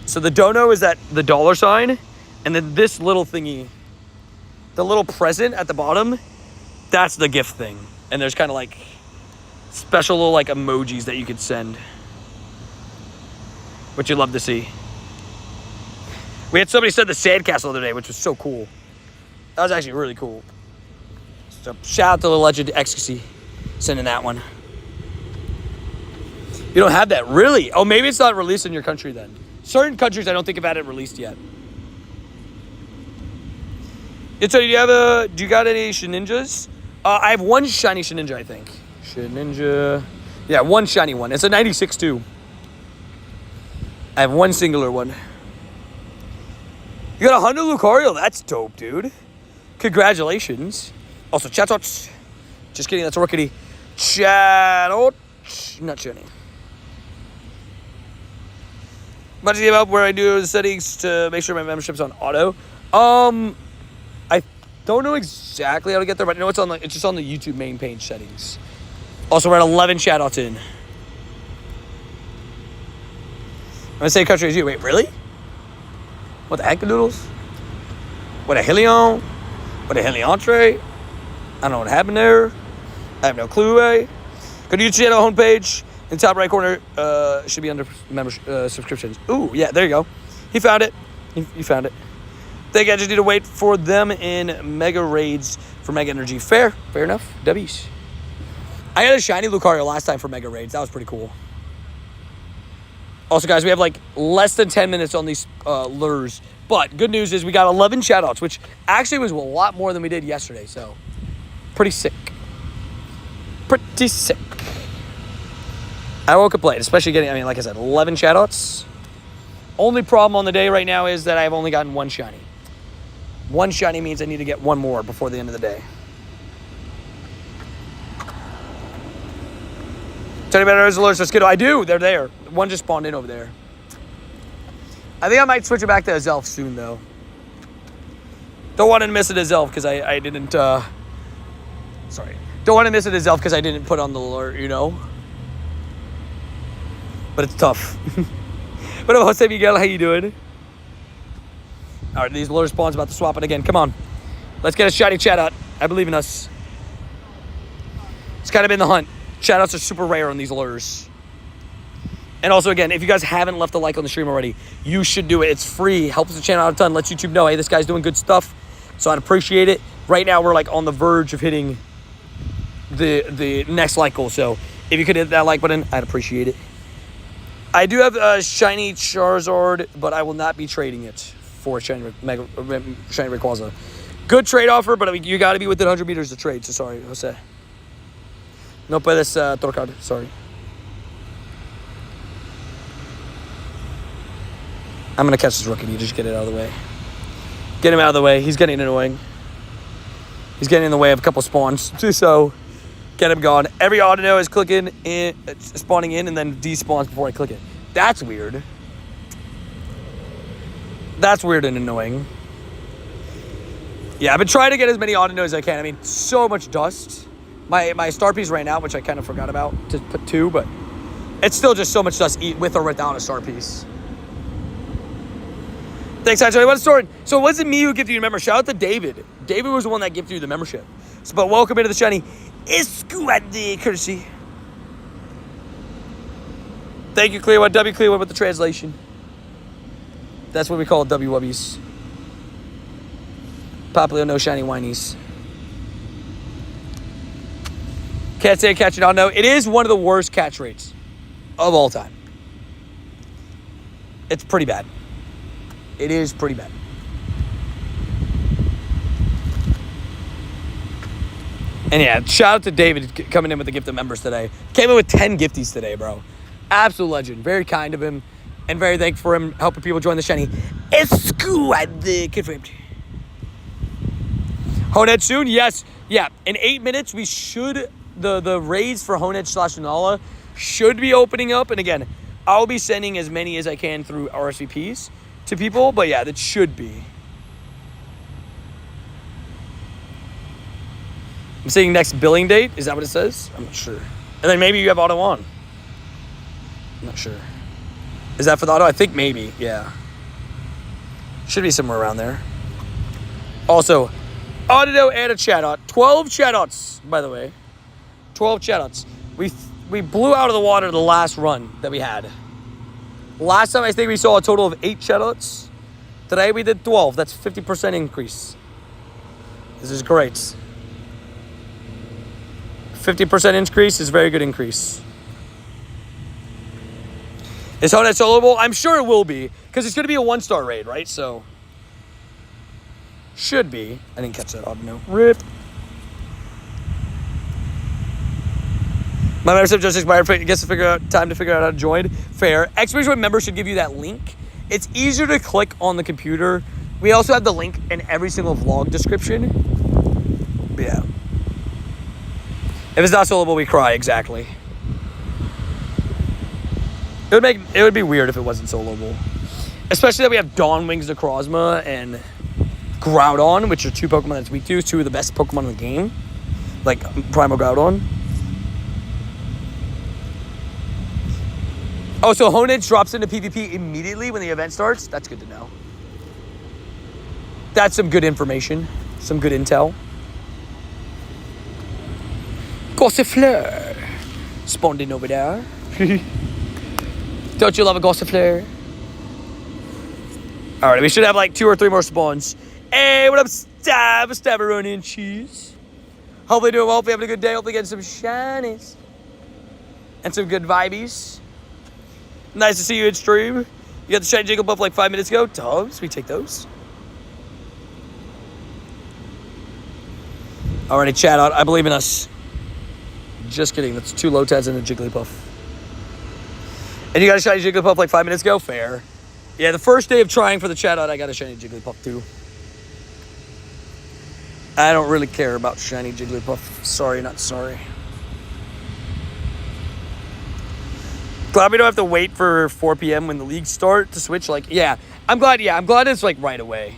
So, the dono is the $sign. And then this little thingy, the little present at the bottom, that's the gift thing. And there's kind of like special little like emojis that you could send, which you'd love to see. We had somebody send the sandcastle the other day, which was so cool. That was actually really cool. So shout out to the Legend Ecstasy sending that one. You don't have that, really? Oh, maybe it's not released in your country then. Certain countries I don't think have had it released yet. So do you got any Shedinjas? I have one shiny Shedinja, I think. Shedinja. Yeah, one shiny one. It's a 96 too. I have one singular one. You got a Honda Lucario. That's dope, dude. Congratulations. Also, Chatot. Just kidding, that's a Rookity. Chatot. Not shiny. Much to give up where I do the settings to make sure my membership's on auto. I don't know exactly how to get there, but I know it's just on the YouTube main page settings. Also, we're at 11 shoutouts in. I'm gonna say country as you. Wait, really? What the heck, noodles? What a Helion? What a Heliantre? I don't know what happened there. I have no clue, eh? Go to YouTube channel homepage. In the top right corner, should be under subscriptions. Ooh, yeah, there you go. He found it. He found it. Think I just need to wait for them in Mega Raids for Mega Energy. Fair enough. W's. I got a shiny Lucario last time for Mega Raids. That was pretty cool. Also, guys, we have like less than 10 minutes on these lures. But good news is we got 11 shoutouts, which actually was a lot more than we did yesterday. So, pretty sick. Pretty sick. I won't complain, especially getting, like I said, 11 shoutouts. Only problem on the day right now is that I've only gotten one shiny. One shiny means I need to get one more before the end of the day. Tell me about those alerts for Skiddo. I do. They're there. One just spawned in over there. I think I might switch it back to Azelf soon, though. Don't want to miss it Azelf because I didn't... Sorry. Don't want to miss it Azelf because I didn't put on the alert, you know? But it's tough. What up, Jose Miguel? How you doing? All right, these lure spawns about to swap it again. Come on. Let's get a shiny Chatot. I believe in us. It's kind of been the hunt. Chatos are super rare on these lures. And also, again, if you guys haven't left a like on the stream already, you should do it. It's free. Helps the channel out a ton. Lets YouTube know, hey, this guy's doing good stuff. So I'd appreciate it. Right now, we're like on the verge of hitting the next like goal. So if you could hit that like button, I'd appreciate it. I do have a shiny Charizard, but I will not be trading it for shiny Rayquaza. Good trade offer, but I mean, you got to be within 100 meters to trade. So sorry, Jose. No puedes trocar. Sorry. I'm going to catch this rookie. You just get it out of the way. Get him out of the way. He's getting annoying. He's getting in the way of a couple spawns. So get him gone. Every Audino is clicking in, spawning in, and then despawns before I click it. That's weird. That's weird and annoying. Yeah, I've been trying to get as many Audino as I can. I mean, so much dust. My star piece right now, which I kind of forgot about to put 2, but it's still just so much dust with or without a star piece. Thanks, Johnny. What's the story? So it wasn't me who gifted you the membership. Shout out to David. David was the one that gifted you the membership. So, but welcome into the shiny Escuade courtesy. Thank you, Clearwood. W Clearwood with the translation. That's what we call WWs. Papilio, no shiny whinies. Can't say catch it on. No, it is one of the worst catch rates of all time. It's pretty bad. It is pretty bad. And yeah, shout out to David coming in with the gift of members today. Came in with 10 gifties today, bro. Absolute legend. Very kind of him. And very thankful for him helping people join the shiny Escuade confirmed. Honedge soon? Yes. Yeah. In 8 minutes, we should... The raids for Honedge/Nala should be opening up. And again, I'll be sending as many as I can through RSVPs to people. But yeah, that should be. I'm seeing next billing date. Is that what it says? I'm not sure. And then maybe you have auto on. I'm not sure. Is that for the auto? I think maybe. Yeah. Should be somewhere around there. Also, Audino and a Chatot. 12 Chatots, by the way. 12 Chatots. We blew out of the water the last run that we had. Last time I think we saw a total of 8 Chatots. Today we did 12. That's 50% increase. This is great. 50% increase is a very good increase. Is Honedge soloable? I'm sure it will be. Because it's going to be a 1-star raid, right? So. Should be. I didn't catch that. Audino. RIP. My membership just expired. I guess time to figure out how to join. Fair. Expedition member should give you that link. It's easier to click on the computer. We also have the link in every single vlog description. But yeah. If it's not soloable, we cry. Exactly. It would be weird if it wasn't soloable. Especially that we have Dawn Wings Necrozma and Groudon, which are 2 Pokemon that's weak to. 2 of the best Pokemon in the game. Like Primal Groudon. Oh, so Honedge drops into PvP immediately when the event starts? That's good to know. That's some good information. Some good intel. Gossifleur. Spawned in over there. Don't you love a Gossifleur? Alright, we should have like 2 or 3 more spawns. Hey, what up, Stavaroni and cheese? Hopefully doing well. Hopefully having a good day. Hopefully getting some shinies. And some good vibes. Nice to see you in stream. You got the shiny Jigglypuff like 5 minutes ago. Dogs, we take those. Alrighty, chat out. I believe in us. Just kidding. That's 2 Lotads and a Jigglypuff. And you got a shiny Jigglypuff like 5 minutes ago? Fair. Yeah, the first day of trying for the chat out, I got a shiny Jigglypuff too. I don't really care about shiny Jigglypuff. Sorry, not sorry. Glad we don't have to wait for 4 p.m. when the leagues start to switch. Like, yeah, I'm glad it's like right away.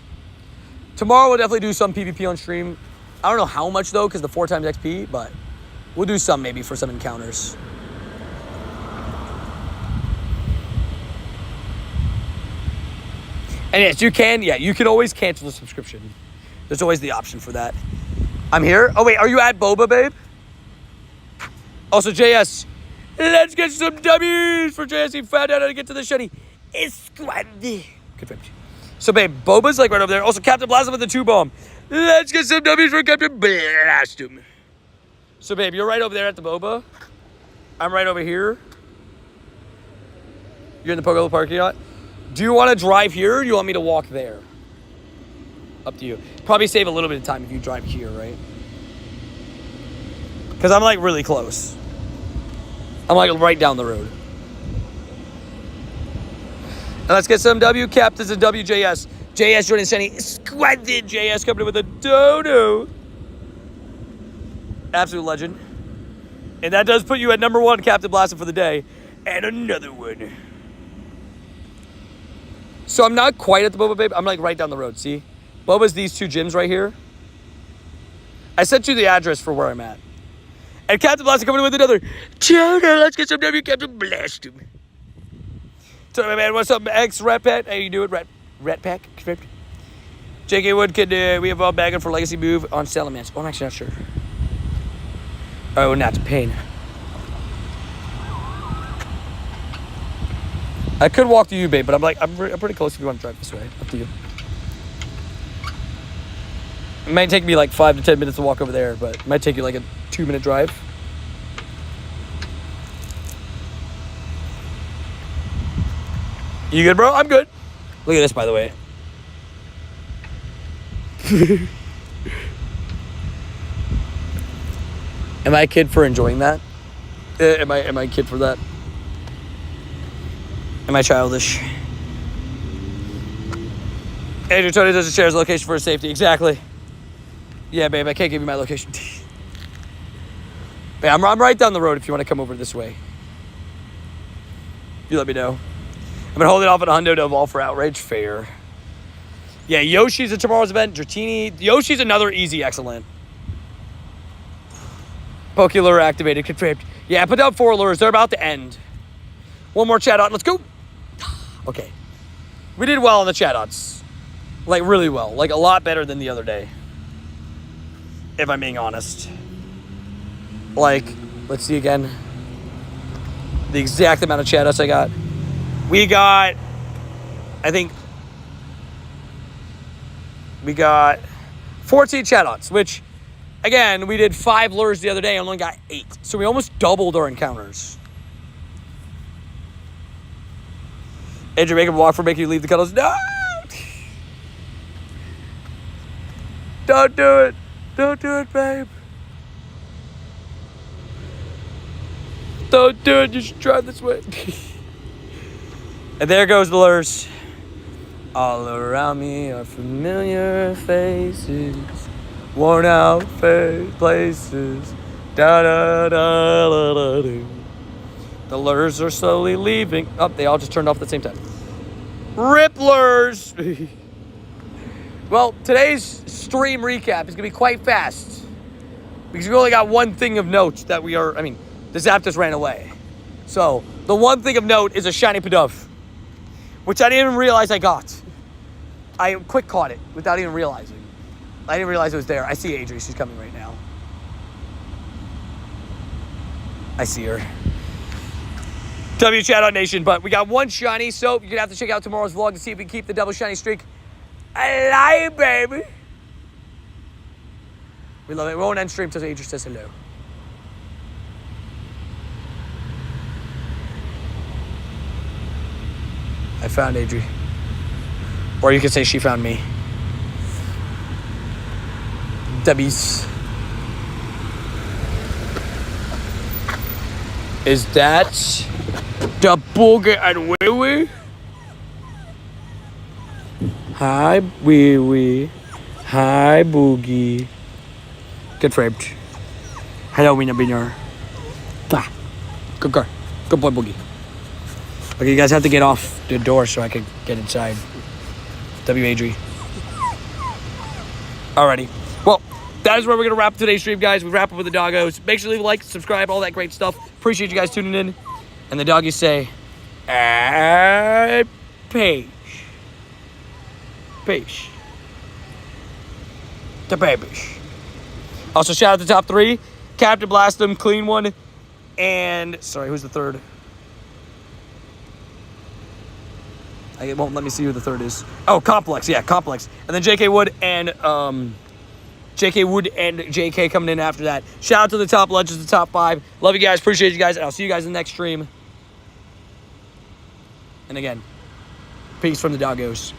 Tomorrow we'll definitely do some PvP on stream. I don't know how much though, because the 4 times XP, but we'll do some maybe for some encounters. And yes, you can always cancel the subscription. There's always the option for that. I'm here. Oh wait, are you at Boba, babe? Also, JS. Let's get some W's for JS. He found out how to get to the shiny Escuade. Confirmed. So, babe, Boba's like right over there. Also, Captain Blast with the 2 bomb. Let's get some W's for Captain Blast him. So, babe, you're right over there at the boba. I'm right over here. You're in the Pokeball parking lot. Do you want to drive here or do you want me to walk there? Up to you. Probably save a little bit of time if you drive here, right? Because I'm like really close. I'm like right down the road. And let's get some W captains and WJS. JS joining Shiny. Squadron JS coming in with a dodo. Absolute legend. And that does put you at number 1 Captain Blaster for the day. And another one. So I'm not quite at the Boba, babe. I'm like right down the road, see? Boba's these 2 gyms right here. I sent you the address for where I'm at. And Captain Blaster coming in with another. Chatot, let's get some W Captain Blast him. So, my man, what's up, Rat Pack? How you doing, Rat Pack? JK Wood, we have all bagging for Legacy Move on Salamence. Oh, I'm actually not sure. Oh, not pain. I could walk to you, babe, but I'm pretty close if you want to drive this way. Up to you. It might take me like 5 to 10 minutes to walk over there, but it might take you like a 2-minute drive. You good, bro? I'm good. Look at this, by the way. Am I a kid for enjoying that? Am I a kid for that? Am I childish? Andrew Tony doesn't share his location for his safety. Exactly. Yeah, babe, I can't give you my location. Babe, I'm right down the road if you want to come over this way. You let me know. I've been holding off at a hundo to evolve for Outrage. Fair. Yeah, Yoshi's at tomorrow's event. Dratini. Yoshi's another easy excellent. Pokélure activated. Confirmed. Yeah, I put down 4 lures. They're about to end. One more Chatot. Let's go. Okay. We did well on the Chatots. Like, really well. Like, a lot better than the other day. If I'm being honest. Like, let's see again. The exact amount of Chatots I got. We got 14 Chatots, which, again, we did 5 lures the other day and only got 8. So we almost doubled our encounters. Andrew, make him walk for making you leave the cuddles. No! Don't do it. Don't do it, babe. Don't do it. You should drive this way. And there goes the lures. All around me are familiar faces, worn out places. Da da da da da da. The lures are slowly leaving. Oh, they all just turned off at the same time. Rip lures. Well, today's stream recap is gonna be quite fast because we only got one thing of note that the Zap just ran away. So the one thing of note is a shiny Pidove, which I didn't even realize I got. I quick caught it without even realizing. I didn't realize it was there. I see Adri. She's coming right now. I see her. W Chatot Nation, but we got one shiny, so you're going to have to check out tomorrow's vlog to see if we can keep the double shiny streak alive, baby. We love it. We won't end stream until Adri says hello. I found Adri. Or you could say she found me. Dubbies. Is that the boogie and wee wee? Hi, wee wee. Hi, boogie. Get framed. Hello, Mina Biner. Good girl. Good boy, boogie. Okay, you guys have to get off the door so I can get inside. W-Adri. Alrighty. Well, that is where we're going to wrap today's stream, guys. We wrap up with the doggos. Make sure to leave a like, subscribe, all that great stuff. Appreciate you guys tuning in. And the doggies say, Peace. Peace. The babies. Also, shout out to the top 3. Captain Blastum, clean one. And, sorry, who's the third? It won't let me see who the third is. Oh, Complex. Yeah, Complex. And then JK Wood and Chatot JK Wood and JK coming in after that. Shout out to the top legends, the top 5. Love you guys. Appreciate you guys. And I'll see you guys in the next stream. And again, peace from the doggos.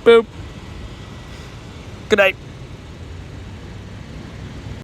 Boop. Good night.